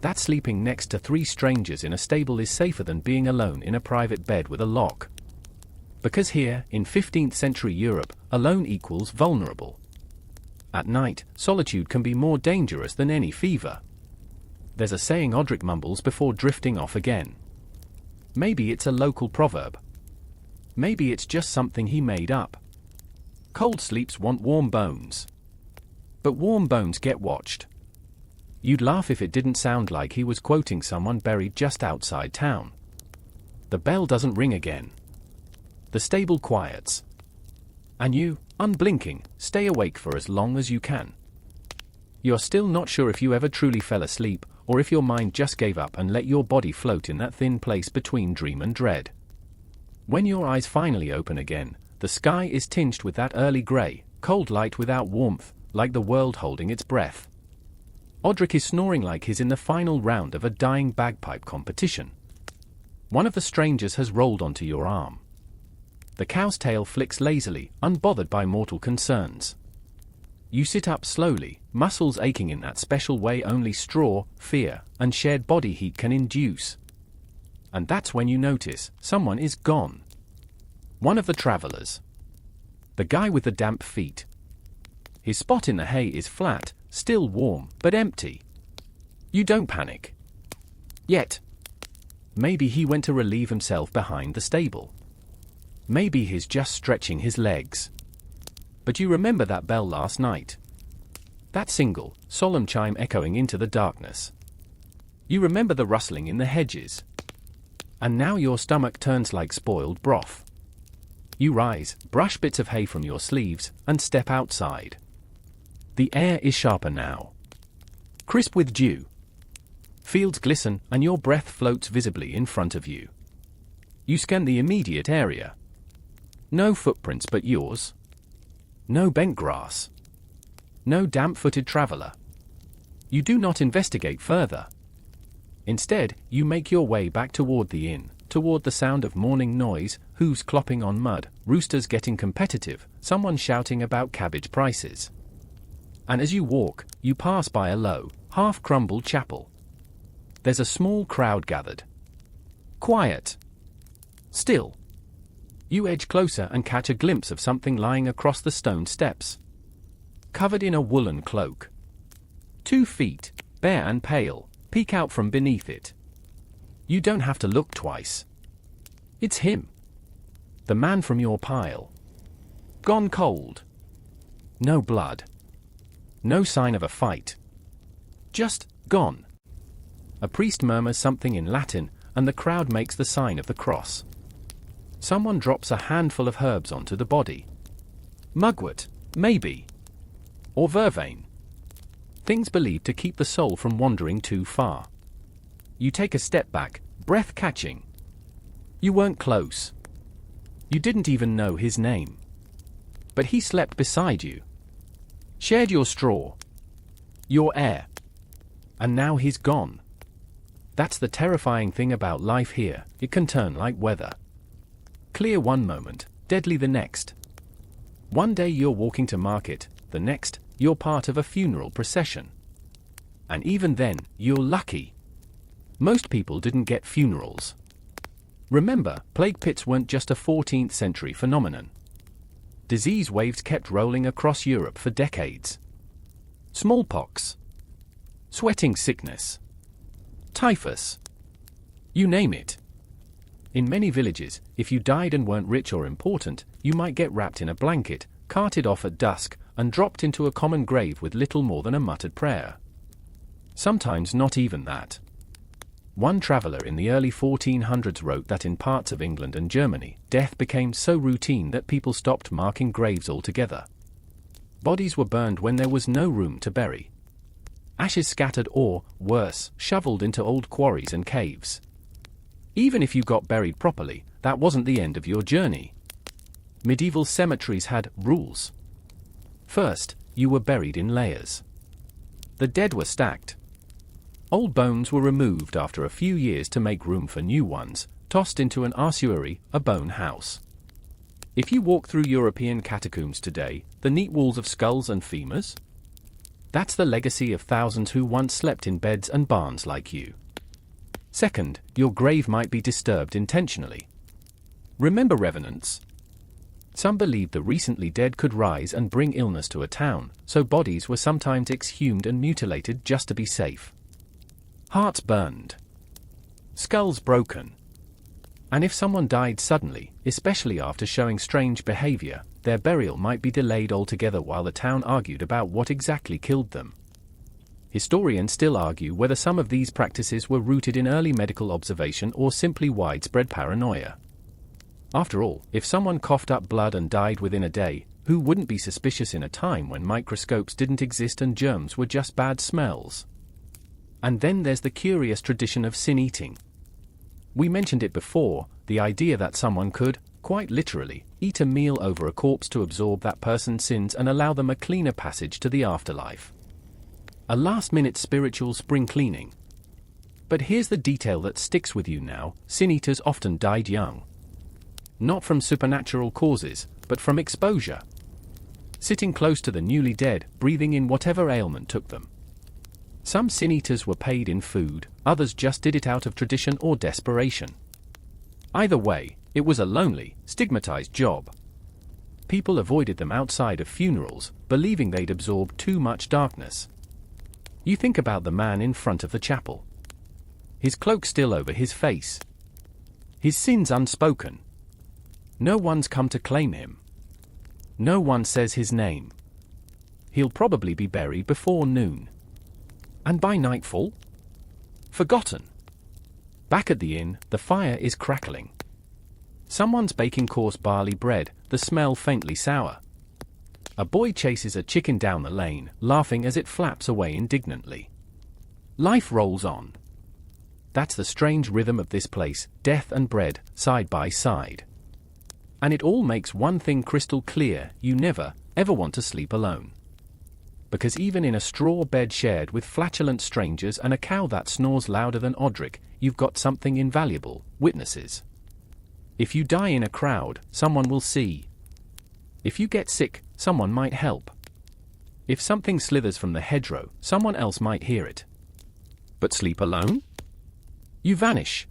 That sleeping next to 3 strangers in a stable is safer than being alone in a private bed with a lock. Because here, in 15th century Europe, alone equals vulnerable. At night, solitude can be more dangerous than any fever. There's a saying Odric mumbles before drifting off again. Maybe it's a local proverb. Maybe it's just something he made up. Cold sleeps want warm bones. But warm bones get watched. You'd laugh if it didn't sound like he was quoting someone buried just outside town. The bell doesn't ring again. The stable quiets. And you, unblinking, stay awake for as long as you can. You're still not sure if you ever truly fell asleep, or if your mind just gave up and let your body float in that thin place between dream and dread. When your eyes finally open again, the sky is tinged with that early grey, cold light without warmth, like the world holding its breath. Odric is snoring like he's in the final round of a dying bagpipe competition. One of the strangers has rolled onto your arm. The cow's tail flicks lazily, unbothered by mortal concerns. You sit up slowly, muscles aching in that special way only straw, fear, and shared body heat can induce. And that's when you notice, someone is gone. One of the travelers. The guy with the damp feet. His spot in the hay is flat, still warm, but empty. You don't panic. Yet. Maybe he went to relieve himself behind the stable. Maybe he's just stretching his legs. But you remember that bell last night? That single, solemn chime echoing into the darkness. You remember the rustling in the hedges. And now your stomach turns like spoiled broth. You rise, brush bits of hay from your sleeves, and step outside. The air is sharper now. Crisp with dew. Fields glisten, and your breath floats visibly in front of you. You scan the immediate area. No footprints but yours. No bent grass. No damp-footed traveler. You do not investigate further. Instead, you make your way back toward the inn, toward the sound of morning noise, hooves clopping on mud, roosters getting competitive, someone shouting about cabbage prices. And as you walk, you pass by a low, half-crumbled chapel. There's a small crowd gathered. Quiet. Still. You edge closer and catch a glimpse of something lying across the stone steps. Covered in a woolen cloak. 2 feet, bare and pale, peek out from beneath it. You don't have to look twice. It's him. The man from your pile. Gone cold. No blood. No sign of a fight. Just gone. A priest murmurs something in Latin, and the crowd makes the sign of the cross. Someone drops a handful of herbs onto the body. Mugwort, maybe. Or vervain. Things believed to keep the soul from wandering too far. You take a step back, breath catching. You weren't close. You didn't even know his name. But he slept beside you. Shared your straw. Your air. And now he's gone. That's the terrifying thing about life here, it can turn like weather. Clear one moment, deadly the next. One day you're walking to market, the next, you're part of a funeral procession. And even then, you're lucky. Most people didn't get funerals. Remember, plague pits weren't just a 14th century phenomenon. Disease waves kept rolling across Europe for decades. Smallpox. Sweating sickness. Typhus. You name it. In many villages, if you died and weren't rich or important, you might get wrapped in a blanket, carted off at dusk, and dropped into a common grave with little more than a muttered prayer. Sometimes not even that. One traveller in the early 1400s wrote that in parts of England and Germany, death became so routine that people stopped marking graves altogether. Bodies were burned when there was no room to bury. Ashes scattered or, worse, shoveled into old quarries and caves. Even if you got buried properly, that wasn't the end of your journey. Medieval cemeteries had rules. First, you were buried in layers. The dead were stacked. Old bones were removed after a few years to make room for new ones, tossed into an ossuary, a bone house. If you walk through European catacombs today, the neat walls of skulls and femurs? That's the legacy of thousands who once slept in beds and barns like you. Second, your grave might be disturbed intentionally. Remember revenants? Some believed the recently dead could rise and bring illness to a town, so bodies were sometimes exhumed and mutilated just to be safe. Hearts burned. Skulls broken. And if someone died suddenly, especially after showing strange behavior, their burial might be delayed altogether while the town argued about what exactly killed them. Historians still argue whether some of these practices were rooted in early medical observation or simply widespread paranoia. After all, if someone coughed up blood and died within a day, who wouldn't be suspicious in a time when microscopes didn't exist and germs were just bad smells? And then there's the curious tradition of sin-eating. We mentioned it before, the idea that someone could, quite literally, eat a meal over a corpse to absorb that person's sins and allow them a cleaner passage to the afterlife. A last-minute spiritual spring cleaning. But here's the detail that sticks with you now: sin-eaters often died young. Not from supernatural causes, but from exposure. Sitting close to the newly dead, breathing in whatever ailment took them. Some sin-eaters were paid in food, others just did it out of tradition or desperation. Either way, it was a lonely, stigmatized job. People avoided them outside of funerals, believing they'd absorb too much darkness. You think about the man in front of the chapel. His cloak still over his face. His sins unspoken. No one's come to claim him. No one says his name. He'll probably be buried before noon. And by nightfall? Forgotten. Back at the inn, the fire is crackling. Someone's baking coarse barley bread, the smell faintly sour. A boy chases a chicken down the lane, laughing as it flaps away indignantly. Life rolls on. That's the strange rhythm of this place, death and bread, side by side. And it all makes one thing crystal clear: you never, ever want to sleep alone. Because even in a straw bed shared with flatulent strangers and a cow that snores louder than Odric, you've got something invaluable: witnesses. If you die in a crowd, someone will see. If you get sick, someone might help. If something slithers from the hedgerow, someone else might hear it. But sleep alone? You vanish.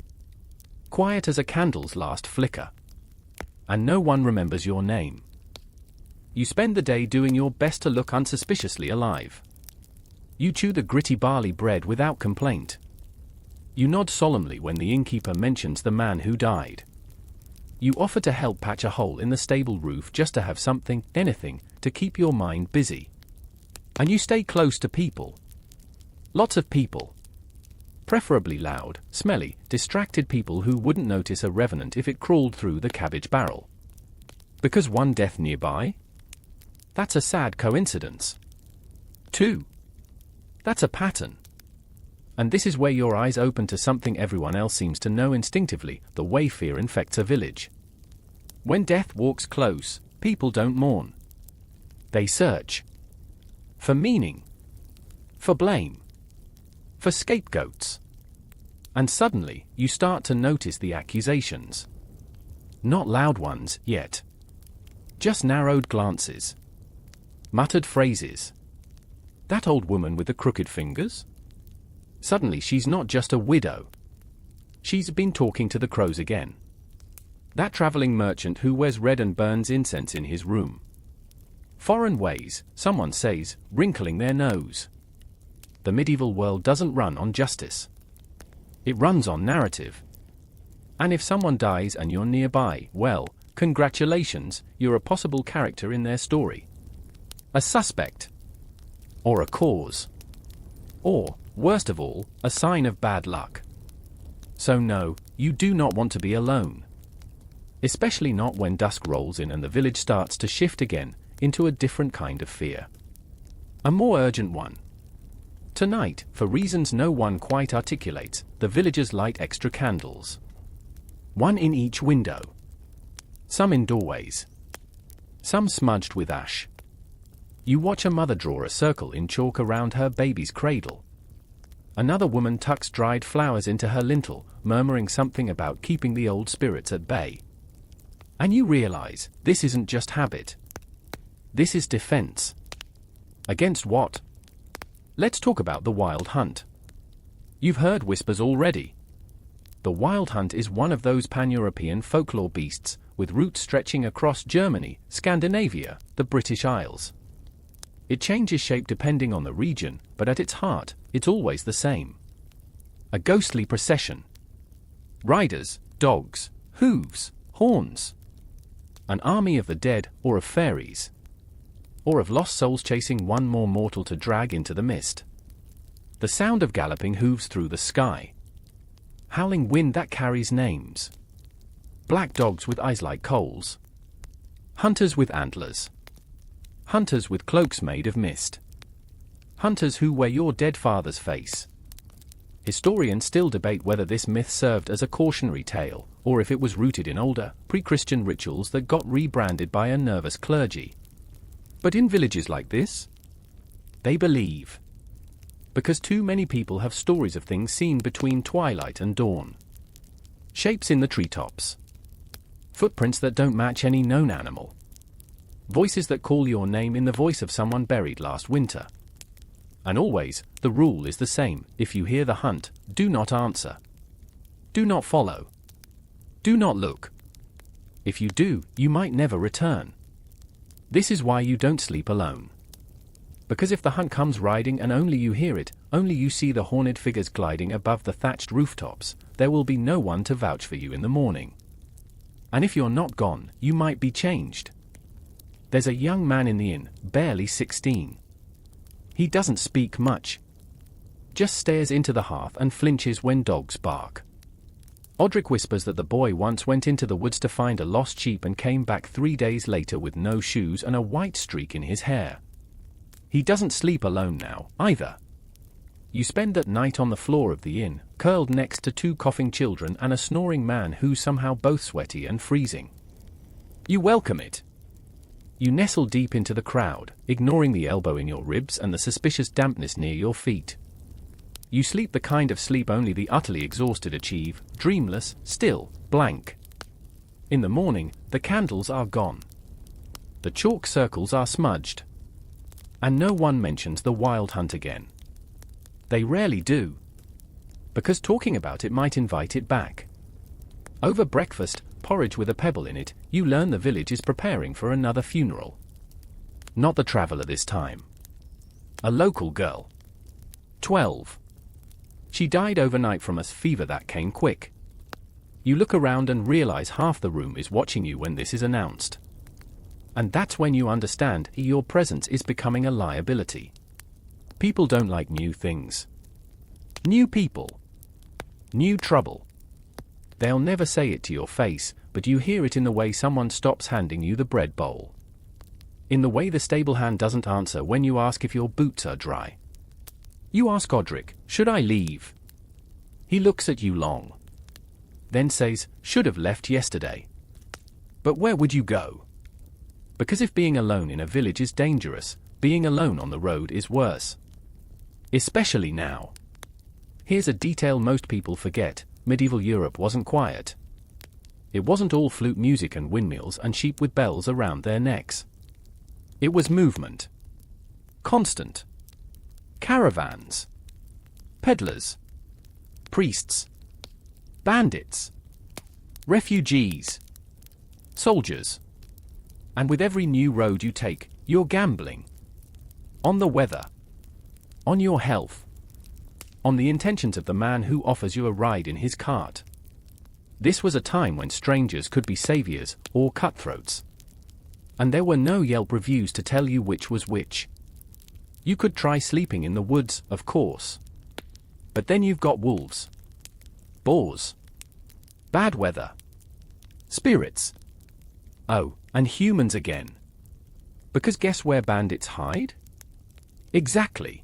Quiet as a candle's last flicker. And no one remembers your name. You spend the day doing your best to look unsuspiciously alive. You chew the gritty barley bread without complaint. You nod solemnly when the innkeeper mentions the man who died. You offer to help patch a hole in the stable roof just to have something, anything, to keep your mind busy. And you stay close to people. Lots of people. Preferably loud, smelly, distracted people who wouldn't notice a revenant if it crawled through the cabbage barrel. Because one death nearby? That's a sad coincidence. 2. That's a pattern. And this is where your eyes open to something everyone else seems to know instinctively: the way fear infects a village. When death walks close, people don't mourn. They search. For meaning. For blame. For scapegoats. And suddenly, you start to notice the accusations. Not loud ones, yet. Just narrowed glances. Muttered phrases. That old woman with the crooked fingers? Suddenly she's not just a widow. She's been talking to the crows again. That traveling merchant who wears red and burns incense in his room. Foreign ways, someone says, wrinkling their nose. The medieval world doesn't run on justice. It runs on narrative. And if someone dies and you're nearby, well, congratulations, you're a possible character in their story. A suspect. Or a cause. Or, worst of all, a sign of bad luck. So no, you do not want to be alone. Especially not when dusk rolls in and the village starts to shift again into a different kind of fear. A more urgent one. Tonight, for reasons no one quite articulates, the villagers light extra candles. One in each window. Some in doorways. Some smudged with ash. You watch a mother draw a circle in chalk around her baby's cradle. Another woman tucks dried flowers into her lintel, murmuring something about keeping the old spirits at bay. And you realize, this isn't just habit. This is defense. Against what? Let's talk about the wild hunt. You've heard whispers already. The wild hunt is one of those pan-European folklore beasts, with roots stretching across Germany, Scandinavia, the British Isles. It changes shape depending on the region, but at its heart, it's always the same. A ghostly procession. Riders, dogs, hooves, horns. An army of the dead, or of fairies. Or of lost souls chasing one more mortal to drag into the mist. The sound of galloping hooves through the sky. Howling wind that carries names. Black dogs with eyes like coals. Hunters with antlers. Hunters with cloaks made of mist. Hunters who wear your dead father's face. Historians still debate whether this myth served as a cautionary tale, or if it was rooted in older, pre-Christian rituals that got rebranded by a nervous clergy. But in villages like this, they believe. Because too many people have stories of things seen between twilight and dawn. Shapes in the treetops. Footprints that don't match any known animal. Voices that call your name in the voice of someone buried last winter. And always, the rule is the same: if you hear the hunt, do not answer. Do not follow. Do not look. If you do, you might never return. This is why you don't sleep alone. Because if the hunt comes riding and only you hear it, only you see the horned figures gliding above the thatched rooftops, there will be no one to vouch for you in the morning. And if you're not gone, you might be changed. There's a young man in the inn, barely 16. He doesn't speak much. Just stares into the hearth and flinches when dogs bark. Odric whispers that the boy once went into the woods to find a lost sheep and came back 3 days later with no shoes and a white streak in his hair. He doesn't sleep alone now, either. You spend that night on the floor of the inn, curled next to 2 coughing children and a snoring man who's somehow both sweaty and freezing. You welcome it. You nestle deep into the crowd, ignoring the elbow in your ribs and the suspicious dampness near your feet. You sleep the kind of sleep only the utterly exhausted achieve, dreamless, still, blank. In the morning, the candles are gone. The chalk circles are smudged. And no one mentions the wild hunt again. They rarely do. Because talking about it might invite it back. Over breakfast, porridge with a pebble in it, you learn the village is preparing for another funeral. Not the traveler this time. A local girl. 12. She died overnight from a fever that came quick. You look around and realize half the room is watching you when this is announced. And that's when you understand your presence is becoming a liability. People don't like new things. New people. New trouble. They'll never say it to your face, but you hear it in the way someone stops handing you the bread bowl. In the way the stable hand doesn't answer when you ask if your boots are dry. You ask Odric, should I leave? He looks at you long. Then says, should have left yesterday. But where would you go? Because if being alone in a village is dangerous, being alone on the road is worse. Especially now. Here's a detail most people forget: medieval Europe wasn't quiet. It wasn't all flute music and windmills and sheep with bells around their necks. It was movement. Constant. Caravans. Peddlers. Priests. Bandits. Refugees. Soldiers. And with every new road you take, you're gambling. On the weather. On your health. On the intentions of the man who offers you a ride in his cart. This was a time when strangers could be saviors or cutthroats. And there were no Yelp reviews to tell you which was which. You could try sleeping in the woods, of course. But then you've got wolves. Boars. Bad weather. Spirits. Oh, and humans again. Because guess where bandits hide? Exactly.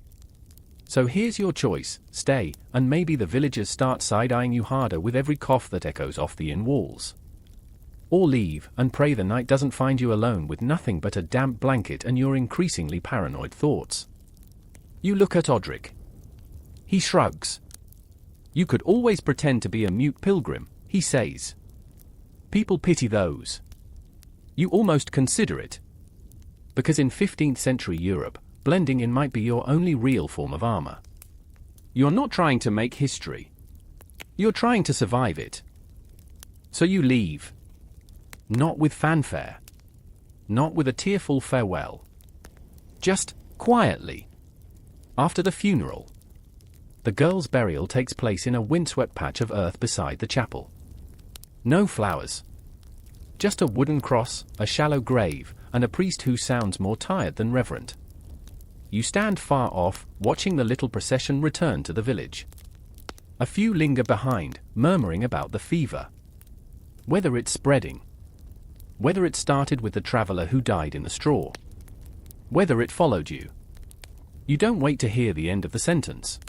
So here's your choice: stay, and maybe the villagers start side-eyeing you harder with every cough that echoes off the inn walls. Or leave, and pray the night doesn't find you alone with nothing but a damp blanket and your increasingly paranoid thoughts. You look at Odric. He shrugs. You could always pretend to be a mute pilgrim, he says. People pity those. You almost consider it. Because in 15th century Europe, blending in might be your only real form of armor. You're not trying to make history. You're trying to survive it. So you leave. Not with fanfare. Not with a tearful farewell. Just quietly. After the funeral. The girl's burial takes place in a windswept patch of earth beside the chapel. No flowers. Just a wooden cross, a shallow grave, and a priest who sounds more tired than reverent. You stand far off, watching the little procession return to the village. A few linger behind, murmuring about the fever. Whether it's spreading. Whether it started with the traveler who died in the straw. Whether it followed you. You don't wait to hear the end of the sentence.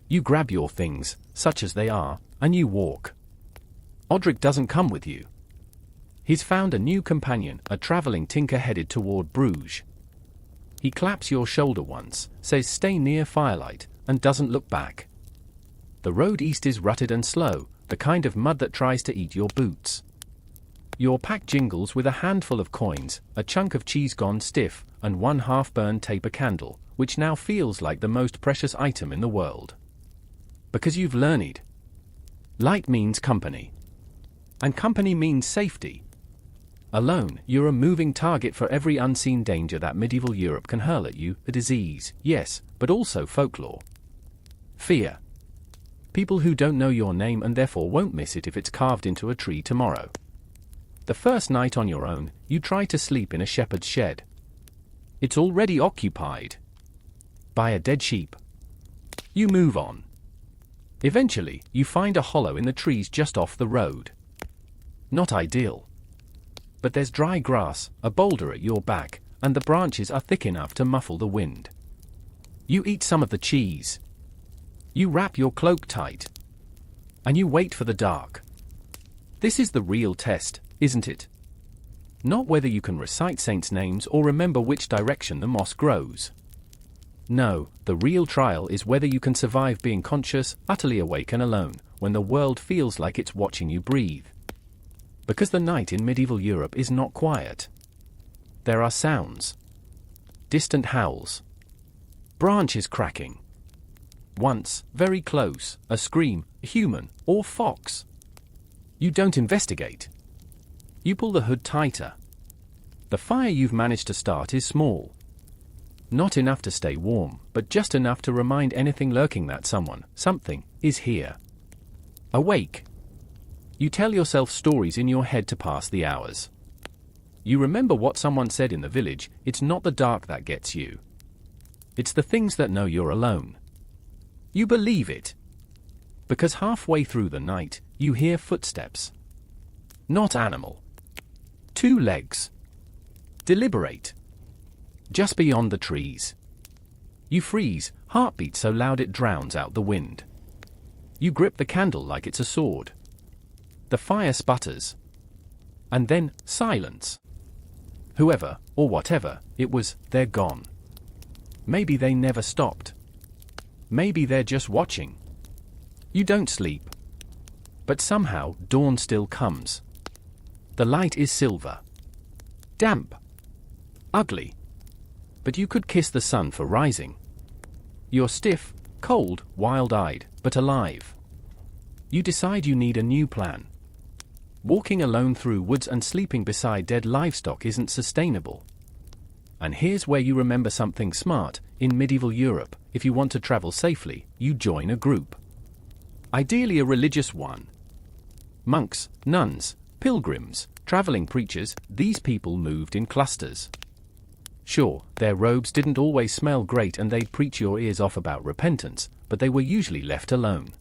You grab your things, such as they are, and you walk. Odric doesn't come with you. He's found a new companion, a traveling tinker headed toward Bruges. He claps your shoulder once, says stay near firelight, and doesn't look back. The road east is rutted and slow, the kind of mud that tries to eat your boots. Your pack jingles with a handful of coins, a chunk of cheese gone stiff, and one half-burned taper candle, which now feels like the most precious item in the world. Because you've learned. Light means company. And company means safety. Alone, you're a moving target for every unseen danger that medieval Europe can hurl at you: a disease, yes, but also folklore. Fear. People who don't know your name and therefore won't miss it if it's carved into a tree tomorrow. The first night on your own, you try to sleep in a shepherd's shed. It's already occupied by a dead sheep. You move on. Eventually, you find a hollow in the trees just off the road. Not ideal. But there's dry grass, a boulder at your back, and the branches are thick enough to muffle the wind. You eat some of the cheese. You wrap your cloak tight. And you wait for the dark. This is the real test, isn't it? Not whether you can recite saints' names or remember which direction the moss grows. No, the real trial is whether you can survive being conscious, utterly awake and alone, when the world feels like it's watching you breathe. Because the night in medieval Europe is not quiet. There are sounds. Distant howls. Branches cracking. Once, very close, a scream, a human, or fox. You don't investigate. You pull the hood tighter. The fire you've managed to start is small. Not enough to stay warm, but just enough to remind anything lurking that someone, something, is here. Awake. You tell yourself stories in your head to pass the hours. You remember what someone said in the village, it's not the dark that gets you. It's the things that know you're alone. You believe it. Because halfway through the night, you hear footsteps. Not animal. 2 legs. Deliberate. Just beyond the trees. You freeze, heartbeat so loud it drowns out the wind. You grip the candle like it's a sword. The fire sputters. And then, silence. Whoever, or whatever, it was, they're gone. Maybe they never stopped. Maybe they're just watching. You don't sleep. But somehow, dawn still comes. The light is silver. Damp. Ugly. But you could kiss the sun for rising. You're stiff, cold, wild-eyed, but alive. You decide you need a new plan. Walking alone through woods and sleeping beside dead livestock isn't sustainable. And here's where you remember something smart. In medieval Europe, if you want to travel safely, you join a group. Ideally a religious one. Monks, nuns, pilgrims, traveling preachers, these people moved in clusters. Sure, their robes didn't always smell great and they'd preach your ears off about repentance, but they were usually left alone.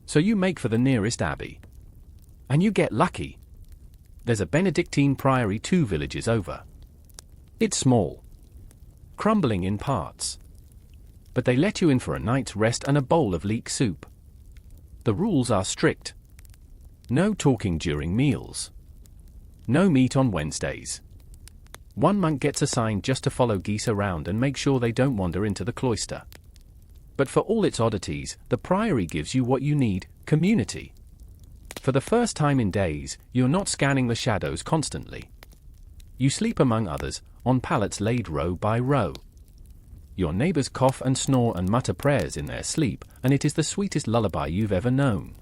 So you make for the nearest abbey. And you get lucky. There's a Benedictine priory 2 villages over. It's small. Crumbling in parts. But they let you in for a night's rest and a bowl of leek soup. The rules are strict. No talking during meals. No meat on Wednesdays. 1 monk gets assigned just to follow geese around and make sure they don't wander into the cloister. But for all its oddities, the priory gives you what you need, community. For the first time in days, you're not scanning the shadows constantly. You sleep among others, on pallets laid row by row. Your neighbors cough and snore and mutter prayers in their sleep, and it is the sweetest lullaby you've ever known.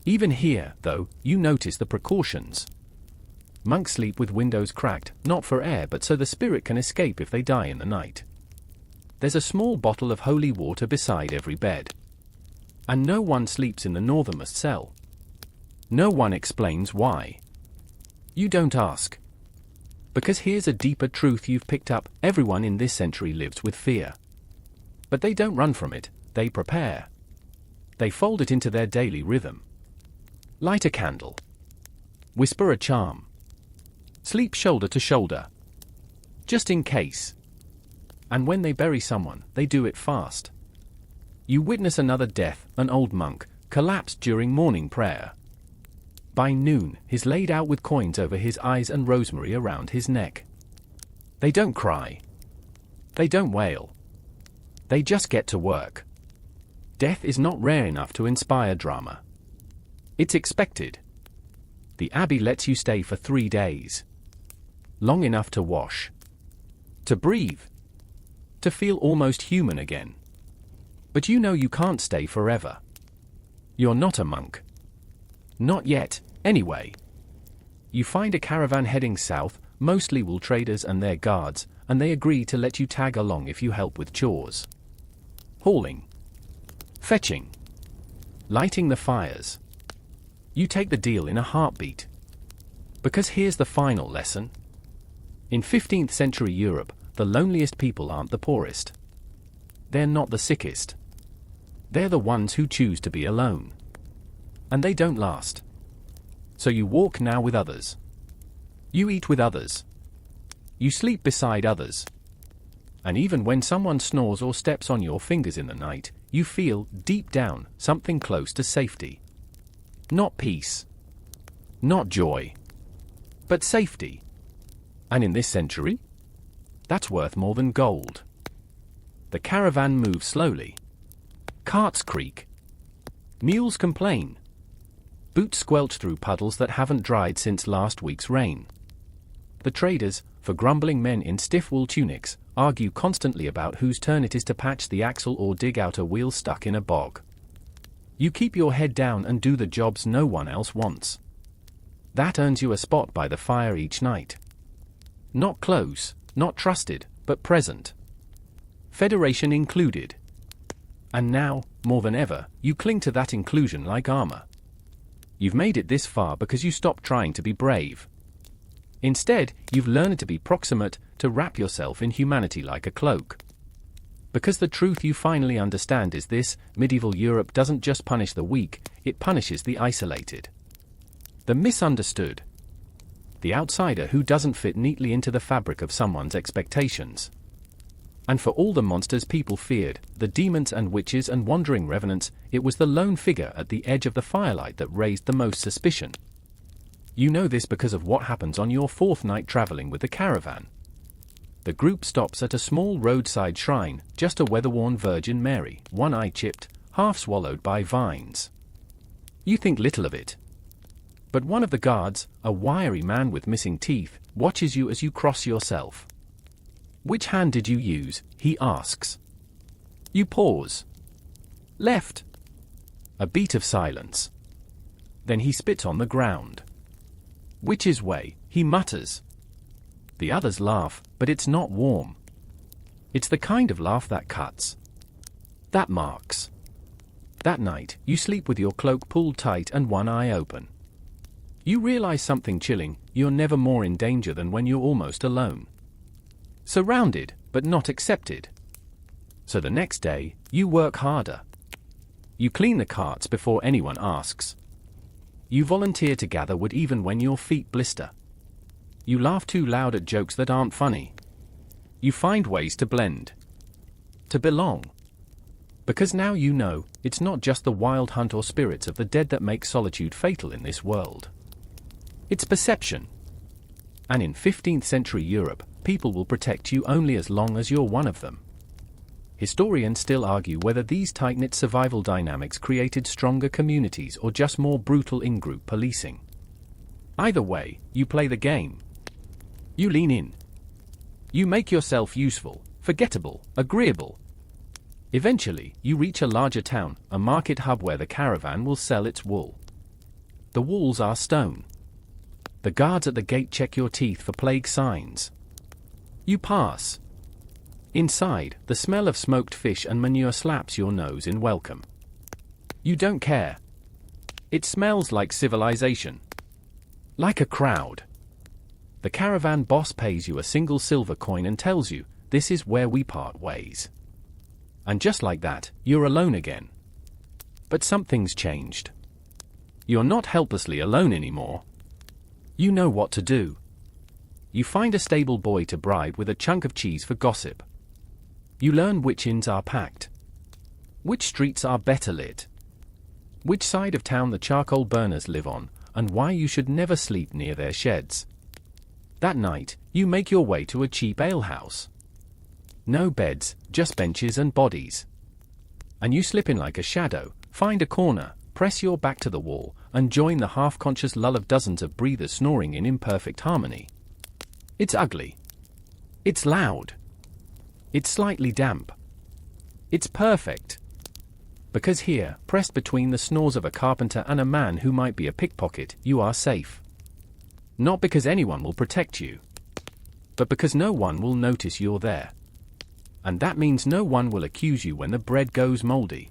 Even here, though, you notice the precautions. Monks sleep with windows cracked, not for air but so the spirit can escape if they die in the night. There's a small bottle of holy water beside every bed. And no one sleeps in the northernmost cell. No one explains why. You don't ask. Because here's a deeper truth you've picked up: everyone in this century lives with fear. But they don't run from it, they prepare. They fold it into their daily rhythm. Light a candle. Whisper a charm. Sleep shoulder to shoulder. Just in case. And when they bury someone, they do it fast. You witness another death, an old monk, collapsed during morning prayer. By noon, he's laid out with coins over his eyes and rosemary around his neck. They don't cry. They don't wail. They just get to work. Death is not rare enough to inspire drama. It's expected. The abbey lets you stay for 3 days. Long enough to wash. To breathe. To feel almost human again. But you know you can't stay forever. You're not a monk. Not yet, anyway. You find a caravan heading south, mostly wool traders and their guards, and they agree to let you tag along if you help with chores. Hauling. Fetching. Lighting the fires. You take the deal in a heartbeat. Because here's the final lesson. In 15th century Europe, the loneliest people aren't the poorest. They're not the sickest. They're the ones who choose to be alone. And they don't last. So you walk now with others. You eat with others. You sleep beside others. And even when someone snores or steps on your fingers in the night, you feel, deep down, something close to safety. Not peace. Not joy. But safety. And in this century? That's worth more than gold. The caravan moves slowly. Carts creak. Mules complain. Boots squelch through puddles that haven't dried since last week's rain. The traders, for grumbling men in stiff wool tunics, argue constantly about whose turn it is to patch the axle or dig out a wheel stuck in a bog. You keep your head down and do the jobs no one else wants. That earns you a spot by the fire each night. Not close, not trusted, but present. Federation included. And now, more than ever, you cling to that inclusion like armor. You've made it this far because you stopped trying to be brave. Instead, you've learned to be proximate, to wrap yourself in humanity like a cloak. Because the truth you finally understand is this: medieval Europe doesn't just punish the weak, it punishes the isolated. The misunderstood. The outsider who doesn't fit neatly into the fabric of someone's expectations. And for all the monsters people feared, the demons and witches and wandering revenants, it was the lone figure at the edge of the firelight that raised the most suspicion. You know this because of what happens on your fourth night traveling with the caravan. The group stops at a small roadside shrine, just a weather-worn Virgin Mary, one eye chipped, half swallowed by vines. You think little of it. But one of the guards, a wiry man with missing teeth, watches you as you cross yourself. Which hand did you use? He asks. You pause. Left. A beat of silence. Then he spits on the ground. Witch's way, he mutters. The others laugh, but it's not warm. It's the kind of laugh that cuts. That marks. That night, you sleep with your cloak pulled tight and one eye open. You realize something chilling: you're never more in danger than when you're almost alone. Surrounded, but not accepted. So the next day, you work harder. You clean the carts before anyone asks. You volunteer to gather wood even when your feet blister. You laugh too loud at jokes that aren't funny. You find ways to blend. To belong. Because now you know, it's not just the wild hunt or spirits of the dead that make solitude fatal in this world. It's perception. And in 15th century Europe, people will protect you only as long as you're one of them. Historians still argue whether these tight-knit survival dynamics created stronger communities or just more brutal in-group policing. Either way, you play the game. You lean in. You make yourself useful, forgettable, agreeable. Eventually, you reach a larger town, a market hub where the caravan will sell its wool. The walls are stone. The guards at the gate check your teeth for plague signs. You pass. Inside, the smell of smoked fish and manure slaps your nose in welcome. You don't care. It smells like civilization. Like a crowd. The caravan boss pays you a single silver coin and tells you, "This is where we part ways." And just like that, you're alone again. But something's changed. You're not helplessly alone anymore. You know what to do. You find a stable boy to bribe with a chunk of cheese for gossip. You learn which inns are packed. Which streets are better lit. Which side of town the charcoal burners live on, and why you should never sleep near their sheds. That night, you make your way to a cheap alehouse. No beds, just benches and bodies. And you slip in like a shadow, find a corner, press your back to the wall, and join the half-conscious lull of dozens of breathers snoring in imperfect harmony. It's ugly. It's loud. It's slightly damp. It's perfect. Because here, pressed between the snores of a carpenter and a man who might be a pickpocket, you are safe. Not because anyone will protect you, but because no one will notice you're there. And that means no one will accuse you when the bread goes moldy.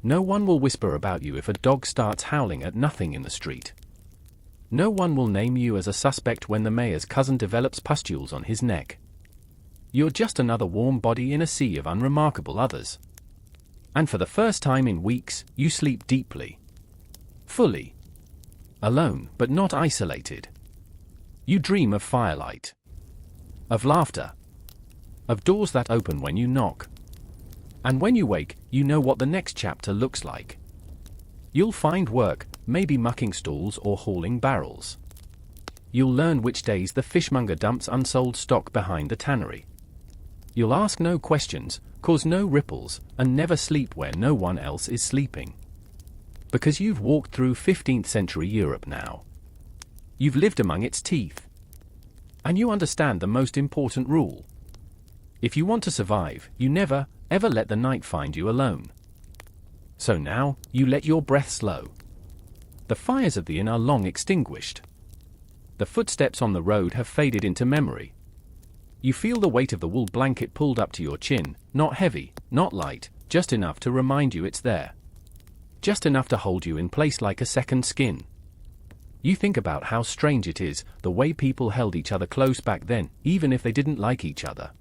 No one will whisper about you if a dog starts howling at nothing in the street. No one will name you as a suspect when the mayor's cousin develops pustules on his neck. You're just another warm body in a sea of unremarkable others. And for the first time in weeks, you sleep deeply. Fully. Alone, but not isolated. You dream of firelight. Of laughter. Of doors that open when you knock. And when you wake, you know what the next chapter looks like. You'll find work, maybe mucking stalls or hauling barrels. You'll learn which days the fishmonger dumps unsold stock behind the tannery. You'll ask no questions, cause no ripples, and never sleep where no one else is sleeping. Because you've walked through 15th century Europe now. You've lived among its teeth. And you understand the most important rule. If you want to survive, you never, ever let the night find you alone. So now, you let your breath slow. The fires of the inn are long extinguished. The footsteps on the road have faded into memory. You feel the weight of the wool blanket pulled up to your chin, not heavy, not light, just enough to remind you it's there. Just enough to hold you in place like a second skin. You think about how strange it is, the way people held each other close back then, even if they didn't like each other.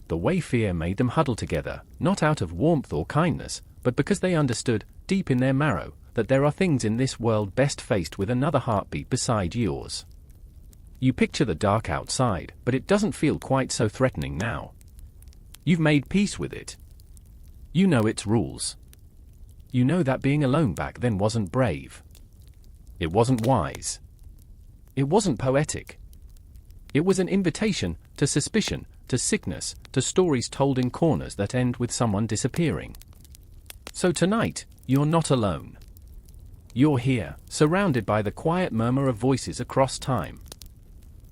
The way fear made them huddle together, not out of warmth or kindness, but because they understood, deep in their marrow, that there are things in this world best faced with another heartbeat beside yours. You picture the dark outside, but it doesn't feel quite so threatening now. You've made peace with it. You know its rules. You know that being alone back then wasn't brave. It wasn't wise. It wasn't poetic. It was an invitation to suspicion, to sickness, to stories told in corners that end with someone disappearing. So tonight, you're not alone. You're here, surrounded by the quiet murmur of voices across time.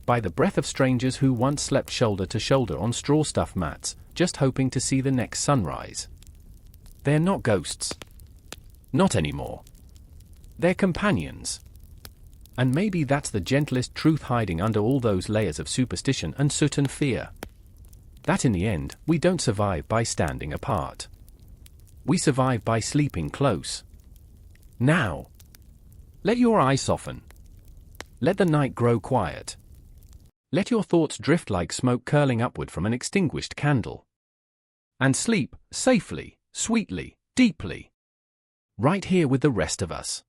By the breath of strangers who once slept shoulder to shoulder on straw-stuffed mats, just hoping to see the next sunrise. They're not ghosts. Not anymore. They're companions. And maybe that's the gentlest truth hiding under all those layers of superstition and soot and fear. That in the end, we don't survive by standing apart. We survive by sleeping close. Now. Let your eyes soften. Let the night grow quiet. Let your thoughts drift like smoke curling upward from an extinguished candle. And sleep, safely, sweetly, deeply. Right here with the rest of us.